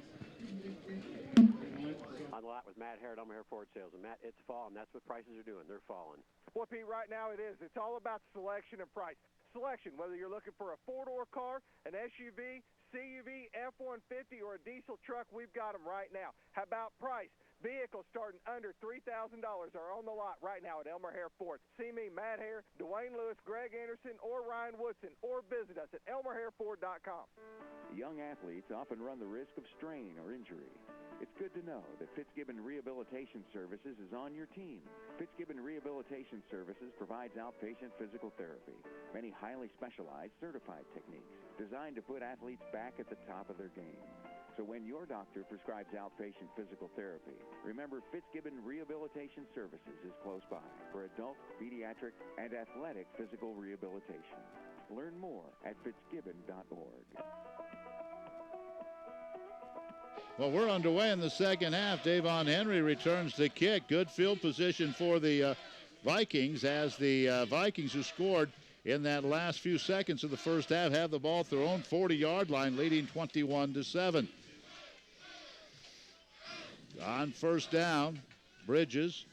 On the lot with Matt Harrod, Elmer Hair Ford Sales. And Matt, it's fall, and that's what prices are doing. They're falling. Well, Pete, right now it is. It's all about selection and price. Selection, whether you're looking for a four-door car, an SUV, CUV, F-150, or a diesel truck, we've got them right now. How about price? Vehicles starting under $3,000 are on the lot right now at Elmer Hair Ford. See me, Matt Hare, Dwayne Lewis, Greg Anderson, or Ryan Woodson, or visit us at elmerhairford.com. Young athletes often run the risk of strain or injury. It's good to know that Fitzgibbon Rehabilitation Services is on your team. Fitzgibbon Rehabilitation Services provides outpatient physical therapy, many highly specialized certified techniques designed to put athletes back at the top of their game. So when your doctor prescribes outpatient physical therapy, remember Fitzgibbon Rehabilitation Services is close by for adult, pediatric, and athletic physical rehabilitation. Learn more at fitzgibbon.org. Well, we're underway in the second half. Davon Henry returns the kick. Good field position for the Vikings, as the Vikings, who scored in that last few seconds of the first half, have the ball at their own 40-yard line, leading 21-7. On first down, Bridges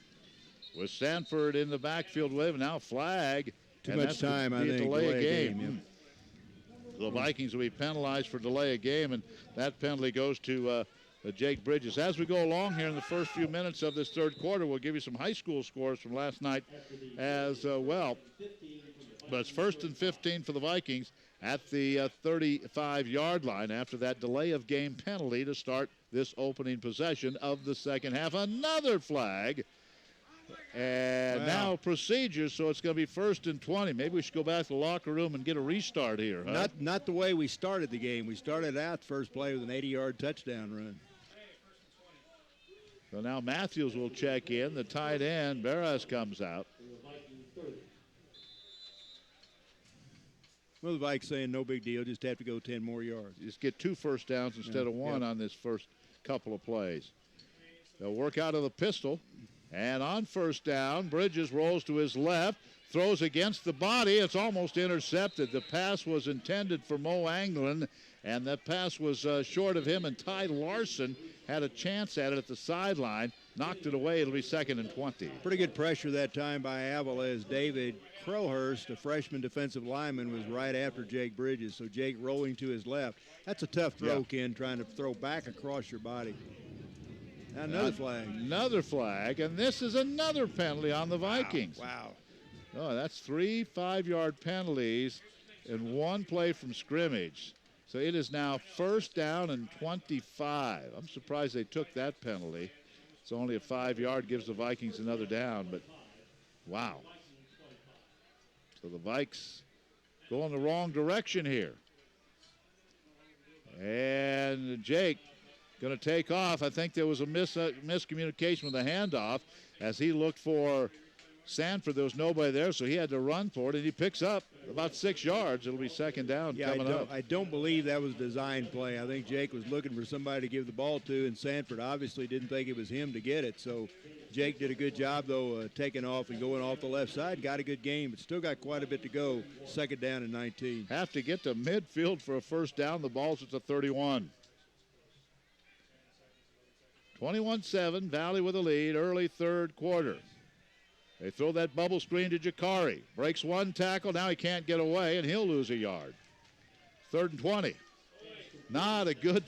with Sanford in the backfield with him. Now flag. Too much time, I think. Delay a game. The Vikings will be penalized for delay of game, and that penalty goes to Jake Bridges. As we go along here in the first few minutes of this third quarter, we'll give you some high school scores from last night as well. But it's 1st and 15 for the Vikings at the 35-yard line after that delay of game penalty to start this opening possession of the second half. Another flag. And now procedures, so it's going to be 1st and 20. Maybe we should go back to the locker room and get a restart here. Huh? Not the way we started the game. We started out first play with an 80-yard touchdown run. So now Matthews will check in. The tight end, Barras, comes out. Well, the Vikes saying no big deal, just have to go 10 more yards. Just get 2 first downs instead of 1 on this first couple of plays. They'll work out of the pistol. And on first down, Bridges rolls to his left, throws against the body. It's almost intercepted. The pass was intended for Mo Anglin, and that pass was short of him, and Ty Larson had a chance at it at the sideline, knocked it away. It'll be 2nd and 20. Pretty good pressure that time by Avila, as David Crowhurst, a freshman defensive lineman, was right after Jake Bridges. So Jake rolling to his left. That's a tough throw, Ken, trying to throw back across your body. Now another flag. Another flag, and this is another penalty on the Vikings. Wow. Oh, that's 3 5-yard penalties in one play from scrimmage. So it is now 1st down and 25. I'm surprised they took that penalty. It's only a 5-yard, gives the Vikings another down, but wow. So the Vikes go in the wrong direction here. And Jake going to take off. I think there was a miscommunication with the handoff as he looked for Sanford. There was nobody there, so he had to run for it, and he picks up about 6 yards. It'll be 2nd down coming up. I don't believe that was a design play. I think Jake was looking for somebody to give the ball to, and Sanford obviously didn't think it was him to get it. So Jake did a good job, though, taking off and going off the left side. Got a good game, but still got quite a bit to go. 2nd down and 19. Have to get to midfield for a 1st down. The ball's at the 31. 21-7, Valley with a lead, early third quarter. They throw that bubble screen to Jakari. Breaks one tackle, now he can't get away, and he'll lose a yard. 3rd and 20. not a good,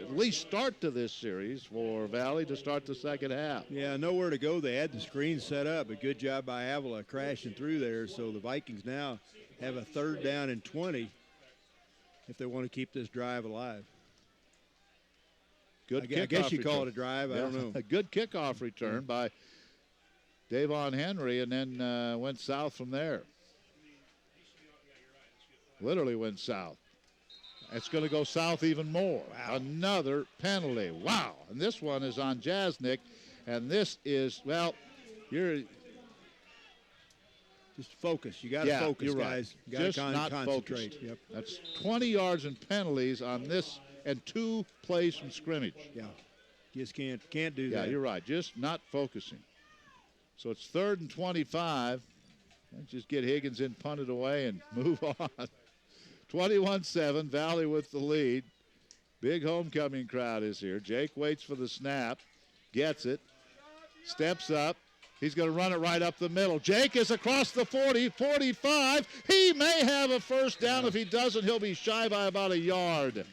at least start to this series for Valley to start the second half. Yeah, nowhere to go. They had the screen set up. A good job by Avila crashing through there. So the Vikings now have a 3rd down and 20 if they want to keep this drive alive. Good kickoff I guess you return. call it a drive. I don't know. A good kickoff return by Davon Henry, and then went south from there. Literally went south. It's going to go south even more. Wow. Another penalty. Wow. And this one is on Jasnik. And this is, well, you're... Just focus. You got to focus, you're guys. Right. You got to not concentrate. Yep. That's 20 yards in penalties on this and 2 plays from scrimmage. Yeah. Just can't do that. Yeah, you're right. Just not focusing. So it's 3rd and 25. Let's just get Higgins in, punt it away, and move on. 21-7, Valley with the lead. Big homecoming crowd is here. Jake waits for the snap, gets it, steps up. He's going to run it right up the middle. Jake is across the 40, 45. He may have a first down. If he doesn't, he'll be shy by about a yard.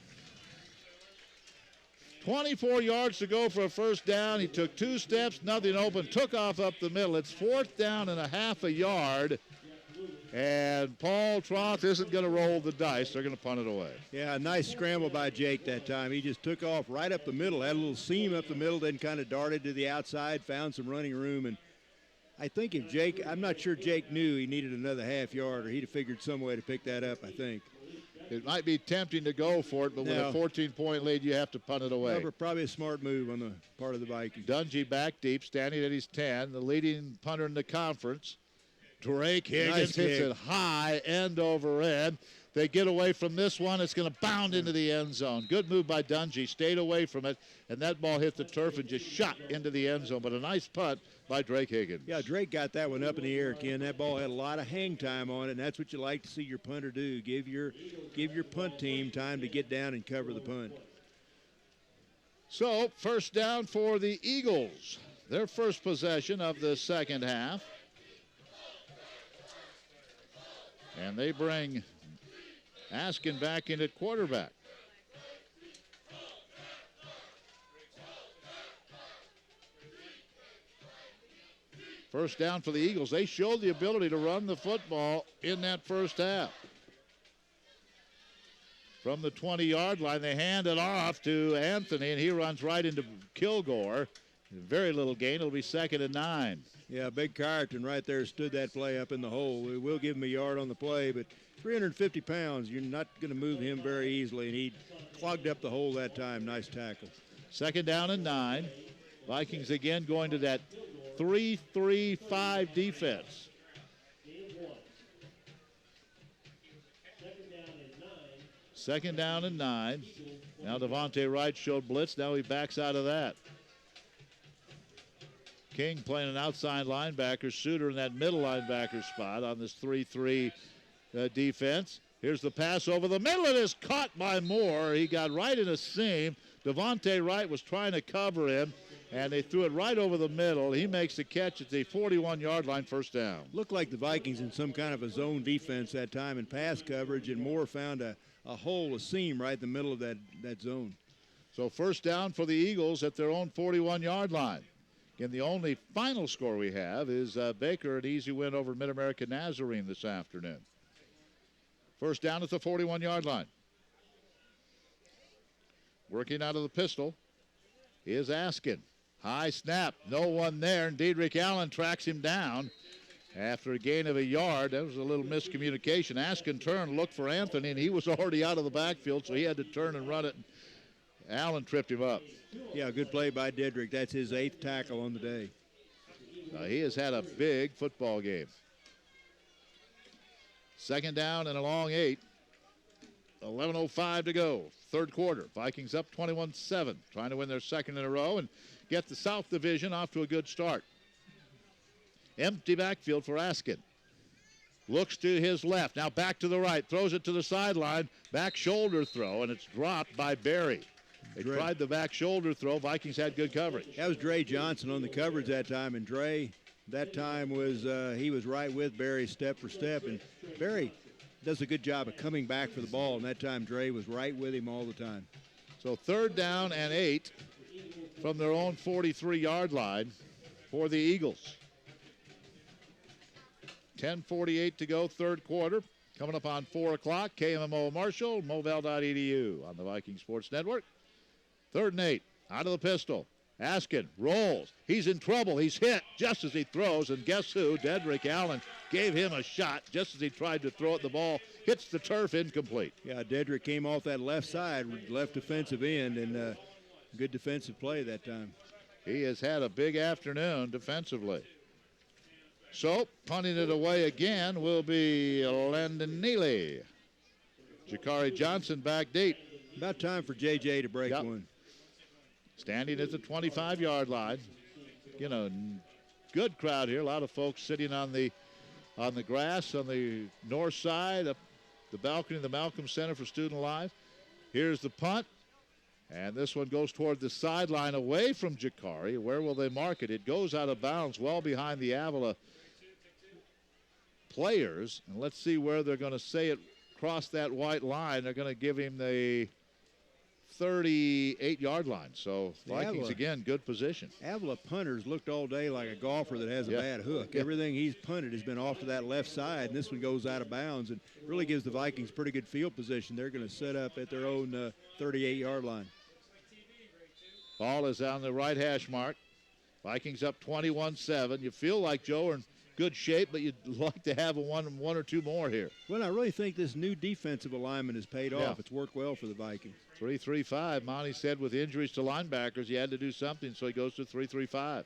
24 yards to go for a first down. He took 2 steps, nothing open, took off up the middle. It's 4th down and a half a yard. And Paul Troth isn't going to roll the dice. They're going to punt it away. Yeah, a nice scramble by Jake that time. He just took off right up the middle, had a little seam up the middle, then kind of darted to the outside, found some running room. And I think if Jake, I'm not sure Jake knew he needed another half yard, or he'd have figured some way to pick that up, I think. It might be tempting to go for it, but with a 14-point lead, you have to punt it away. Probably a smart move on the part of the Vikings. Dungy back deep, standing at his 10, the leading punter in the conference. Drake Higgins hits it high, end over end. They get away from this one. It's going to bound into the end zone. Good move by Dungy. Stayed away from it, and that ball hit the turf and just shot into the end zone. But a nice punt by Drake Higgins. Yeah, Drake got that one up in the air, Ken. That ball had a lot of hang time on it, and that's what you like to see your punter do. Give your punt team time to get down and cover the punt. So, first down for the Eagles. Their first possession of the second half. And they bring Askin back in at quarterback. First down for the Eagles. They showed the ability to run the football in that first half. From the 20-yard line, they hand it off to Anthony, and he runs right into Kilgore. Very little gain. It'll be 2nd and 9. Yeah, Big Carton right there stood that play up in the hole. We will give him a yard on the play, but 350 pounds, you're not going to move him very easily, and he clogged up the hole that time. Nice tackle. 2nd down and 9. Vikings again going to that 3-3-5 defense. Second down and 9. Now Devontae Wright showed blitz. Now he backs out of that. King playing an outside linebacker. Suter in that middle linebacker spot on this 3-3 defense. Here's the pass over the middle. It is caught by Moore. He got right in a seam. Devontae Wright was trying to cover him, and they threw it right over the middle. He makes the catch at the 41-yard line, first down. Looked like the Vikings in some kind of a zone defense that time in pass coverage, and Moore found a hole, a seam right in the middle of that zone. So first down for the Eagles at their own 41-yard line. Again, the only final score we have is Baker, an easy win over Mid-America Nazarene this afternoon. First down at the 41-yard line. Working out of the pistol is Askin. High snap, no one there, and Diedrich Allen tracks him down after a gain of a yard. That was a little miscommunication. Askin turned, looked for Anthony, and he was already out of the backfield, so he had to turn and run it. Allen tripped him up. Yeah, good play by Diedrich. That's his 8th tackle on the day. He has had a big football game. Second down and a long 8. 11:05 to go. Third quarter. Vikings up 21-7. Trying to win their second in a row and get the South Division off to a good start. Empty backfield for Askin. Looks to his left. Now back to the right. Throws it to the sideline. Back shoulder throw, and it's dropped by Berry. They tried the back shoulder throw. Vikings had good coverage. That was Dre Johnson on the coverage that time, and Dre that time was he was right with Berry step for step. And Berry does a good job of coming back for the ball, and that time Dre was right with him all the time. So 3rd down and 8 from their own 43-yard line for the Eagles. 10:48 to go, 3rd quarter. Coming up on 4 o'clock, KMMO Marshall, moval.edu on the Viking Sports Network. 3rd and 8, out of the pistol. Askin rolls. He's in trouble. He's hit just as he throws, and guess who? Dedrick Allen gave him a shot just as he tried to throw it. The ball hits the turf, incomplete. Yeah, Dedrick came off that left side, left defensive end, and good defensive play that time. He has had a big afternoon defensively. So, punting it away again will be Landon Neely. Jakari Johnson back deep. About time for JJ to break one. Standing at the 25-yard line. You know, good crowd here. A lot of folks sitting on the grass on the north side, up the balcony of the Malcolm Center for Student Life. Here's the punt. And this one goes toward the sideline away from Jakari. Where will they mark it? It goes out of bounds well behind the Avila players. And let's see where they're going to say it crossed that white line. They're going to give him the 38-yard line. So Vikings, again, good position. Avila punters looked all day like a golfer that has a bad hook. Everything he's punted has been off to that left side, and this one goes out of bounds and really gives the Vikings pretty good field position. They're going to set up at their own 38-yard line. Ball is on the right hash mark. Vikings up 21-7. You feel like, Joe, are in good shape, but you'd like to have one or two more here. Well, I really think this new defensive alignment has paid off. It's worked well for the Vikings. 3-3-5. Monty said with injuries to linebackers, he had to do something, so he goes to 3-3-5.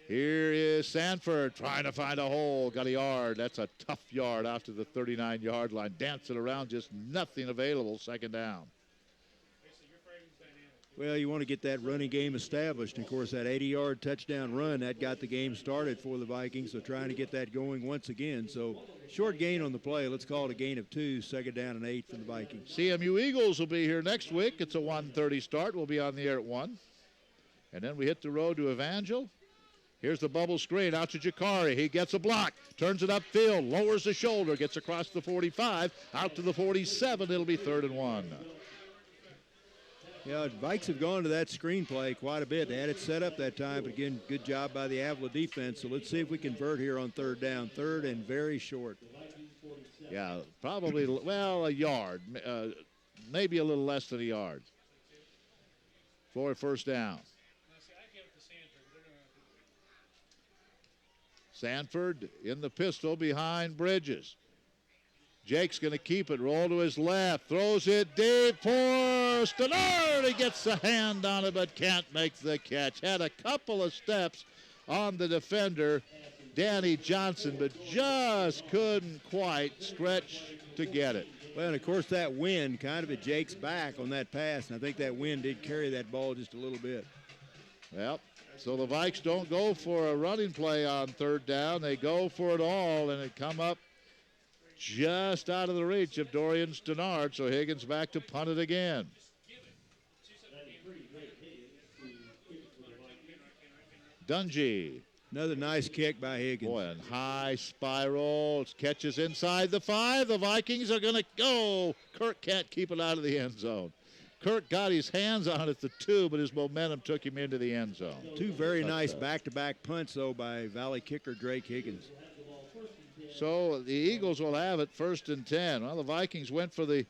Here is Sanford trying to find a hole. Got a yard. That's a tough yard out to the 39-yard line. Dancing around, just nothing available. 2nd down. Well, you want to get that running game established. Of course, that 80-yard touchdown run, that got the game started for the Vikings, so trying to get that going once again. So short gain on the play. Let's call it a gain of 2, 2nd down and 8 for the Vikings. CMU Eagles will be here next week. It's a 1:30 start. We'll be on the air at 1. And then we hit the road to Evangel. Here's the bubble screen out to Jakari. He gets a block, turns it upfield, lowers the shoulder, gets across the 45, out to the 47. It'll be 3rd and 1. Yeah, Vikes have gone to that screenplay quite a bit. They had it set up that time, but again, good job by the Avila defense. So let's see if we convert here on 3rd down. 3rd and very short. Yeah, probably, well, a yard. Maybe a little less than a yard for a 1st down. Sanford in the pistol behind Bridges. Jake's going to keep it, roll to his left, throws it deep for Stannard. He gets a hand on it but can't make the catch. Had a couple of steps on the defender, Danny Johnson, but just couldn't quite stretch to get it. Well, and of course that wind kind of at Jake's back on that pass, and I think that wind did carry that ball just a little bit. Well, so the Vikes don't go for a running play on 3rd down. They go for it all, and it come up just out of the reach of Dorian Stannard, so Higgins back to punt it again. Dungy. Another nice kick by Higgins. Boy, and high spiral. Catches inside the 5. The Vikings are going to go. Kirk can't keep it out of the end zone. Kirk got his hands on it at the 2, but his momentum took him into the end zone. 2 very nice back-to-back punts, though, by Valley kicker Drake Higgins. So the Eagles will have it 1st and 10. Well, the Vikings went for the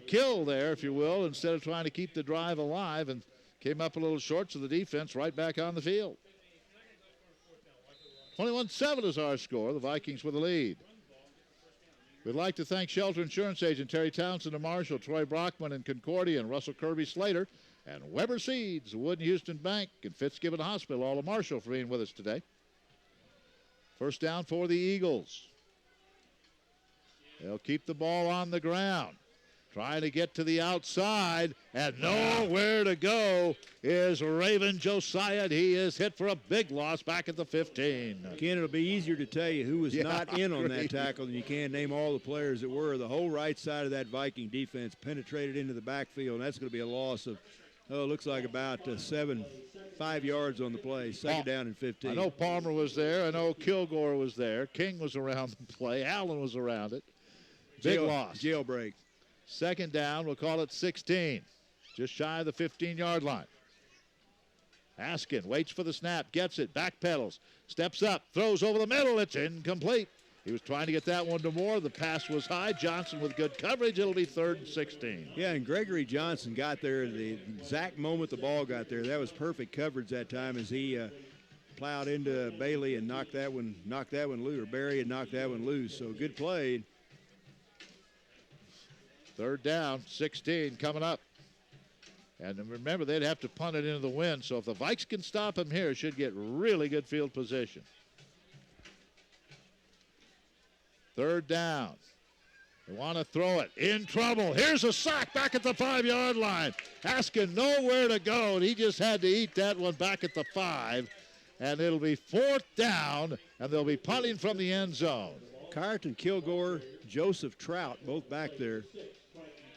kill there, if you will, instead of trying to keep the drive alive, and came up a little short, so the defense right back on the field. 21-7 is our score. The Vikings with the lead. We'd like to thank Shelter Insurance Agent Terry Townsend of Marshall, Troy Brockman and Concordia, and Russell Kirby Slater, and Weber Seeds, Wood and Houston Bank, and Fitzgibbon Hospital, all of Marshall, for being with us today. 1st down for the Eagles. They'll keep the ball on the ground. Trying to get to the outside, and nowhere to go is Raven Josiah. He is hit for a big loss back at the 15. Ken, it'll be easier to tell you who was not in on that tackle than you can name all the players that were. The whole right side of that Viking defense penetrated into the backfield, and that's going to be a loss of, looks like about 5 yards on the play. 2nd down and 15. I know Palmer was there. I know Kilgore was there. King was around the play. Allen was around it. Big loss. Jailbreak. Second down, we'll call it 16. Just shy of the 15-yard line. Askin waits for the snap, gets it, backpedals, steps up, throws over the middle. It's incomplete. He was trying to get that one to Moore. The pass was high. Johnson with good coverage. It'll be 3rd and 16. Yeah, and Gregory Johnson got there the exact moment the ball got there. That was perfect coverage that time as he plowed into Bailey and knocked that one loose, or Barry and knocked that one loose. So good play. 3rd down, 16 coming up. And remember, they'd have to punt it into the wind. So if the Vikes can stop him here, should get really good field position. 3rd down. They want to throw it. In trouble. Here's a sack back at the 5-yard line. Asking nowhere to go, and he just had to eat that one back at the 5. And it'll be 4th down, and they'll be punting from the end zone. Kyerton Kilgore, Joseph Trout, both back there.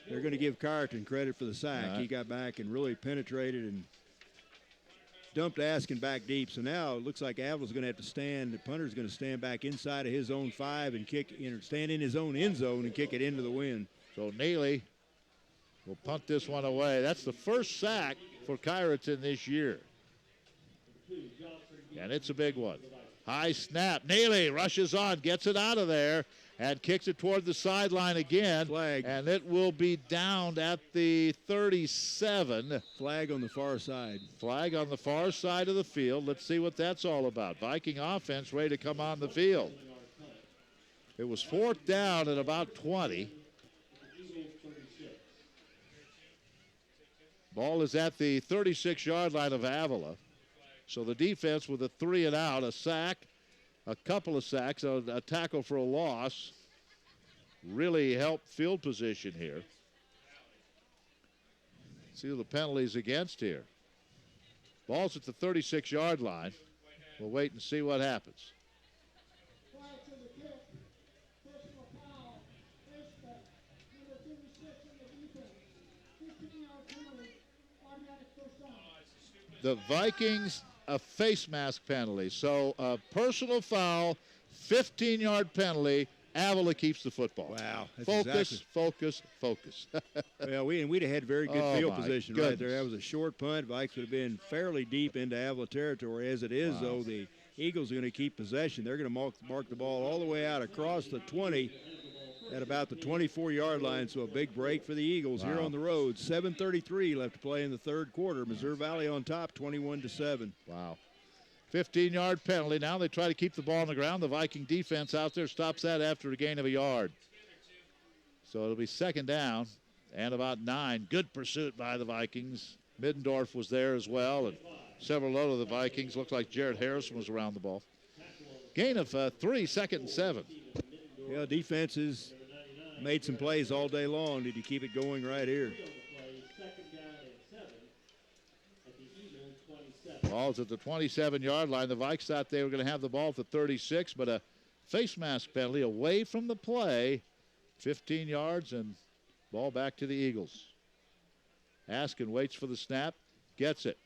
They're going to give Kyerton credit for the sack. Right. He got back and really penetrated and dumped Askin back deep. So now it looks like Avila's going to have to stand. The punter's going to stand back inside of his own 5 and stand in his own end zone and kick it into the wind. So Neely will punt this one away. That's the first sack for Kyerton this year. And it's a big one. High snap. Neely rushes on, gets it out of there, and kicks it toward the sideline again. Flag. And it will be downed at the 37. Flag on the far side. Flag on the far side of the field. Let's see what that's all about. Viking offense ready to come on the field. It was 4th down at about 20. Ball is at the 36-yard line of Avila. So the defense with a 3 and out, a sack, a couple of sacks, a tackle for a loss, really helped field position here. See who the penalties against here. Ball's at the 36-yard line. We'll wait and see what happens. The Vikings, a face mask penalty. So a personal foul, 15-yard penalty. Avila keeps the football. Wow. Focus. Well, we'd have had very good field position right there. goodness. That was a short punt. Vikes would have been fairly deep into Avila territory. As it is, though, the Eagles are going to keep possession. They're going to mark the ball all the way out across the 20 at about the 24-yard line. So a big break for the Eagles here on the road. 7:33 left to play in the 3rd quarter. Missouri Valley on top, 21-7. Wow. 15-yard penalty. Now they try to keep the ball on the ground. The Viking defense out there stops that after a gain of a yard. So it'll be 2nd down and about 9. Good pursuit by the Vikings. Middendorf was there as well, and several other of the Vikings. Looked like Jarrett Harrison was around the ball. Gain of 3, 2nd and 7. Yeah, defenses made some plays all day long. Did you keep it going right here? Ball's at the 27-yard line. The Vikes thought they were going to have the ball at the 36, but a face mask penalty away from the play. 15 yards and ball back to the Eagles. Askin waits for the snap, gets it,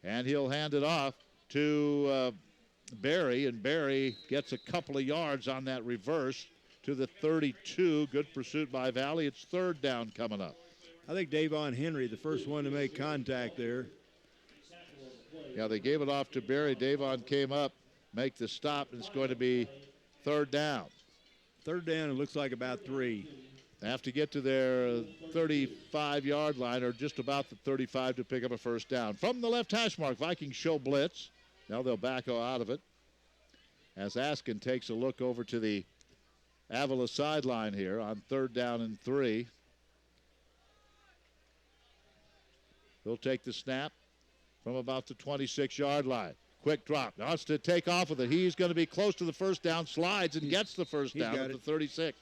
and he'll hand it off to Barry, and Barry gets a couple of yards on that reverse to the 32. Good pursuit by Valley. It's 3rd down coming up. I think Davon Henry, the first one to make contact there. Yeah, they gave it off to Barry. Davon came up, make the stop, and it's going to be 3rd down. 3rd down, it looks like about 3. They have to get to their 35-yard line, or just about the 35, to pick up a 1st down. From the left hash mark, Vikings show blitz. Now they'll back out of it as Askin takes a look over to the Avila sideline here on 3rd down and 3. He'll take the snap from about the 26-yard line. Quick drop. Wants to take off with it. He's going to be close to the 1st down, slides and gets the 1st down at the 36.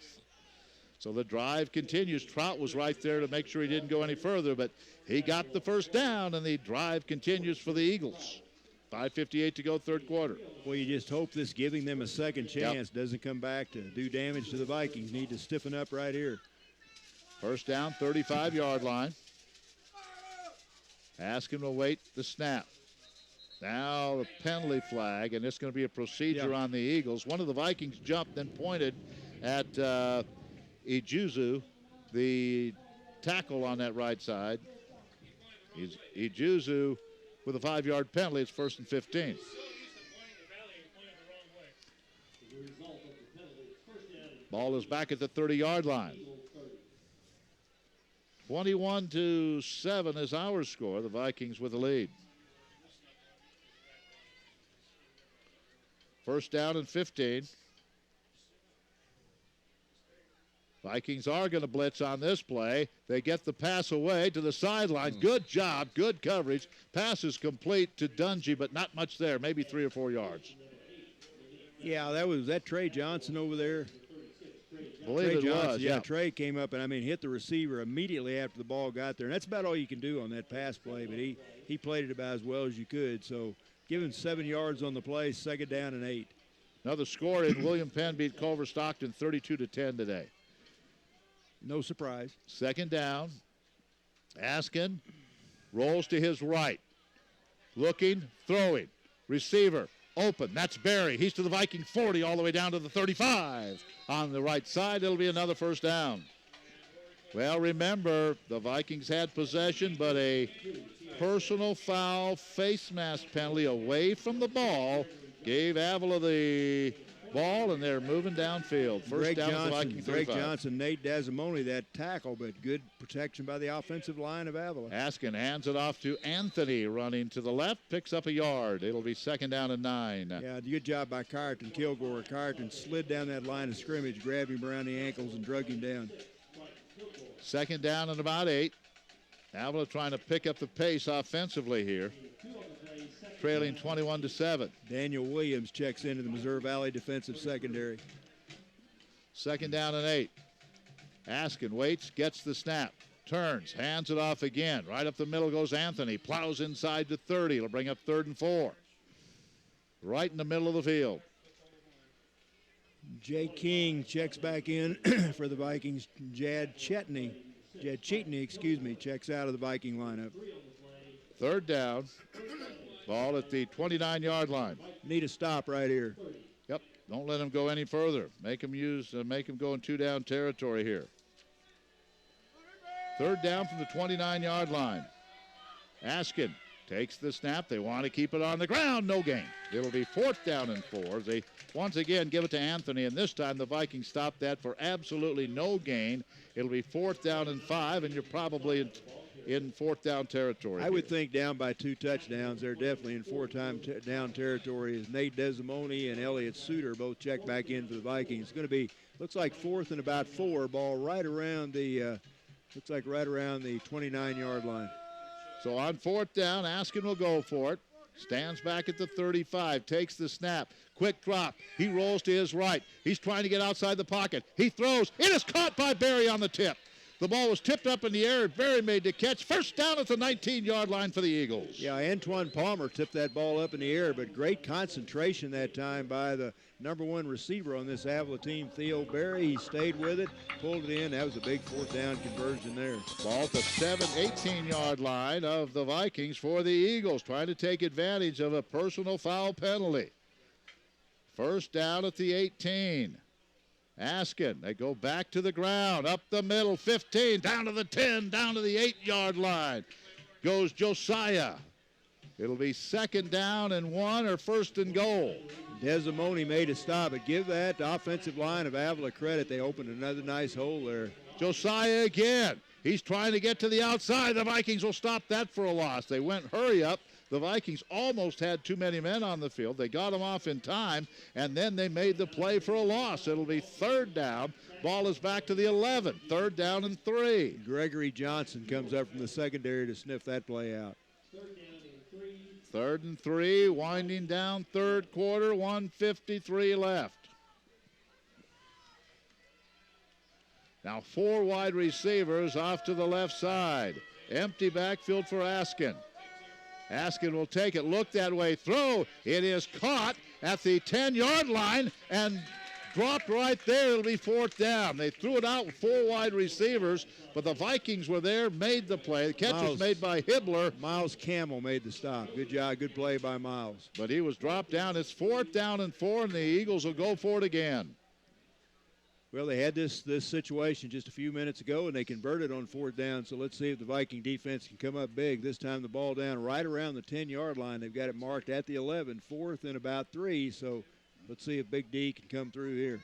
So the drive continues. Trout was right there to make sure he didn't go any further, but he got the 1st down, and the drive continues for the Eagles. 5:58 to go, 3rd quarter. Well, you just hope this giving them a second chance doesn't come back to do damage to the Vikings. Need to stiffen up right here. 1st down, 35-yard line. Askin will wait the snap. Now the penalty flag, and it's going to be a procedure on the Eagles. One of the Vikings jumped and pointed at Ijuzu, the tackle on that right side. Ijuzu with a 5-yard penalty. It's 1st and 15. Ball is back at the 30-yard line. 21-7 is our score. The Vikings with the lead. 1st down and 15. Vikings are going to blitz on this play. They get the pass away to the sideline. Good job, good coverage. Pass is complete to Dungy, but not much there, maybe 3 or 4 yards. Yeah, that was Trey Johnson over there. Believe Trey it Johnson, was, yeah. Trey came up and, hit the receiver immediately after the ball got there. And that's about all you can do on that pass play, but he played it about as well as you could. So give him 7 yards on the play, 2nd down and 8. Another score in William Penn beat Culver Stockton 32-10 today. No surprise. 2nd down. Askin rolls to his right. Looking, throwing. Receiver open. That's Barry. He's to the Viking 40 all the way down to the 35. On the right side, it'll be another 1st down. Well, remember, the Vikings had possession, but a personal foul face mask penalty away from the ball gave Avila the ball, and they're moving downfield. 1st down to the Viking 35. Greg Johnson, Nate Desimone, that tackle, but good protection by the offensive line of Avila. Askin hands it off to Anthony, running to the left, picks up a yard. It'll be 2nd down and 9. Yeah, good job by Carton Kilgore. Carton slid down that line of scrimmage, grabbed him around the ankles, and drug him down. 2nd down and about 8. Avila trying to pick up the pace offensively here. Trailing 21-7. Daniel Williams checks into the Missouri Valley defensive secondary. 2nd down and 8. Askin waits, gets the snap, turns, hands it off again. Right up the middle goes Anthony. Plows inside to 30. It'll bring up 3rd and 4. Right in the middle of the field. Jay King checks back in for the Vikings. Jad Chetney, checks out of the Viking lineup. 3rd down. Ball at the 29-yard line. Need a stop right here. Yep. Don't let him go any further. Make him go in 2-down territory here. 3rd down from the 29-yard line. Askin takes the snap. They want to keep it on the ground. No gain. It'll be 4th down and 4. They once again give it to Anthony, and this time the Vikings stop that for absolutely no gain. It'll be 4th down and 5, and you're probably in 4th down territory. I would think down by 2 touchdowns. They're definitely in 4th down territory as Nate Desimone and Elliott Suter both check back in for the Vikings. It's going to be, looks like 4th and about 4, ball right around the, 29-yard line. So on 4th down, Askin will go for it. Stands back at the 35, takes the snap. Quick drop. He rolls to his right. He's trying to get outside the pocket. He throws. It is caught by Barry on the tip. The ball was tipped up in the air, and Barry made the catch. 1st down at the 19-yard line for the Eagles. Yeah, Antoine Palmer tipped that ball up in the air, but great concentration that time by the number 1 receiver on this Avila team, Theo Barry. He stayed with it, pulled it in. That was a big 4th down conversion there. Ball at the 18-yard line of the Vikings for the Eagles, trying to take advantage of a personal foul penalty. 1st down at the 18. Askin, they go back to the ground, up the middle, 15, down to the 10, down to the 8-yard line. Goes Josiah. It'll be 2nd down and 1 or 1st and goal. Desimone made a stop, but give that offensive line of Avila credit. They opened another nice hole there. Josiah again. He's trying to get to the outside. The Vikings will stop that for a loss. They went hurry up. The Vikings almost had too many men on the field. They got them off in time, and then they made the play for a loss. It'll be 3rd down. Ball is back to the 11. 3rd down and 3. Gregory Johnson comes up from the secondary to sniff that play out. 3rd and 3, winding down 3rd quarter, 1:53 left. Now 4 wide receivers off to the left side. Empty backfield for Askin. Askin will take it, look that way, throw. It is caught at the 10-yard line and dropped right there. It'll be 4th down. They threw it out with 4 wide receivers, but the Vikings were there, made the play. The catch was made by Hibbler. Miles Camel made the stop. Good job, good play by Miles. But he was dropped down. It's 4th down and 4, and the Eagles will go for it again. Well, they had this situation just a few minutes ago, and they converted on 4th down. So let's see if the Viking defense can come up big. This time the ball down right around the 10-yard line. They've got it marked at the 11, 4th and about 3. So let's see if Big D can come through here.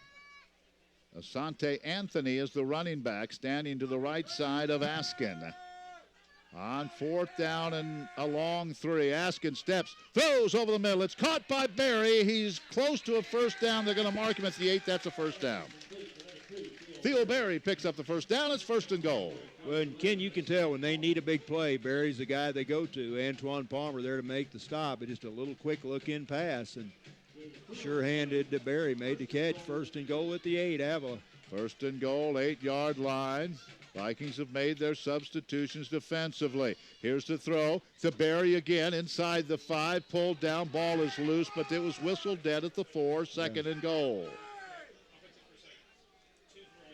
Asante Anthony is the running back, standing to the right side of Askin. On 4th down and a long 3. Askin steps, throws over the middle. It's caught by Barry. He's close to a first down. They're going to mark him at the 8. That's a first down. Theo Barry picks up the first down. It's 1st and goal. Well, and Ken, you can tell when they need a big play, Barry's the guy they go to. Antoine Palmer there to make the stop. But just a little quick look-in pass, and sure-handed to Barry, made the catch. 1st and goal at the 8, Avila. 1st and goal, 8-yard line. Vikings have made their substitutions defensively. Here's the throw to Barry again inside the 5. Pulled down, ball is loose, but it was whistled dead at the 4. 2nd and goal.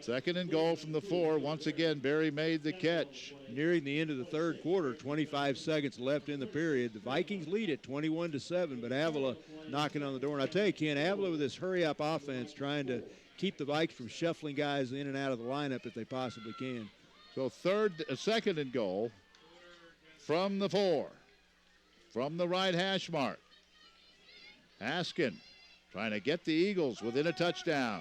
2nd and goal from the 4. Once again, Barry made the catch. Nearing the end of the 3rd quarter, 25 seconds left in the period. The Vikings lead it 21-7, but Avila knocking on the door. And I tell you, Ken, Avila with this hurry-up offense trying to keep the Vikings from shuffling guys in and out of the lineup if they possibly can. So 2nd and goal from the 4. From the right hash mark. Askin trying to get the Eagles within a touchdown.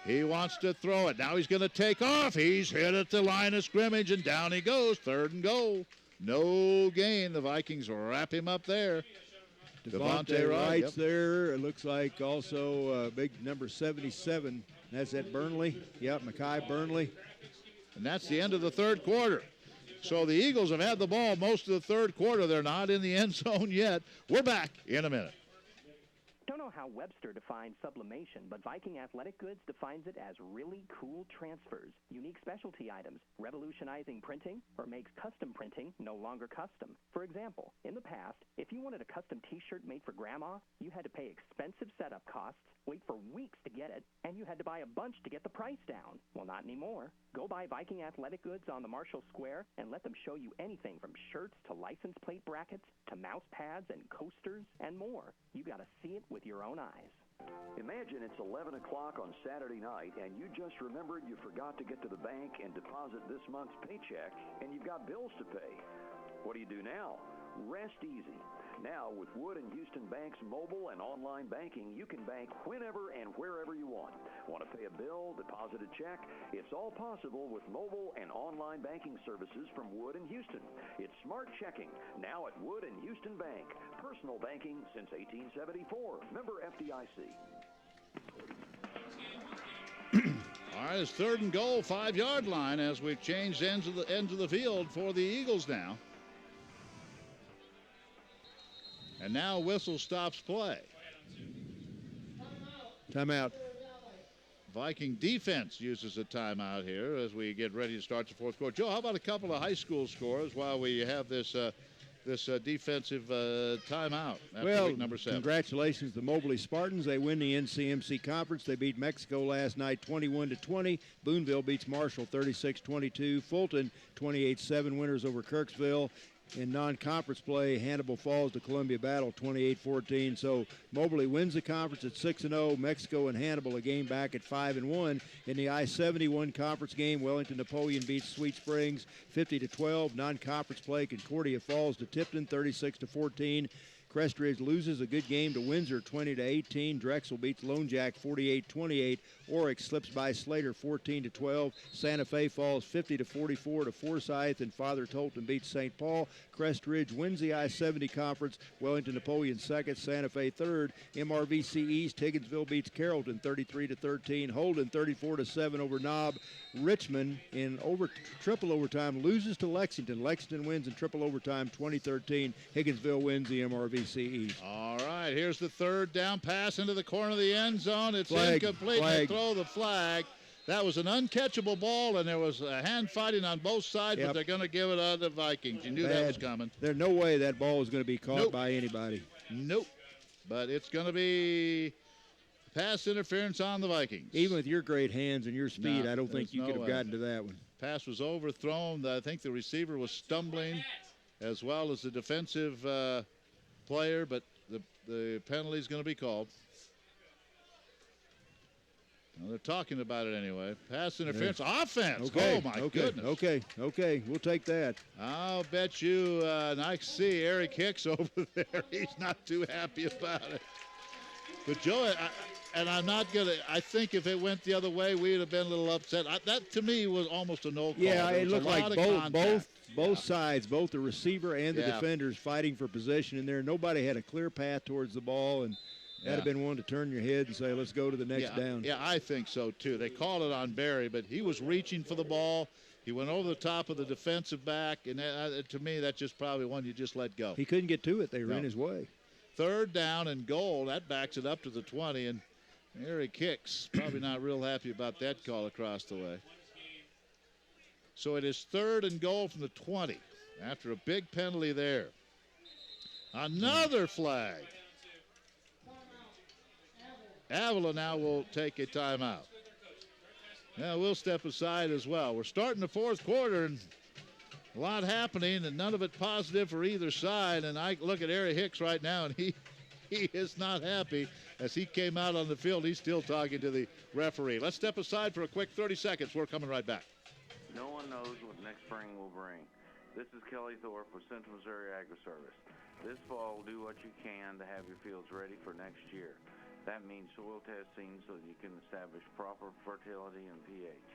He wants to throw it. Now he's going to take off. He's hit at the line of scrimmage, and down he goes. 3rd and goal. No gain. The Vikings wrap him up there. Devontae Wright's there. It looks like also big number 77. That's at Burnley. Yep, Mekhi Burnley. And that's the end of the 3rd quarter. So the Eagles have had the ball most of the 3rd quarter. They're not in the end zone yet. We're back in a minute. Don't know how Webster defines sublimation, but Viking Athletic Goods defines it as really cool transfers, unique specialty items, revolutionizing printing, or makes custom printing no longer custom. For example, in the past, if you wanted a custom t-shirt made for grandma, you had to pay expensive setup costs, wait for weeks to get it, and you had to buy a bunch to get the price down. Well, not anymore. Go buy Viking Athletic Goods on the Marshall Square and let them show you anything from shirts to license plate brackets to mouse pads and coasters and more. You got to see it with your own eyes. Imagine it's 11 o'clock on Saturday night and you just remembered you forgot to get to the bank and deposit this month's paycheck and you've got bills to pay. What do you do now? Rest easy. Now, with Wood and Houston Bank's mobile and online banking, you can bank whenever and wherever you want. Want to pay a bill, deposit a check? It's all possible with mobile and online banking services from Wood and Houston. It's smart checking, now at Wood and Houston Bank. Personal banking since 1874. Member FDIC. All right, it's 3rd and goal, 5-yard line as we've changed ends of the field for the Eagles now. And now whistle stops play. Timeout. Viking defense uses a timeout here as we get ready to start the 4th quarter. Joe, how about a couple of high school scores while we have this defensive timeout after week number 7? Congratulations to the Mobley Spartans. They win the NCMC Conference. They beat Mexico last night 21-20. Boonville beats Marshall 36-22. Fulton 28-7 winners over Kirksville. In non-conference play, Hannibal falls to Columbia Battle 28-14. So Mobley wins the conference at 6-0. Mexico and Hannibal a game back at 5-1. In the I-71 conference game, Wellington Napoleon beats Sweet Springs 50-12. Non-conference play, Concordia falls to Tipton 36-14. Crest Ridge loses a good game to Windsor 20-18. Drexel beats Lone Jack 48-28. Oryx slips by Slater 14-12. Santa Fe falls 50-44 to Forsyth, and Father Tolton beats St. Paul. Crest Ridge wins the I-70 conference. Wellington Napoleon second, Santa Fe third. MRVC East, Higginsville beats Carrollton 33-13. Holden 34-7 over Knob. Richmond in triple overtime loses to Lexington. Lexington wins in triple overtime 20-13. Higginsville wins the MRVC East. All right, here's the 3rd down pass into the corner of the end zone. It's incomplete. Flag. They throw the flag. That was an uncatchable ball, and there was a hand fighting on both sides, but they're going to give it to the Vikings. You knew that was coming. There's no way that ball was going to be caught by anybody. Nope. But it's going to be pass interference on the Vikings. Even with your great hands and your speed, I don't think you could have gotten to that one. Pass was overthrown. I think the receiver was stumbling as well as the defensive player, but the penalty is going to be called. Well, they're talking about it anyway. Pass interference. Offense. Okay. Oh, my okay. goodness. Okay. We'll take that. I'll bet you, and I see Eric Hicks over there. He's not too happy about it. But, Joe, I'm not going to – I think if it went the other way, we'd have been a little upset. That, to me, was almost a no call. Yeah, it looked like both Yeah. sides, both the receiver and the Yeah. defenders fighting for possession in there. Nobody had a clear path towards the ball, and that'd have been one to turn your head and say, let's go to the next down. Yeah, I think so, too. They called it on Barry, but he was reaching for the ball. He went over the top of the defensive back, and to me, that's just probably one you just let go. He couldn't get to it. They were in his way. 3rd down and goal. That backs it up to the 20, and Eric Hicks probably not real happy about that call across the way. So it is 3rd and goal from the 20 after a big penalty there. Another flag. Avila now will take a timeout. Now we'll step aside as well. We're starting the 4th quarter, and a lot happening, and none of it positive for either side. And I look at Eric Hicks right now, and he is not happy. As he came out on the field, he's still talking to the referee. Let's step aside for a quick 30 seconds. We're coming right back. No one knows what next spring will bring. This is Kelly Thorpe with Central Missouri Agri-Service. This fall, do what you can to have your fields ready for next year. That means soil testing so that you can establish proper fertility and pH.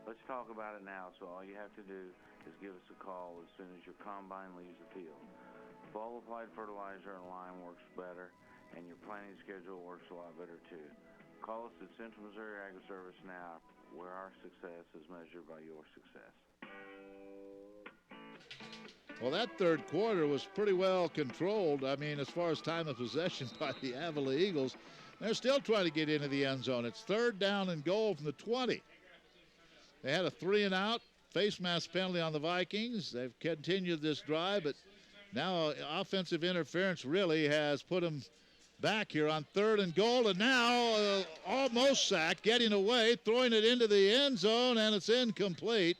Let's talk about it now, so all you have to do is give us a call as soon as your combine leaves the field. Fall-applied fertilizer and lime works better, and your planting schedule works a lot better too. Call us at Central Missouri Agri-Service now, where our success is measured by your success. Well, that 3rd quarter was pretty well controlled. I mean, as far as time of possession by the Avila Eagles, they're still trying to get into the end zone. It's 3rd down and goal from the 20. They had a 3-and-out face mask penalty on the Vikings. They've continued this drive, but now offensive interference really has put them back here on 3rd and goal, and now almost sacked, getting away, throwing it into the end zone, and it's incomplete.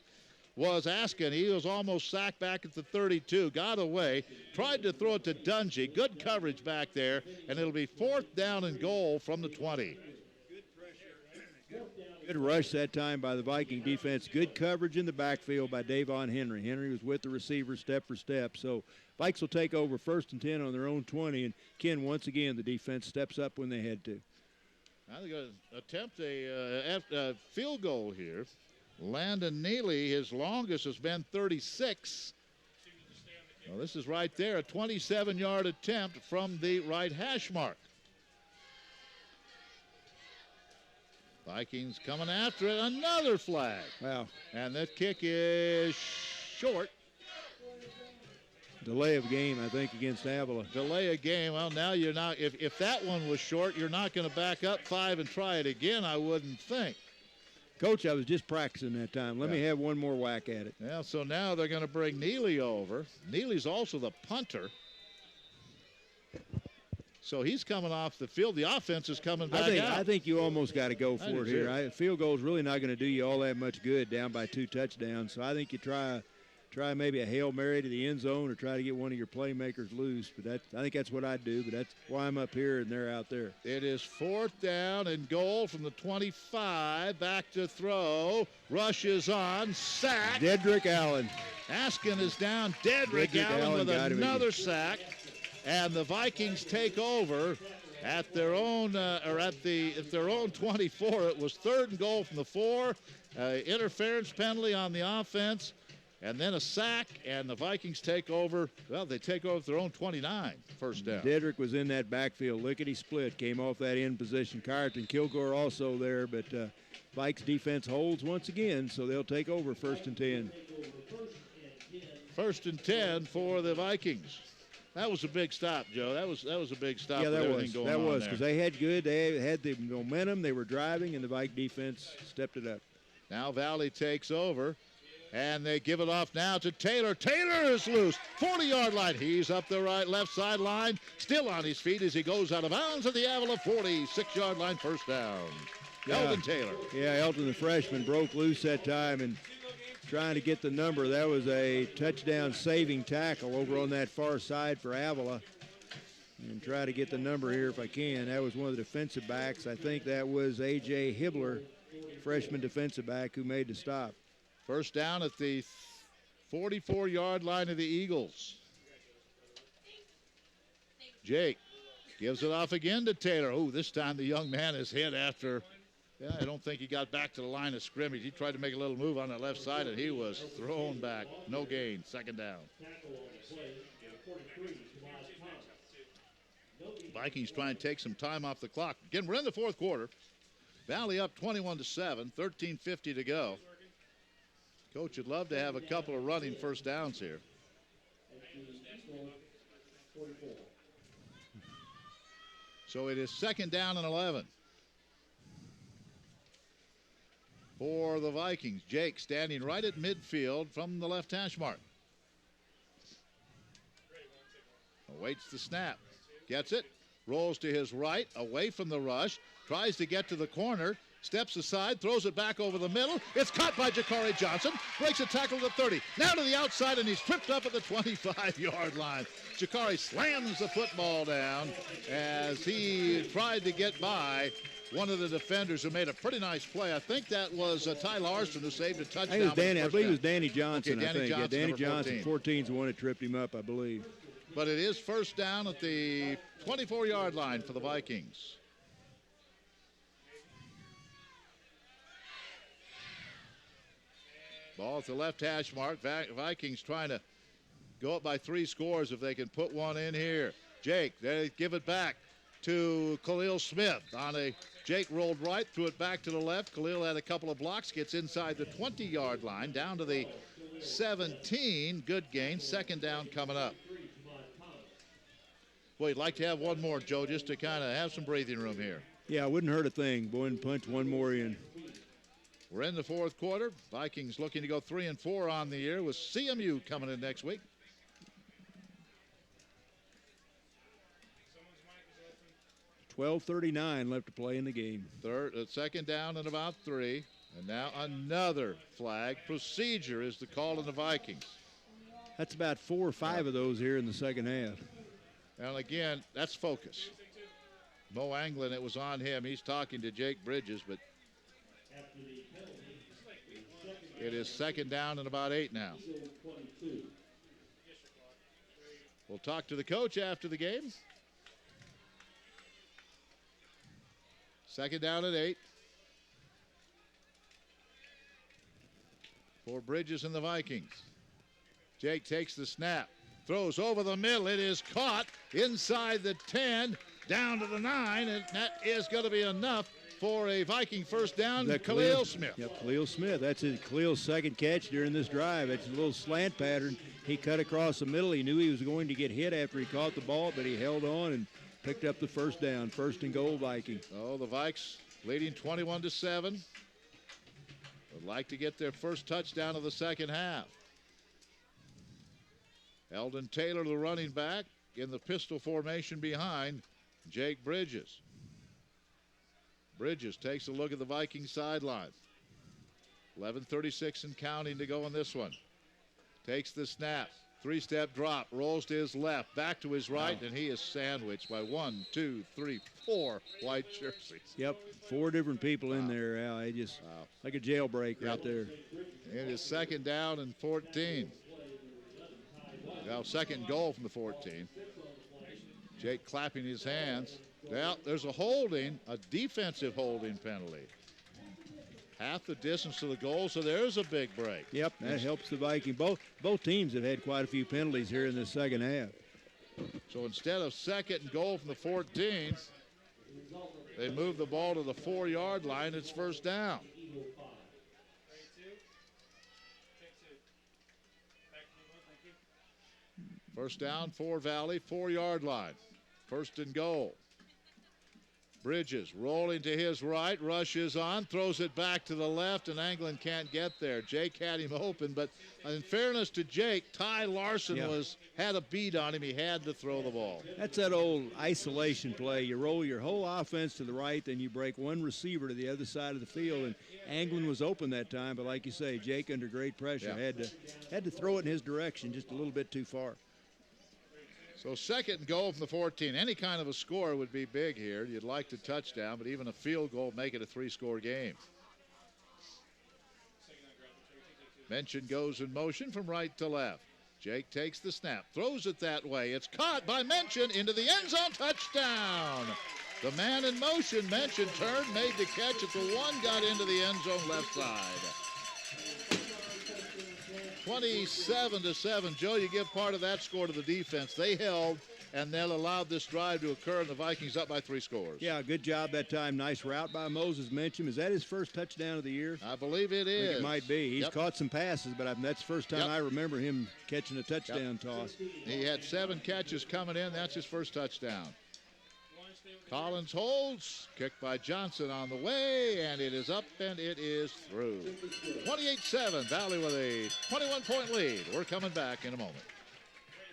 Was Askin. He was almost sacked back at the 32, got away, tried to throw it to Dungy. Good coverage back there, and it'll be 4th down and goal from the 20. Good rush that time by the Viking defense. Good coverage in the backfield by Davon Henry. Henry was with the receiver step for step. So Vikes will take over 1st and 10 on their own 20. And Ken, once again, the defense steps up when they had to. Now they're going to attempt a field goal here. Landon Neely, his longest has been 36. Well, this is right there, a 27-yard attempt from the right hash mark. Vikings coming after it, another flag. Wow. And that kick is short. Delay of game, I think, against Avila. Delay of game. Well, now you're not, if that one was short, you're not going to back up 5 and try it again, I wouldn't think. Coach, I was just practicing that time. Let me have one more whack at it. Yeah, so now they're going to bring Neely over. Neely's also the punter. So he's coming off the field. The offense is coming back out. I think you almost got to go for it here. Field goal is really not going to do you all that much good down by 2 touchdowns. So I think you try maybe a Hail Mary to the end zone or try to get one of your playmakers loose. But I think that's what I'd do. But that's why I'm up here and they're out there. It is 4th down and goal from the 25. Back to throw. Rushes on. Sack. Dedrick Allen. Askin is down. Dedrick Allen with another sack. And the Vikings take over at their own at their own 24. It was 3rd and goal from the 4. Interference penalty on the offense, and then a sack. And the Vikings take over. Well, they take over their own 29. 1st down. Dedrick was in that backfield. Lickety split. Came off that end position. Carton Kilgore also there, but Vikes defense holds once again, so they'll take over 1st and 10. 1st and 10 for the Vikings. That was a big stop, Joe. That was a big stop. Yeah, that was. That was because they had the momentum. They were driving, and the Vike defense stepped it up. Now Valley takes over, and they give it off now to Taylor. Taylor is loose. 40-yard line. He's up the left sideline, still on his feet as he goes out of bounds at the Avila 46-yard line. 1st down. Elton Taylor. Yeah, Elton, the freshman, broke loose that time and trying to get the number. That was a touchdown saving tackle over on that far side for Avila. And try to get the number here if I can. That was one of the defensive backs. I think that was A.J. Hibbler freshman defensive back who made the stop. First down at the 44-yard line of the Eagles. Jake gives it off again to Taylor. Oh, this time the young man is hit after, I don't think he got back to the line of scrimmage. He tried to make a little move on the left side, and he was thrown back. No gain, second down. Vikings trying to take some time off the clock. Again, we're in the fourth quarter. Valley up 21-7, 13:50 to go. Coach would love to have a couple of running first downs here. So it is second down and 11 for the Vikings. Jake standing right at midfield from the left hash mark. Awaits the snap. Gets it. Rolls to his right, away from the rush. Tries to get to the corner. Steps aside, throws it back over the middle. It's caught by Jakari Johnson. Breaks a tackle to the 30. Now to the outside, and he's tripped up at the 25-yard line. Jakari slams the football down as he tried to get by one of the defenders who made a pretty nice play. I think that was Ty Larson who saved a touchdown. I believe it was Danny Johnson. Okay, Danny Johnson, 14 is the one that tripped him up, I believe. But it is first down at the 24-yard line for the Vikings. Ball at the left hash mark. Vikings trying to go up by 3 scores if they can put one in here. Jake, they give it back to Khalil Smith. Jake rolled right, threw it back to the left. Khalil had a couple of blocks, gets inside the 20-yard line, down to the 17. Good gain. Second down coming up. Well, you'd like to have one more, Joe, just to kind of have some breathing room here. Yeah, it wouldn't hurt a thing. Go ahead and punch one more in. We're in the fourth quarter. Vikings looking to go 3-4 on the year with CMU coming in next week. $12:39 left to play in the game. Second down and about 3. And now another flag. Procedure is the call on the Vikings. That's about 4 or 5 of those here in the second half. And again, that's focus. Mo Anglin, it was on him. He's talking to Jake Bridges, but it is second down and about 8 now. We'll talk to the coach after the game. Second down at 8. For Bridges and the Vikings. Jake takes the snap. Throws over the middle. It is caught inside the 10, down to the 9, and that is going to be enough for a Viking first down. Khalil Smith. Yep, Khalil Smith. That's Khalil's second catch during this drive. It's a little slant pattern. He cut across the middle. He knew he was going to get hit after he caught the ball, but he held on and picked up the first down. First and goal, Viking. Oh, the Vikes leading 21-7. Would like to get their first touchdown of the second half. Eldon Taylor, the running back, in the pistol formation behind Jake Bridges. Bridges takes a look at the Viking sideline. 11:36 and counting to go on this one. Takes the snap. 3-step drop. Rolls to his left. Back to his right, and he is sandwiched by 1, 2, 3, 4 white jerseys. Yep, 4 different people in there, Al. They just like a jailbreak right there. It is second down and 14. Now second goal from the 14. Jake clapping his hands. Now there's a holding, a defensive holding penalty. Half the distance to the goal, so there's a big break. Yep, that helps the Viking. Both teams have had quite a few penalties here in the second half. So instead of second and goal from the 14, they move the ball to the 4-yard line. It's first down. First down for Valley, 4-yard line. First and goal. Bridges rolling to his right, rushes on, throws it back to the left, and Anglin can't get there. Jake had him open, but in fairness to Jake, Ty Larson had a beat on him. He had to throw the ball. That's that old isolation play. You roll your whole offense to the right, then you break one receiver to the other side of the field, and Anglin was open that time, but like you say, Jake under great pressure had to throw it in his direction just a little bit too far. So second and goal from the 14. Any kind of a score would be big here. You'd like to touchdown, but even a field goal make it a 3-score game. Mention goes in motion from right to left. Jake takes the snap, throws it that way. It's caught by Mention into the end zone. Touchdown. The man in motion, Mention, turned, made the catch at the one, got into the end zone left side. 27-7. Joe, you give part of that score to the defense. They held, and they'll allow this drive to occur, and the Vikings up by 3 scores. Yeah, good job that time. Nice route by Moses Mencham. Is that his first touchdown of the year? I believe it is. I think it might be. He's caught some passes, but that's the first time I remember him catching a touchdown toss. He had 7 catches coming in. That's his first touchdown. Collins holds. Kicked by Johnson on the way, and it is up and it is through. 28-7. Valley with a 21-point lead. We're coming back in a moment.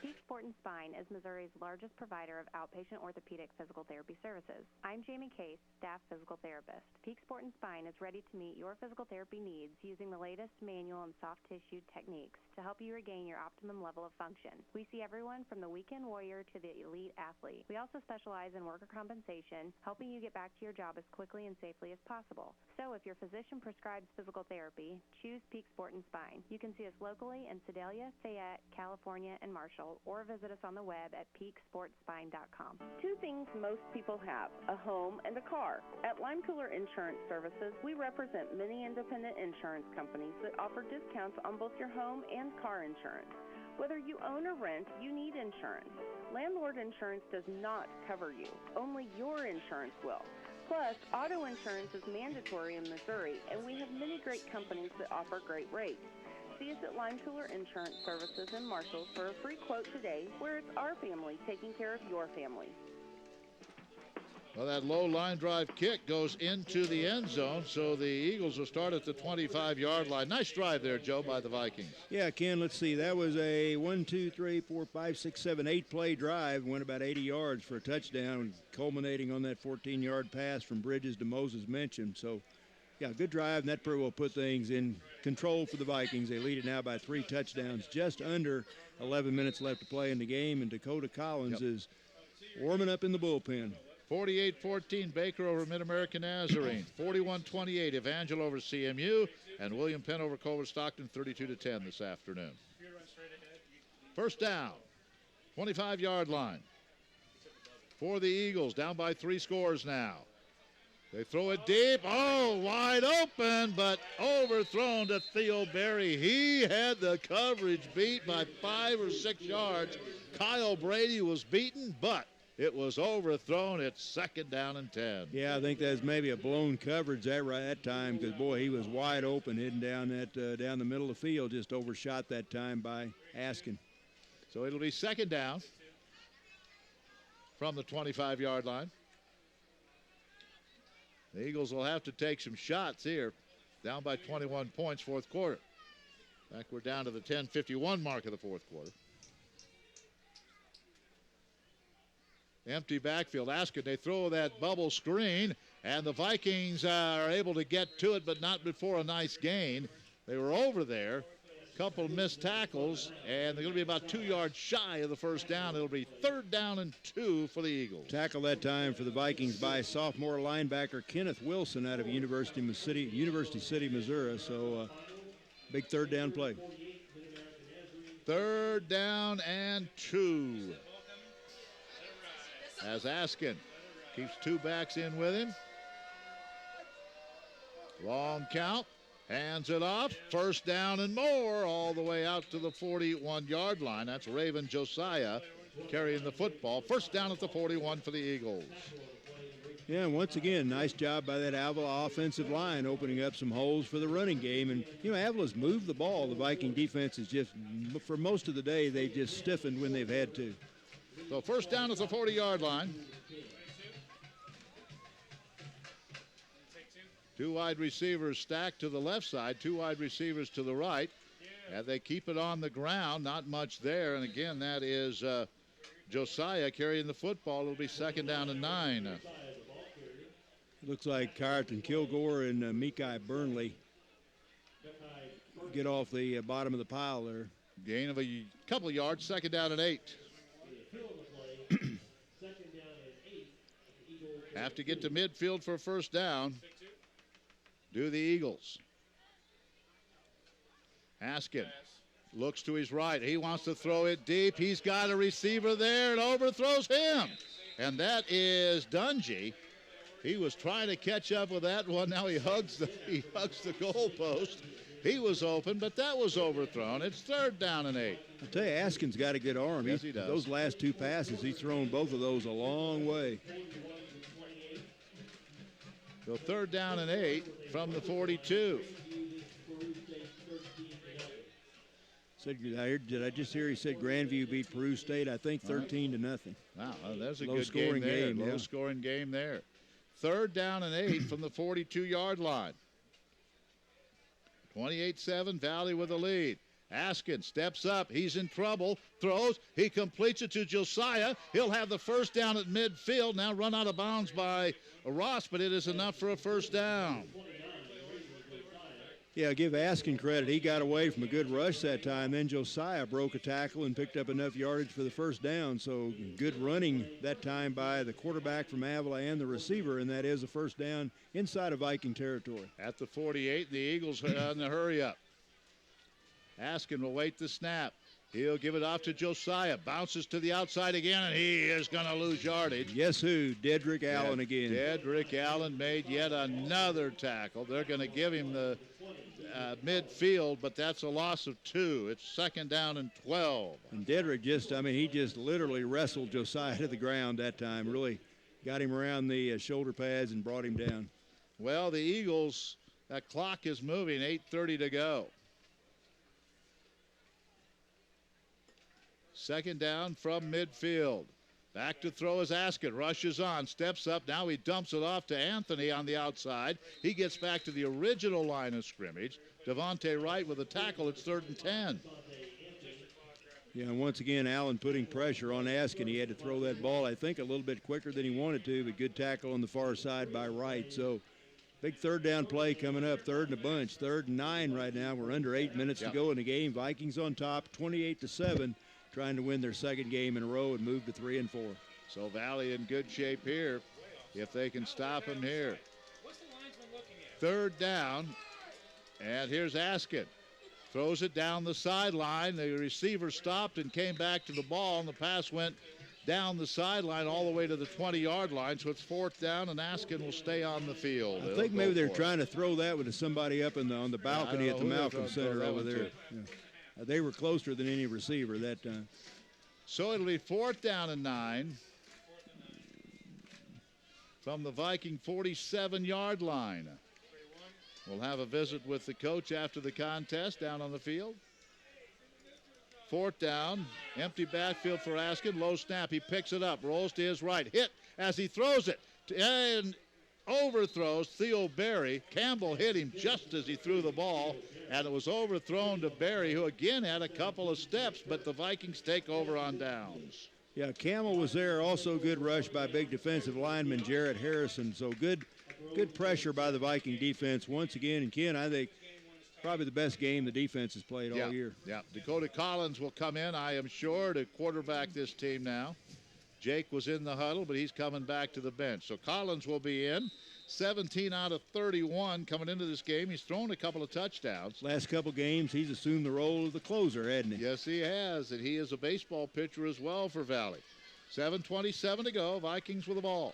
Peak Sport and Spine is Missouri's largest provider of outpatient orthopedic physical therapy services. I'm Jamie Case, staff physical therapist. Peak Sport and Spine is ready to meet your physical therapy needs using the latest manual and soft tissue techniques to help you regain your optimum level of function. We see everyone from the weekend warrior to the elite athlete. We also specialize in worker compensation, helping you get back to your job as quickly and safely as possible. So if your physician prescribes physical therapy, choose Peak Sport and Spine. You can see us locally in Sedalia, Fayette, California, and Marshall, or visit us on the web at peaksportspine.com. Two things most people have, a home and a car. At Lime Cooler Insurance Services, we represent many independent insurance companies that offer discounts on both your home and car insurance. Whether you own or rent, you need insurance. Landlord insurance does not cover you. Only your insurance will. Plus, auto insurance is mandatory in Missouri, and we have many great companies that offer great rates. See us at Lime Cooler Insurance Services in Marshall for a free quote today, where it's our family taking care of your family. Well, that low line drive kick goes into the end zone, so the Eagles will start at the 25-yard line. Nice drive there, Joe, by the Vikings. Yeah, Ken, let's see. That was a 8-play drive. Went about 80 yards for a touchdown, culminating on that 14-yard pass from Bridges to Moses Mencham. So, yeah, good drive, and that will put things in control for the Vikings. They lead it now by 3 touchdowns, just under 11 minutes left to play in the game, and Dakota Collins is warming up in the bullpen. 48-14 Baker over Mid-American Nazarene. 41-28 Evangel over CMU, and William Penn over Culver Stockton 32-10 this afternoon. First down, 25-yard line for the Eagles, down by 3 scores now. They throw it deep. Oh, wide open, but overthrown to Theo Berry. He had the coverage beat by 5 or 6 yards. Kyle Brady was beaten, but it was overthrown. It's second down and 10. Yeah, I think that's maybe a blown coverage that time, because, boy, he was wide open heading down down the middle of the field, just overshot that time by Askin. So it'll be second down from the 25-yard line. The Eagles will have to take some shots here. Down by 21 points, fourth quarter. In fact, we're down to the 10:51 mark of the fourth quarter. Empty backfield. Askin, they throw that bubble screen, and the Vikings are able to get to it, but not before a nice gain. They were over there. Couple missed tackles, and they're going to be about 2 yards shy of the first down. It'll be third down and 2 for the Eagles. Tackle that time for the Vikings by sophomore linebacker Kenneth Wilson out of University City, Missouri. So big third down play. Third down and 2. As Askin keeps 2 backs in with him. Long count. Hands it off. First down and more all the way out to the 41-yard line. That's Raven Josiah carrying the football. First down at the 41 for the Eagles. Yeah, once again, nice job by that Avila offensive line, opening up some holes for the running game. And, Avila's moved the ball. The Viking defense is just, for most of the day, they've just stiffened when they've had to. So first down at the 40-yard line. 2 wide receivers stacked to the left side, 2 wide receivers to the right. And they keep it on the ground, not much there. And again, that is Josiah carrying the football. It'll be second down and 9. Looks like Carlton Kilgore and Mikai Burnley get off the bottom of the pile there. Gain of a couple of yards, second down and 8. Have to get to midfield for a first down. Do the Eagles. Askin looks to his right. He wants to throw it deep. He's got a receiver there and overthrows him. And that is Dungy. He was trying to catch up with that one. Now he hugs the goalpost. He was open, but that was overthrown. It's 3rd down and 8. I tell you, Askin's got a good arm. Yes, he does. Those last 2 passes, he's thrown both of those a long way. So 3rd down and 8 from the 42. Did I just hear he said Grandview beat Peru State? I think 13-0. Wow, there's a Low good scoring game there. game. Low scoring game there. 3rd down and 8 from the 42-yard line. 28-7, Valley with the lead. Askin steps up. He's in trouble. Throws. He completes it to Josiah. He'll have the 1st down at midfield. Now run out of bounds by Ross, but it is enough for a 1st down. Yeah, give Askin credit. He got away from a good rush that time. Then Josiah broke a tackle and picked up enough yardage for the 1st down. So good running that time by the quarterback from Avila and the receiver, and that is a 1st down inside of Viking territory. At the 48, the Eagles on the hurry up. Askin will wait the snap. He'll give it off to Josiah. Bounces to the outside again, and he is going to lose yardage. Guess who? Dedrick Allen again. Dedrick Allen made yet another tackle. They're going to give him the midfield, but that's a loss of 2. It's 2nd down and 12. And Dedrick he just literally wrestled Josiah to the ground that time. Really got him around the shoulder pads and brought him down. Well, the Eagles, that clock is moving, 8:30 to go. 2nd down from midfield. Back to throw is Askin. Rushes on, steps up. Now he dumps it off to Anthony on the outside. He gets back to the original line of scrimmage. Devontae Wright with a tackle. It's 3rd and 10. Yeah, and once again, Allen putting pressure on Askin. He had to throw that ball, I think, a little bit quicker than he wanted to, but good tackle on the far side by Wright. So big 3rd down play coming up, 3rd and a bunch, 3rd and 9 right now. We're under 8 minutes to go in the game. Vikings on top, 28-7. Trying to win their 2nd game in a row and move to 3 and 4. So Valley in good shape here if they can stop him here. 3rd down, and here's Askin. Throws it down the sideline. The receiver stopped and came back to the ball, and the pass went down the sideline all the way to the 20-yard line. So it's 4th down, and Askin will stay on the field. I think maybe they're trying to throw that with somebody up on the balcony at the Malcolm Center over there. They were closer than any receiver that time. So it'll be 4th down and 9 from the Viking 47-yard line. We'll have a visit with the coach after the contest down on the field. 4th down, empty backfield for Askin. Low snap, he picks it up, rolls to his right, hit as he throws it, and overthrows Theo Berry. Campbell hit him just as he threw the ball, and it was overthrown to Berry, who again had a couple of steps, but the Vikings take over on downs. Yeah, Campbell was there. Also good rush by big defensive lineman Jarrett Harrison. So good pressure by the Viking defense once again. And Ken, I think probably the best game the defense has played all year. Yeah, Dakota Collins will come in, I am sure, to quarterback this team now. Jake was in the huddle, but he's coming back to the bench. So Collins will be in. 17 out of 31 coming into this game. He's thrown a couple of touchdowns. Last couple games, he's assumed the role of the closer, hasn't he? Yes, he has, and he is a baseball pitcher as well for Valley. 7:27 to go. Vikings with the ball.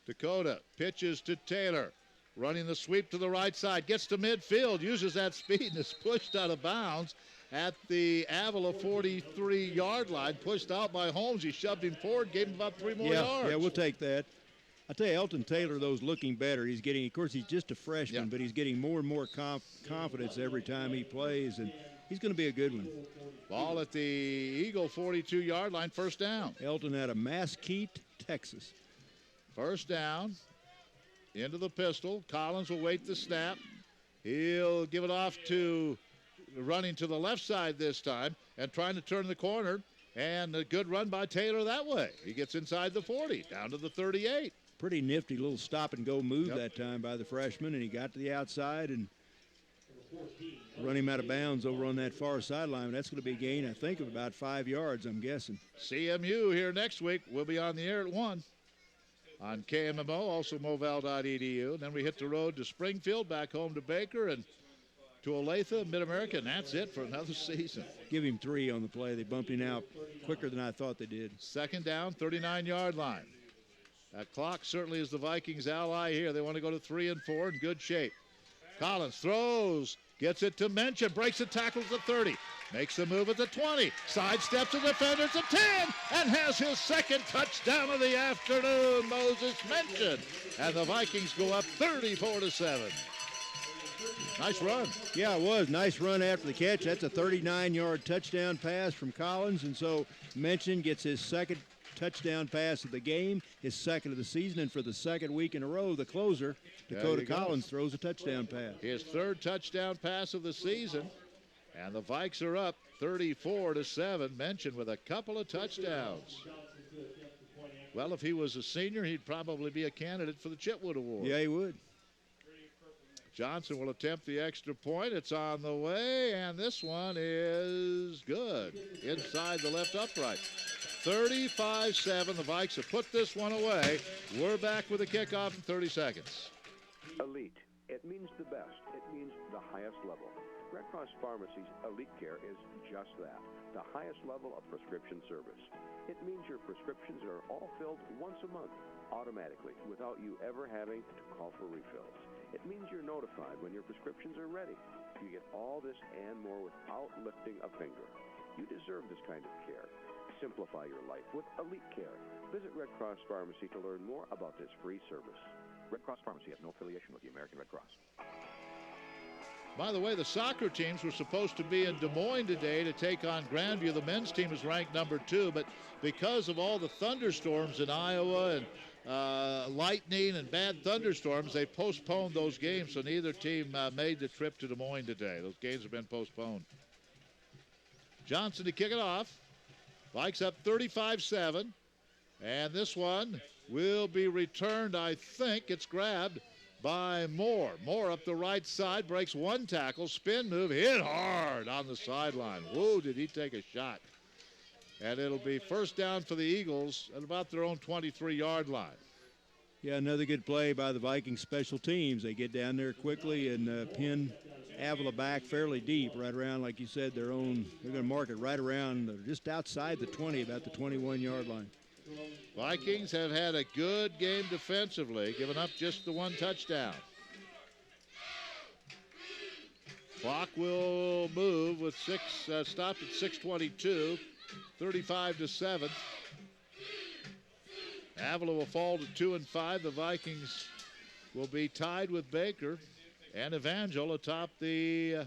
Dakota pitches to Taylor. Running the sweep to the right side. Gets to midfield. Uses that speed and is pushed out of bounds at the Avila 43-yard line. Pushed out by Holmes. He shoved him forward. Gave him about 3 more yards. Yeah, we'll take that. I tell you, Elton Taylor, though, is looking better. He's getting, of course, he's just a freshman, but he's getting more and more confidence every time he plays, and he's going to be a good one. Ball at the Eagle 42-yard line, 1st down. Elton out of Mesquite, Texas. 1st down. Into the pistol. Collins will wait the snap. He'll give it off to running to the left side this time and trying to turn the corner. And a good run by Taylor that way. He gets inside the 40, down to the 38. Pretty nifty little stop-and-go move that time by the freshman, and he got to the outside and run him out of bounds over on that far sideline. That's going to be a gain, I think, of about 5 yards, I'm guessing. CMU here next week. We'll be on the air at 1 on KMMO, also moval.edu. And then we hit the road to Springfield, back home to Baker, and to Olathe, Mid-America, and that's it for another season. Give him 3 on the play. They bumped him out quicker than I thought they did. Second down, 39-yard line. That clock certainly is the Vikings' ally here. They want to go to 3 and 4 in good shape. Collins throws, gets it to Mention, breaks the tackles at 30, makes the move at the 20, sidesteps the defenders at 10, and has his second touchdown of the afternoon, Moses Mention. And the Vikings go up 34-7. Nice run. Yeah, it was. Nice run after the catch. That's a 39-yard touchdown pass from Collins, and so Mention gets his second touchdown pass of the game, his second of the season, and for the second week in a row, the closer, Dakota Collins, throws a touchdown pass. His third touchdown pass of the season, and the Vikes are up 34-7. Mention with a couple of touchdowns. Well, if he was a senior, he'd probably be a candidate for the Chitwood Award. Yeah, he would. Johnson will attempt the extra point. It's on the way, and this one is good. Inside the left upright. 35-7. The Vikes have put this one away. We're back with a kickoff in 30 seconds. Elite. It means the best. It means the highest level. Red Cross Pharmacy's Elite Care is just that, the highest level of prescription service. It means your prescriptions are all filled once a month, automatically, without you ever having to call for refills. It means you're notified when your prescriptions are ready. You get all this and more without lifting a finger. You deserve this kind of care. Simplify your life with Elite Care. Visit Red Cross Pharmacy to learn more about this free service. Red Cross Pharmacy has no affiliation with the American Red Cross. By the way, the soccer teams were supposed to be in Des Moines today to take on Grandview. The men's team is ranked number 2, but because of all the thunderstorms in Iowa and lightning and bad thunderstorms, they postponed those games, so neither team made the trip to Des Moines today. Those games have been postponed. Johnson to kick it off. Vikes up 35-7, and this one will be returned. I think it's grabbed by Moore. Moore up the right side, breaks one tackle, spin move, hit hard on the sideline. Whoa, did he take a shot. And it'll be first down for the Eagles at about their own 23-yard line. Yeah, another good play by the Viking special teams. They get down there quickly and pin Avila back fairly deep, right around, like you said, they're going to mark it right around, just outside the 20, about the 21-yard line. Vikings have had a good game defensively, giving up just the one touchdown. Clock will move with stopped at 6:22, 35-7. Avila will fall to 2 and 5. The Vikings will be tied with Baker and Evangel atop the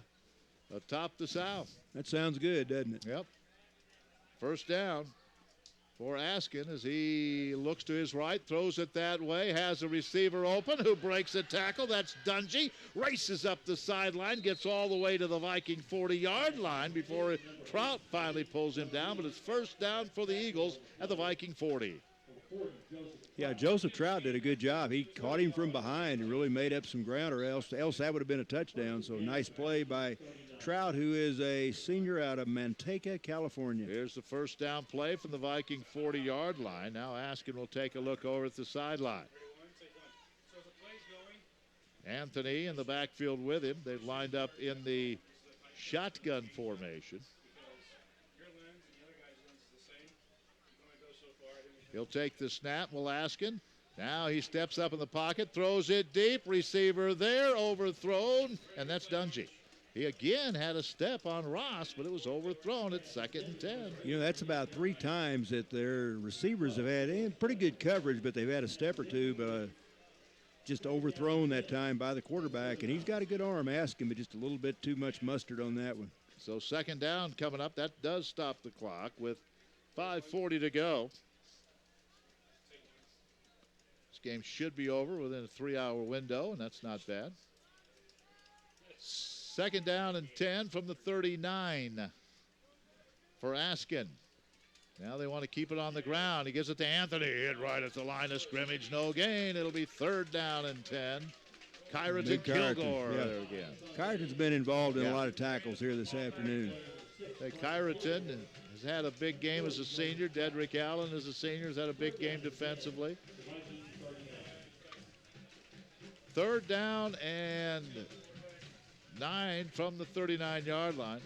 South. That sounds good, doesn't it? Yep. First down for Askin as he looks to his right, throws it that way, has a receiver open who breaks a tackle. That's Dungy. Races up the sideline, gets all the way to the Viking 40-yard line before Trout finally pulls him down, but it's first down for the Eagles at the Viking 40. Yeah, Joseph Trout did a good job. He caught him from behind and really made up some ground, or else that would have been a touchdown. So nice play by Trout, who is a senior out of Manteca, California. Here's the first down play from the Viking 40-yard line. Now Askin will take a look over at the sideline. Anthony in the backfield with him. They've lined up in the shotgun formation. He'll take the snap, will Askin. Now he steps up in the pocket, throws it deep, receiver there, overthrown, and that's Dungy. He again had a step on Ross, but it was overthrown at 2nd and 10. You know, that's about 3 times that their receivers have had pretty good coverage, but they've had a step or two, but just overthrown that time by the quarterback, and he's got a good arm, Askin, but just a little bit too much mustard on that one. So second down coming up. That does stop the clock with 5:40 to go. Game should be over within a 3-hour window, and that's not bad. Second down and 10 from the 39 for Askin. Now they want to keep it on the ground. He gives it to Anthony. Hit right at the line of scrimmage. No gain. It'll be third down and 10. Kyron Kilgore there again. Kyron's been involved in a lot of tackles here this afternoon. Hey, Kyron has had a big game as a senior. Dedrick Allen as a senior has had a big game defensively. Third down and 9 from the 39-yard line.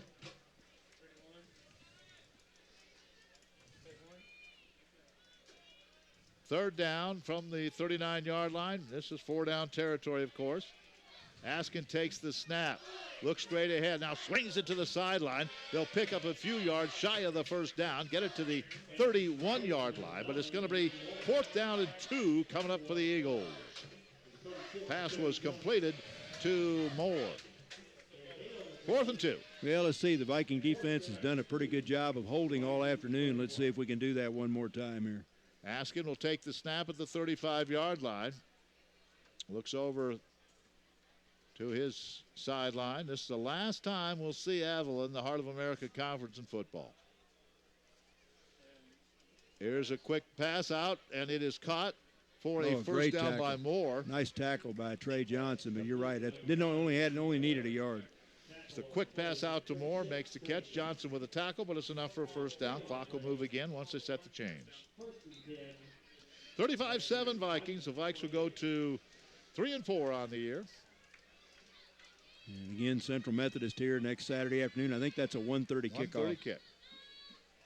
Third down from the 39-yard line. This is 4-down territory, of course. Askin takes the snap, looks straight ahead, now swings it to the sideline. They'll pick up a few yards shy of the first down, get it to the 31-yard line, but it's going to be 4th down and 2 coming up for the Eagles. Pass was completed to Moore. 4th and 2. Well, let's see. The Viking defense has done a pretty good job of holding all afternoon. Let's see if we can do that one more time here. Askin will take the snap at the 35-yard line. Looks over to his sideline. This is the last time we'll see Avila in the Heart of America Conference in football. Here's a quick pass out, and it is caught for a first down by Moore. Nice tackle by Trey Johnson, but you're right. That only needed a yard. It's a quick pass out to Moore, makes the catch. Johnson with a tackle, but it's enough for a first down. Clock will move again once they set the change. 35-7 Vikings. The Vikes will go to 3-4 on the year. And again, Central Methodist here next Saturday afternoon. I think that's a 1:30 kickoff. 1:30 kick.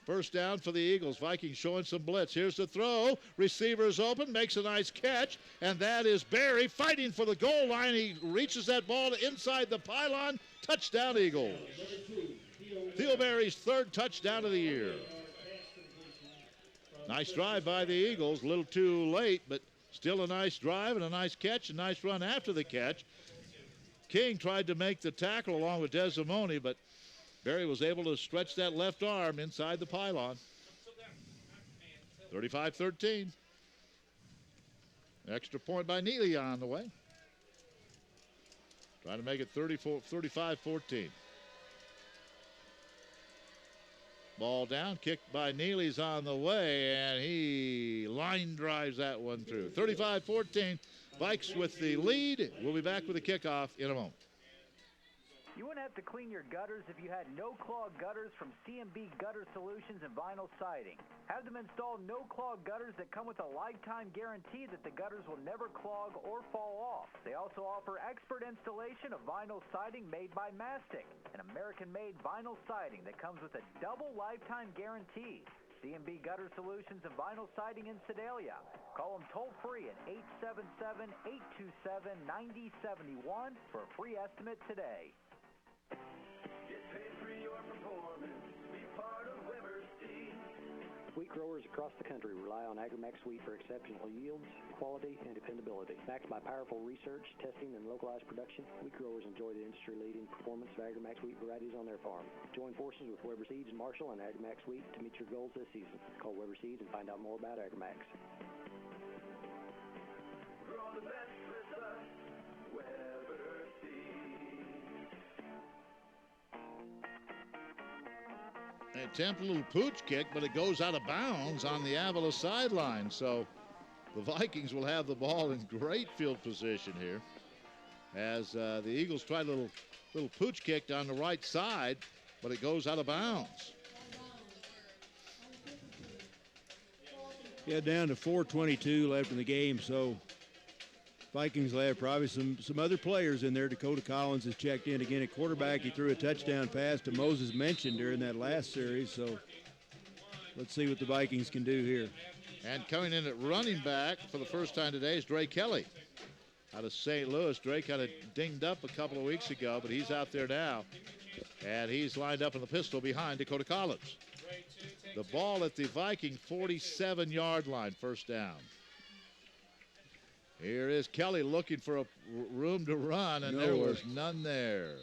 First down for the Eagles. Vikings showing some blitz. Here's the throw. Receiver's open, makes a nice catch, and that is Barry fighting for the goal line. He reaches that ball to inside the pylon. Touchdown, Eagles. Theo Barry's 3rd touchdown of the year. Nice drive by the Eagles. A little too late, but still a nice drive and a nice catch, a nice run after the catch. King tried to make the tackle along with Desimone, but Barry was able to stretch that left arm inside the pylon. 35-13. Extra point by Neely on the way. Trying to make it 35-14. Ball down, kicked by Neely's on the way, and he line drives that one through. 35-14. Vikes with the lead. We'll be back with the kickoff in a moment. You wouldn't have to clean your gutters if you had no-clog gutters from CMB Gutter Solutions and Vinyl Siding. Have them install no-clog gutters that come with a lifetime guarantee that the gutters will never clog or fall off. They also offer expert installation of vinyl siding made by Mastic, an American-made vinyl siding that comes with a double lifetime guarantee. CMB Gutter Solutions and Vinyl Siding in Sedalia. Call them toll-free at 877-827-9071 for a free estimate today. Get paid for your performance. Be part of Weber Seed. Wheat growers across the country rely on AgriMax wheat for exceptional yields, quality, and dependability. Backed by powerful research, testing, and localized production, wheat growers enjoy the industry-leading performance of AgriMax wheat varieties on their farm. Join forces with Weber Seeds in Marshall and AgriMax wheat to meet your goals this season. Call Weber Seeds and find out more about AgriMax. Grow the best with us, Weber Seed. They attempt a little pooch kick, but it goes out of bounds on the Avila sideline. So the Vikings will have the ball in great field position here as the Eagles try a little pooch kick on the right side, but it goes out of bounds. Yeah, down to 4:22 left in the game, so Vikings will have probably some other players in there. Dakota Collins has checked in again at quarterback. He threw a touchdown pass to Moses Mention during that last series, so let's see what the Vikings can do here. And coming in at running back for the first time today is Dre Kelly out of St. Louis. Dre kind of dinged up a couple of weeks ago, but he's out there now, and he's lined up in the pistol behind Dakota Collins. The ball at the Viking 47-yard line, first down. Here is Kelly looking for a room to run, and there was none there.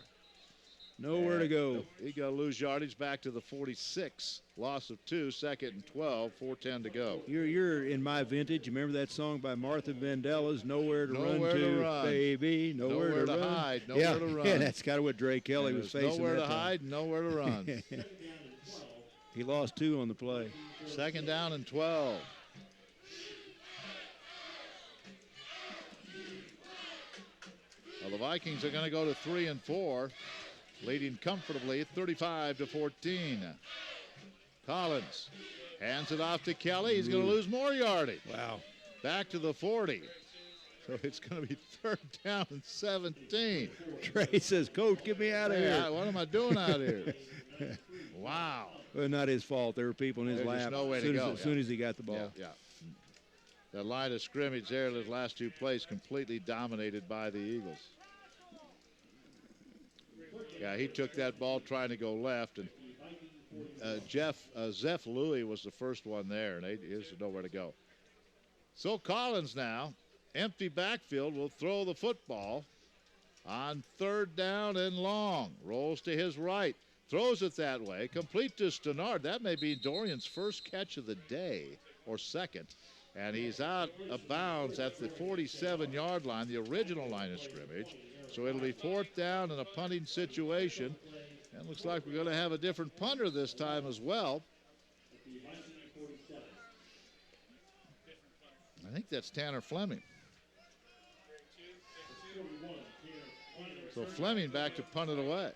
Nowhere to go. He's going to lose yardage back to the 46. Loss of 2, 2nd and 12, 4:10 to go. You're in my vintage. You remember that song by Martha Vandellas, Nowhere to Run to, baby. Nowhere to hide, nowhere to run. Yeah, that's kind of what Dre Kelly was facing. Nowhere to that time. hide, nowhere to run. He lost 2 on the play. 2nd down and 12. Well, the Vikings are going to go to 3-4, leading comfortably 35-14. Collins hands it off to Kelly. He's going to lose more yardage. Wow. Back to the 40. So it's going to be 3rd down and 17. Trey says, Coach, get me out of here. What am I doing out here? Wow. Well, not his fault. There were people in his There's lap just no way as to soon, go. as soon as he got the ball. Yeah. The line of scrimmage there, the last 2 plays, completely dominated by the Eagles. Yeah, he took that ball trying to go left, and Zeph Louis was the first one there, and he doesn't know where to go. So Collins now, empty backfield, will throw the football on 3rd down and long. Rolls to his right, throws it that way, complete to Stenard. That may be Dorian's first catch of the day, or second. And he's out of bounds at the 47-yard line, the original line of scrimmage. So it'll be 4th down in a punting situation. And looks like we're going to have a different punter this time as well. I think that's Tanner Fleming. So Fleming back to punt it away.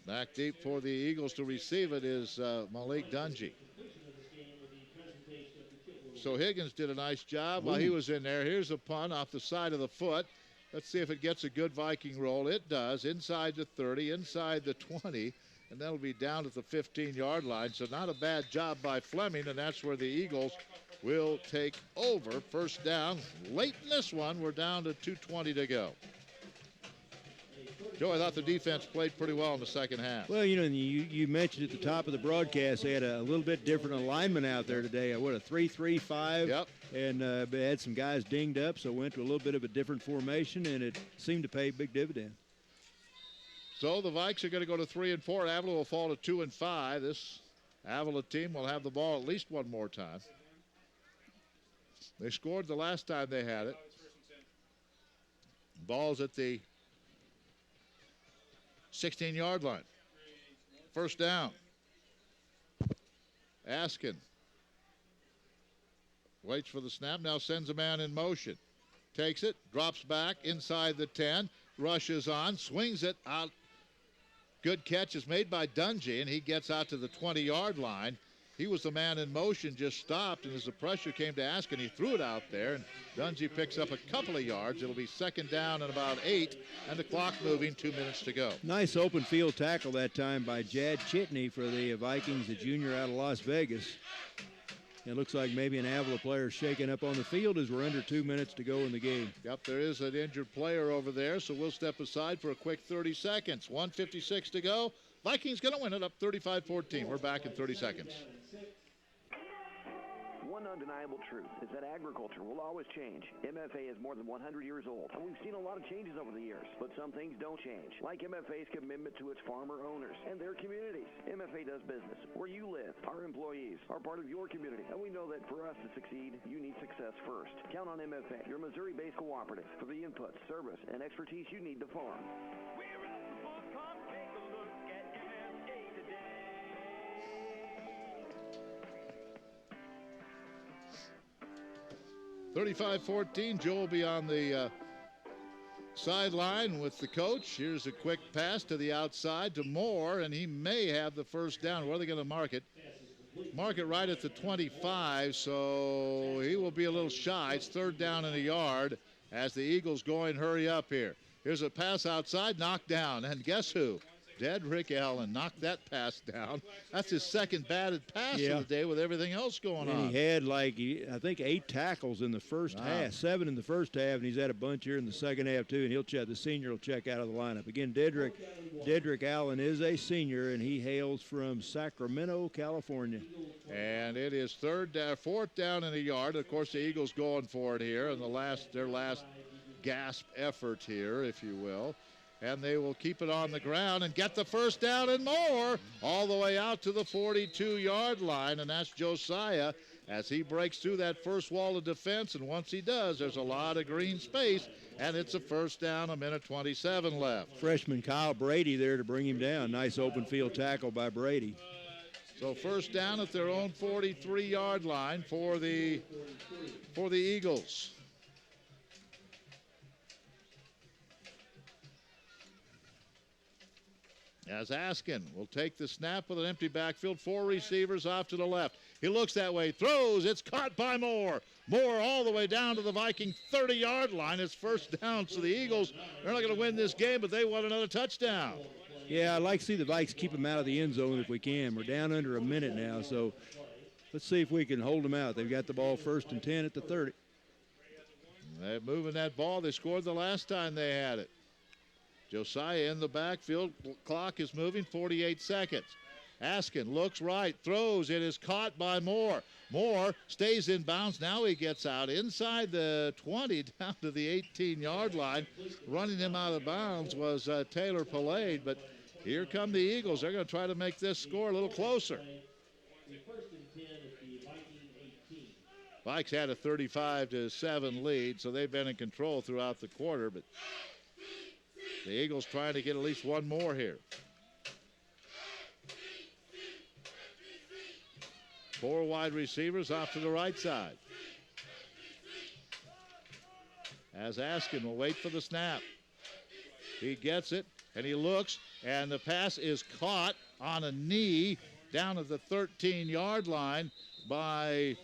Back deep for the Eagles to receive it is Malik Dungy. So Higgins did a nice job while he was in there. Here's a punt off the side of the foot. Let's see if it gets a good Viking roll. It does. Inside the 30, inside the 20, and that'll be down at the 15-yard line. So not a bad job by Fleming, and that's where the Eagles will take over. 1st down. Late in this one, we're down to 2:20 to go. Joe, I thought the defense played pretty well in the second half. Well, you mentioned at the top of the broadcast they had a little bit different alignment out there today. A 3-3-5. Yep. And they had some guys dinged up, so went to a little bit of a different formation, and it seemed to pay big dividend. So the Vikes are going to go to 3 and 4. Avila will fall to 2 and 5. This Avila team will have the ball at least one more time. They scored the last time they had it. Ball's at the 16-yard line. 1st down. Askin waits for the snap, now sends a man in motion. Takes it, drops back inside the 10, rushes on, swings it out. Good catch is made by Dungy, and he gets out to the 20-yard line. He was the man in motion, just stopped, and as the pressure came to Askin, he threw it out there, and Dungy picks up a couple of yards. It'll be 2nd down and about 8, and the clock moving, 2 minutes to go. Nice open field tackle that time by Jad Chitney for the Vikings, the junior out of Las Vegas. It looks like maybe an Avila player shaking up on the field as we're under 2 minutes to go in the game. Yep, there is an injured player over there, so we'll step aside for a quick 30 seconds. 1:56 to go. Vikings going to win it up 35-14. We're back in 30 seconds. One undeniable truth is that agriculture will always change. MFA is more than 100 years old, and we've seen a lot of changes over the years. But some things don't change, like MFA's commitment to its farmer owners and their communities. MFA does business where you live. Our employees are part of your community, and we know that for us to succeed, you need success first. Count on MFA, your Missouri-based cooperative, for the input, service, and expertise you need to farm. 35-14. Joe will be on the sideline with the coach. Here's a quick pass to the outside to Moore, and he may have the 1st down. Where are they going to mark it? Mark it right at the 25, so he will be a little shy. It's 3rd down and a yard as the Eagles go and hurry up here. Here's a pass outside, knocked down, and guess who? Dedrick Allen knocked that pass down. That's his 2nd batted pass of the day with everything else going on. He had I think 8 tackles in the first half, 7 in the first half, and he's had a bunch here in the second half too, and the senior will check out of the lineup. Again, Dedrick Allen is a senior, and he hails from Sacramento, California. And it is 4th down and a yard. Of course, the Eagles going for it here in their last gasp effort here, if you will. And they will keep it on the ground and get the 1st down and more all the way out to the 42-yard line. And that's Josiah as he breaks through that first wall of defense. And once he does, there's a lot of green space, and it's a 1st down, 1:27 left. Freshman Kyle Brady there to bring him down. Nice open field tackle by Brady. So 1st down at their own 43-yard line for the Eagles. As Askin will take the snap with an empty backfield, 4 receivers off to the left. He looks that way, throws. It's caught by Moore. Moore all the way down to the Viking 30-yard line. It's first down. So the Eagles, they're not going to win this game, but they want another touchdown. Yeah, I'd like to see the Vikes keep them out of the end zone if we can. We're down under a minute now, so let's see if we can hold them out. They've got the ball 1st and 10 at the 30. They're moving that ball. They scored the last time they had it. Josiah in the backfield. Clock is moving, 48 seconds. Askin looks right, throws. It is caught by Moore. Moore stays in bounds. Now he gets out inside the 20 down to the 18-yard line. Running him out of bounds was Taylor Palade, but here come the Eagles. They're going to try to make this score a little closer. Vikes had a 35-7 lead, so they've been in control throughout the quarter, but the Eagles trying to get at least one more here. 4 wide receivers off to the right side. As Askin will wait for the snap. He gets it, and he looks, and the pass is caught on a knee down at the 13-yard line by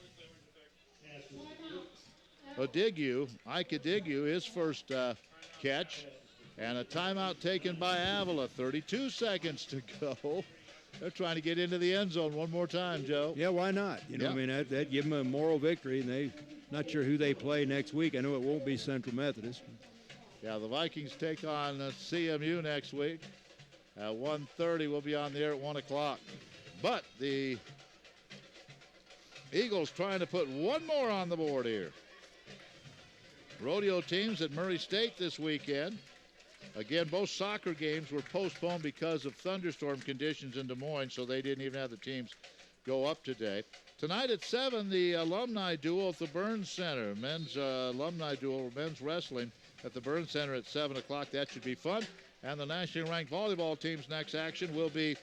Ike Adiggu, his first catch. And a timeout taken by Avila. 32 seconds to go. They're trying to get into the end zone one more time, Joe. Yeah, why not? You know, I mean, that give them a moral victory, and they not sure who they play next week. I know it won't be Central Methodist. Yeah, the Vikings take on CMU next week. At 1:30, we'll be on the air at 1 o'clock. But the Eagles trying to put one more on the board here. Rodeo teams at Murray State this weekend. Again, both soccer games were postponed because of thunderstorm conditions in Des Moines, so they didn't even have the teams go up today. Tonight at 7, the alumni duel at the Burns Center. Men's alumni duel, men's wrestling at the Burns Center at 7 o'clock. That should be fun. And the nationally ranked volleyball team's next action will be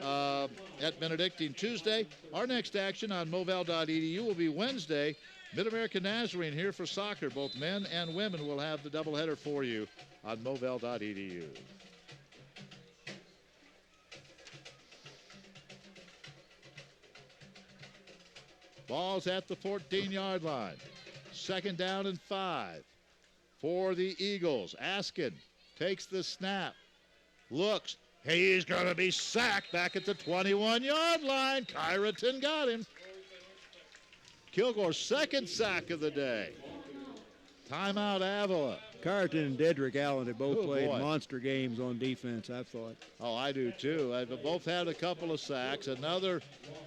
at Benedictine Tuesday. Our next action on Movell.edu will be Wednesday. Mid-American Nazarene here for soccer. Both men and women will have the doubleheader for you on Movell.edu. Ball's at the 14-yard line. 2nd down and 5 for the Eagles. Askin takes the snap. Looks. He's going to be sacked back at the 21-yard line. Kyraton got him. Kilgore's 2nd sack of the day. Timeout, Avila. Kyraton and Dedrick Allen have both played monster games on defense, I thought. Oh, I do too. They've both had a couple of sacks. Another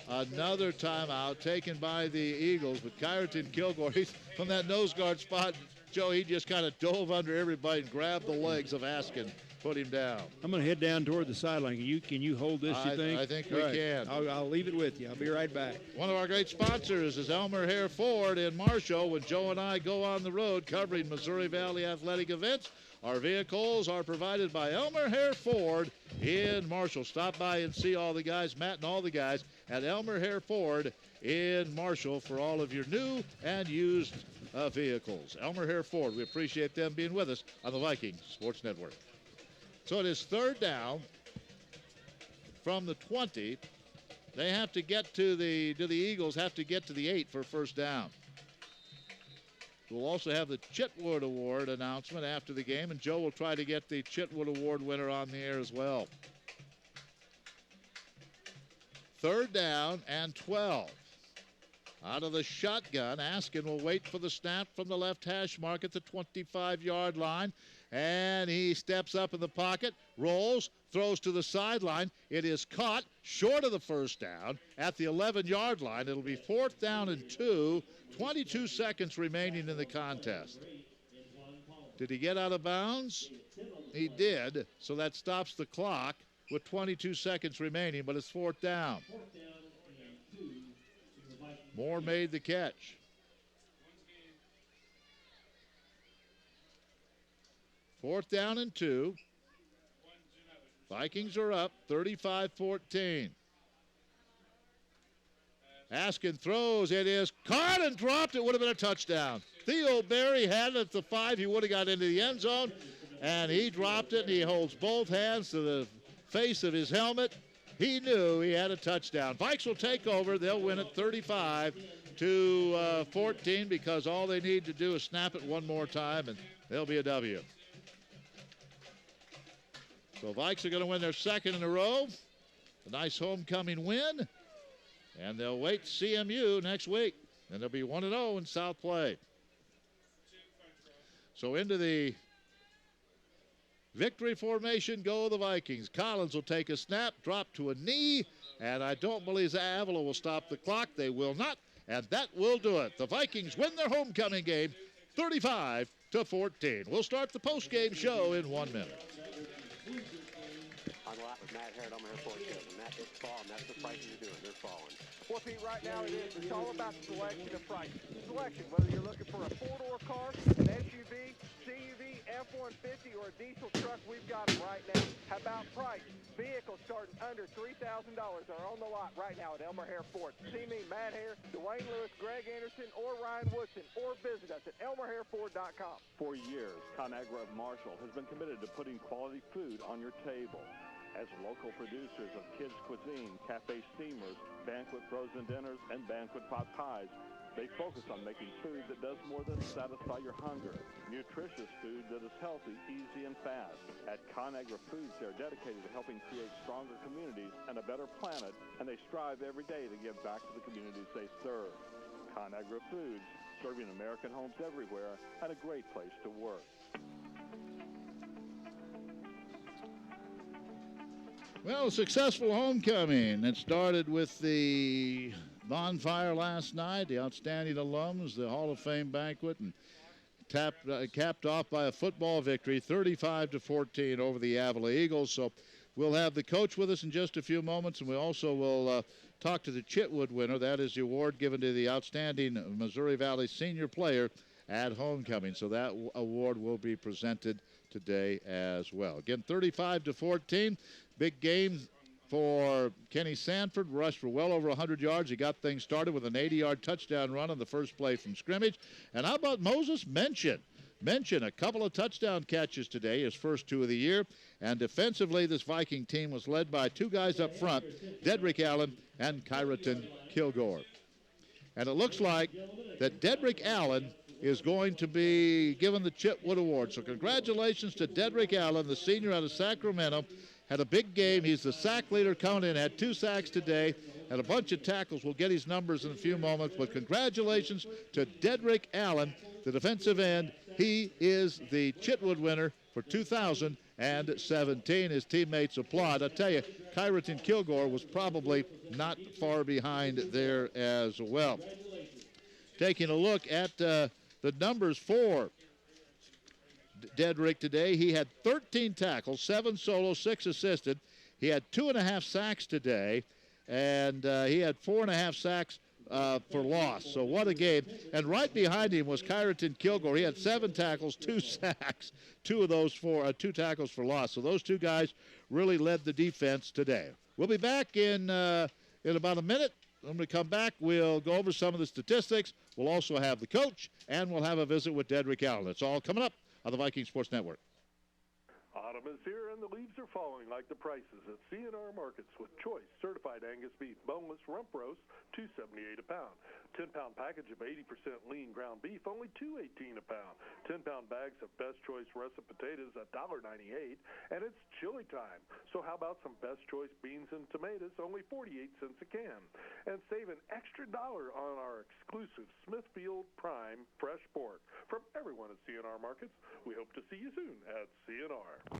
timeout taken by the Eagles. But Kyraton Kilgore, he's from that nose guard spot, Joe, he just kind of dove under everybody and grabbed the legs of Askin, put him down. I'm going to head down toward the sideline. Can you hold this, you think? I think we can. I'll leave it with you. I'll be right back. One of our great sponsors is Elmer Hare Ford in Marshall. When Joe and I go on the road covering Missouri Valley athletic events, our vehicles are provided by Elmer Hare Ford in Marshall. Stop by and see all the guys, Matt and all the guys at Elmer Hare Ford in Marshall for all of your new and used vehicles. Elmer Hare Ford, we appreciate them being with us on the Viking Sports Network. So it is 3rd down from the 20. They have to get to the Eagles have to get to the 8 for 1st down. We'll also have the Chitwood Award announcement after the game, and Joe will try to get the Chitwood Award winner on the air as well. 3rd down and 12. Out of the shotgun, Askin will wait for the snap from the left hash mark at the 25-yard line. And he steps up in the pocket, rolls, throws to the sideline. It is caught short of the 1st down at the 11-yard line. It'll be 4th down and 2, 22 seconds remaining in the contest. Did he get out of bounds? He did, so that stops the clock with 22 seconds remaining, but it's 4th down. Moore made the catch. Fourth down and 2. Vikings are up 35-14. Askin throws. It is caught and dropped. It would have been a touchdown. Theo Berry had it at the 5. He would have got into the end zone, and he dropped it, and he holds both hands to the face of his helmet. he knew he had a touchdown. Vikes will take over. They'll win it 35-14 because all they need to do is snap it one more time, and they'll be a W. So Vikes are going to win their second in a row. A nice homecoming win. And they'll wait CMU next week. And they'll be 1-0 in South Play. So into the victory formation go the Vikings. Collins will take a snap, drop to a knee, and I don't believe Avila will stop the clock. They will not, and that will do it. The Vikings win their homecoming game 35-14. We'll start the post-game show in 1 minute. On the lot with Matt Harrod, I'm here for you. And Matt, it's fall, and that's the prices you're doing. They're falling. Well, Pete, right now it is. It's all about selection of price. Selection, whether you're looking for a four-door car, an SUV, CUV, F-150, or a diesel truck, we've got them right now. How about price? Vehicles starting under $3,000 are on the lot right now at Elmer Hare Ford. See me, Matt Hare, Dwayne Lewis, Greg Anderson, or Ryan Woodson, or visit us at elmerhareford.com. For years, ConAgra of Marshall has been committed to putting quality food on your table. As local producers of kids' cuisine, cafe steamers, banquet frozen dinners, and banquet pot pies, they focus on making food that does more than satisfy your hunger. Nutritious food that is healthy, easy, and fast. At ConAgra Foods, they're dedicated to helping create stronger communities and a better planet, and they strive every day to give back to the communities they serve. ConAgra Foods, serving American homes everywhere and a great place to work. Well, a successful homecoming. It started with the bonfire last night, the outstanding alums, the Hall of Fame banquet, and capped off by a football victory, 35-14 over the Avila Eagles. So we'll have the coach with us in just a few moments, and we also will talk to the Chitwood winner. That is the award given to the outstanding Missouri Valley senior player at homecoming. So that award will be presented today as well. Again, 35-14. Big game for Kenny Sanford. Rushed for well over 100 yards. He got things started with an 80-yard touchdown run on the first play from scrimmage. And how about Moses Mention? Mention a couple of touchdown catches today, his first two of the year. And defensively, this Viking team was led by two guys up front, Dedrick Allen and Kyraton Kilgore. And it looks like that Dedrick Allen is going to be given the Chitwood Award. So congratulations to Dedrick Allen, the senior out of Sacramento. Had a big game. He's the sack leader coming in. Had 2 sacks today. Had a bunch of tackles. We'll get his numbers in a few moments. But congratulations to Dedrick Allen, the defensive end. He is the Chitwood winner for 2017. His teammates applaud. I tell you, Kyraton Kilgore was probably not far behind there as well. Taking a look at the numbers for Dedrick today, he had 13 tackles, 7 solo, 6 assisted. He had 2.5 sacks today, and he had 4.5 sacks for loss. So what a game. And right behind him was Kyraton Kilgore. He had 7 tackles, 2 sacks, 2 of those 2 tackles for loss. So those two guys really led the defense today. We'll be back in about a minute. When we come back, we'll go over some of the statistics. We'll also have the coach, and we'll have a visit with Dedrick Allen. It's all coming up on the Viking Sports Network. Autumn is here and the leaves are falling like the prices at C&R Markets with choice certified Angus beef boneless rump roast, $2.78 a pound. 10-pound package of 80% lean ground beef, only $2.18 a pound. 10-pound bags of Best Choice russet potatoes, $1.98, and it's chili time. So how about some Best Choice beans and tomatoes, only 48 cents a can. And save an extra $1 on our exclusive Smithfield Prime fresh pork. From everyone at C&R Markets, we hope to see you soon at C&R.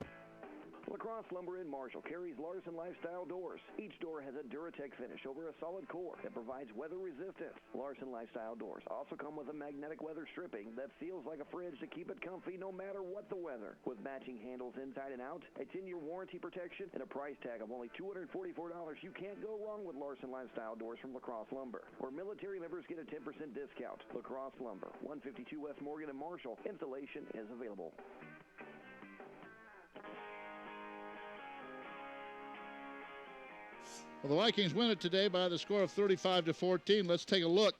LaCrosse Lumber in Marshall carries Larson Lifestyle doors. Each door has a Duratec finish over a solid core that provides weather resistance. Larson Lifestyle doors also come with a magnetic weather stripping that feels like a fridge to keep it comfy no matter what the weather. With matching handles inside and out, a 10-year warranty protection, and a price tag of only $244, you can't go wrong with Larson Lifestyle doors from LaCrosse Lumber, where military members get a 10% discount. LaCrosse Lumber, 152 West Morgan in Marshall. Installation is available. Well, the Vikings win it today by the score of 35-14. Let's take a look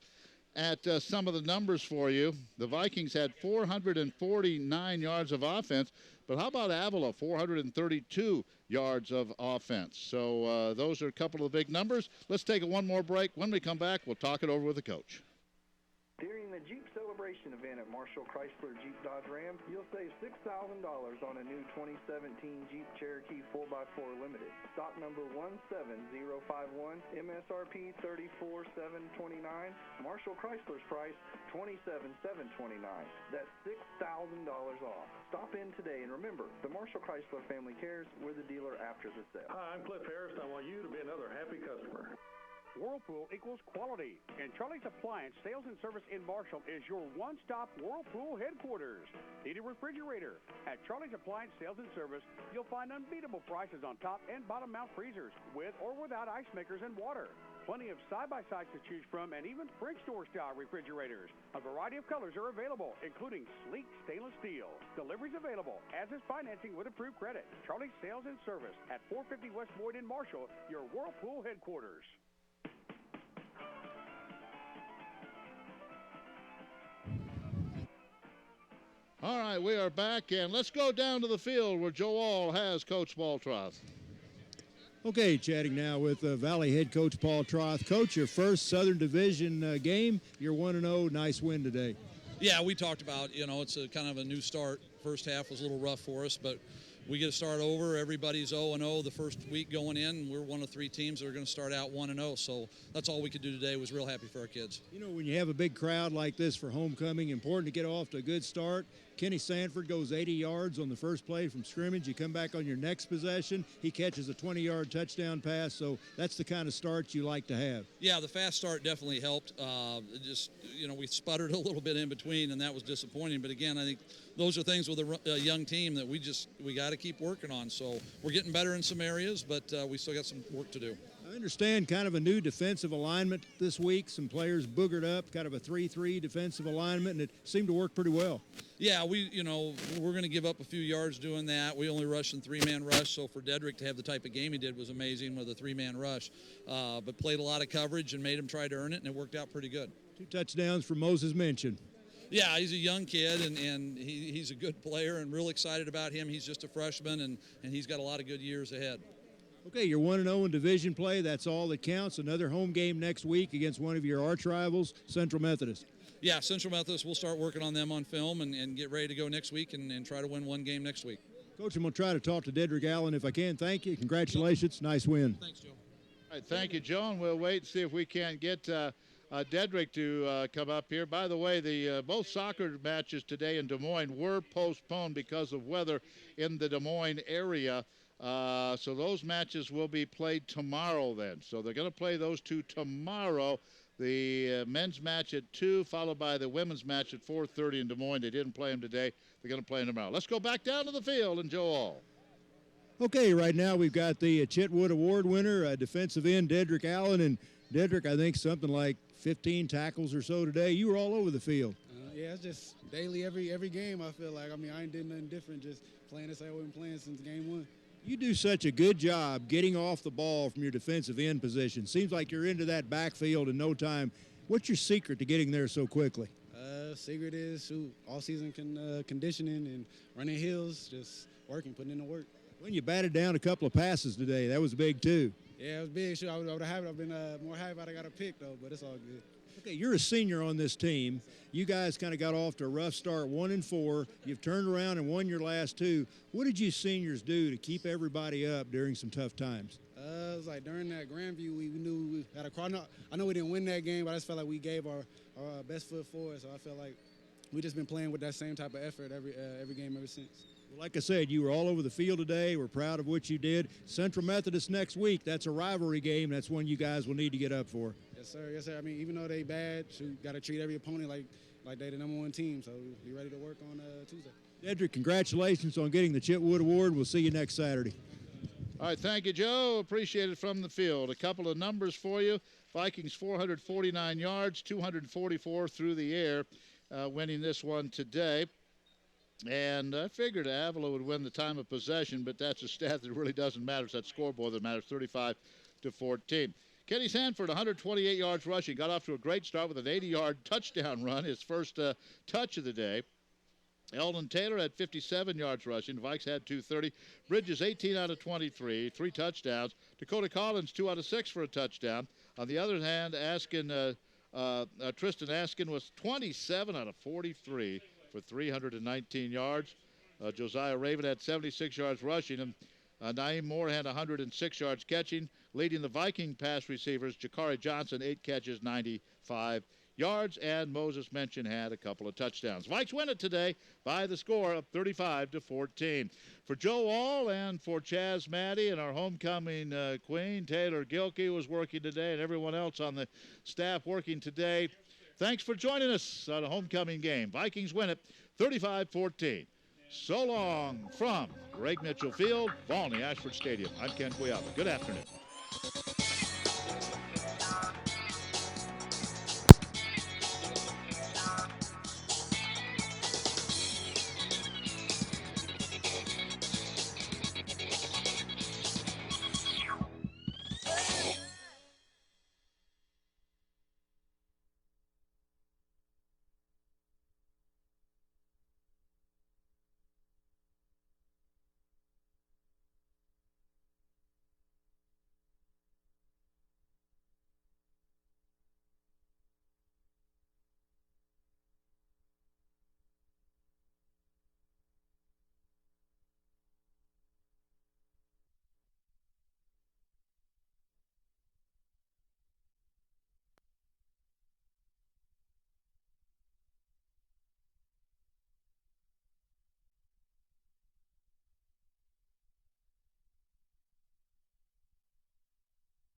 at some of the numbers for you. The Vikings had 449 yards of offense, but how about Avila, 432 yards of offense? So those are a couple of big numbers. Let's take one more break. When we come back, we'll talk it over with the coach. During the Jeep Celebration event at Marshall Chrysler Jeep Dodge Ram, you'll save $6,000 on a new 2017 Jeep Cherokee 4x4 Limited. Stock number 17051, MSRP $34,729. Marshall Chrysler's price $27,729. That's $6,000 off. Stop in today, and remember, the Marshall Chrysler family cares. We're the dealer after the sale. Hi, I'm Cliff Harris. I want you to be another happy customer. Whirlpool equals quality, and Charlie's Appliance Sales and Service in Marshall is your one-stop Whirlpool headquarters. Need a refrigerator? At Charlie's Appliance Sales and Service, you'll find unbeatable prices on top and bottom mount freezers, with or without ice makers and water. Plenty of side-by-sides to choose from, and even French door-style refrigerators. A variety of colors are available, including sleek stainless steel. Deliveries available, as is financing with approved credit. Charlie's Sales and Service at 450 West Boyd in Marshall, your Whirlpool headquarters. All right, we are back, and let's go down to the field where Joe All has Coach Baltroth. Okay, chatting now with Valley head coach Paul Troth. Coach, your first Southern Division game. You're 1-0. Nice win today. Yeah, we talked about, it's a kind of a new start. First half was a little rough for us, but we get to start over. Everybody's 0-0 the first week going in. We're one of 3 teams that are going to start out 1-0. So that's all we could do today. Was real happy for our kids. When you have a big crowd like this for homecoming, important to get off to a good start. Kenny Sanford goes 80 yards on the first play from scrimmage. You come back on your next possession. He catches a 20-yard touchdown pass. So that's the kind of start you like to have. Yeah, the fast start definitely helped. We sputtered a little bit in between, and that was disappointing. But again, I think those are things with a young team that we got to keep working on. So we're getting better in some areas, but we still got some work to do. I understand kind of a new defensive alignment this week. Some players boogered up, kind of a 3-3 defensive alignment, and it seemed to work pretty well. Yeah, we're going to give up a few yards doing that. We only rushed in 3-man rush, so for Dedrick to have the type of game he did was amazing with a 3-man rush. But played a lot of coverage and made him try to earn it, and it worked out pretty good. 2 touchdowns for Moses Minchin. Yeah, he's a young kid, and he's a good player, and real excited about him. He's just a freshman, and he's got a lot of good years ahead. Okay, you're 1-0 in division play. That's all that counts. Another home game next week against one of your arch rivals, Central Methodist. Yeah, Central Methodist, we'll start working on them on film and get ready to go next week and try to win one game next week. Coach, I'm going to try to talk to Dedrick Allen if I can. Thank you. Congratulations. Nice win. Thanks, Joe. All right, thank you, Joe, and we'll wait and see if we can't get Dedrick to come up here. By the way, the both soccer matches today in Des Moines were postponed because of weather in the Des Moines area. So those matches will be played tomorrow then. So they're going to play those 2 tomorrow. The men's match at 2, followed by the women's match at 4:30 in Des Moines. They didn't play them today. They're going to play them tomorrow. Let's go back down to the field and Joe All. Okay, right now we've got the Chitwood Award winner, defensive end Dedrick Allen. And Dedrick, I think something like 15 tackles or so today. You were all over the field. Yeah, it's just daily, every game, I feel like. I ain't did nothing different, just playing the same way I've been playing since game 1. You do such a good job getting off the ball from your defensive end position. Seems like you're into that backfield in no time. What's your secret to getting there so quickly? Secret is all season conditioning and running hills, just working, putting in the work. When you batted down a couple of passes today, that was big too. Yeah, it was big. Sure, I would have been more happy if I got a pick though, but it's all good. Okay, you're a senior on this team. You guys kind of got off to a rough start, 1-4. You've turned around and won your last 2. What did you seniors do to keep everybody up during some tough times? It was like during that Grandview, we knew we had a crowd. I know we didn't win that game, but I just felt like we gave our best foot forward. So I felt like we just been playing with that same type of effort every game ever since. Well, like I said, you were all over the field today. We're proud of what you did. Central Methodist next week, that's a rivalry game. That's one you guys will need to get up for. Yes, sir. Yes, sir. I mean, even though they bad, you got to treat every opponent like they the number 1 team. So be ready to work on Tuesday. Dedrick, congratulations on getting the Chitwood Award. We'll see you next Saturday. All right, thank you, Joe. Appreciate it from the field. A couple of numbers for you. Vikings 449 yards, 244 through the air, winning this one today. And I figured Avila would win the time of possession, but that's a stat that really doesn't matter. It's that scoreboard that matters, 35-14. Kenny Sanford, 128 yards rushing. Got off to a great start with an 80-yard touchdown run, his first touch of the day. Eldon Taylor had 57 yards rushing. The Vikes had 230. Bridges, 18 out of 23, 3 touchdowns. Dakota Collins, 2 out of 6 for a touchdown. On the other hand, Tristan Askin was 27 out of 43 for 319 yards. Josiah Raven had 76 yards rushing, and Naeem Moore had 106 yards catching. Leading the Viking pass receivers, Jakari Johnson, 8 catches, 95 yards, and Moses Mention had a couple of touchdowns. Vikes win it today by the score of 35-14. For Joe All and for Chaz Maddie and our homecoming queen, Taylor Gilkey, was working today, and everyone else on the staff working today, thanks for joining us on a homecoming game. Vikings win it 35-14. So long from Greg Mitchell Field, Volney Ashford Stadium. I'm Ken Cuiava. Good afternoon.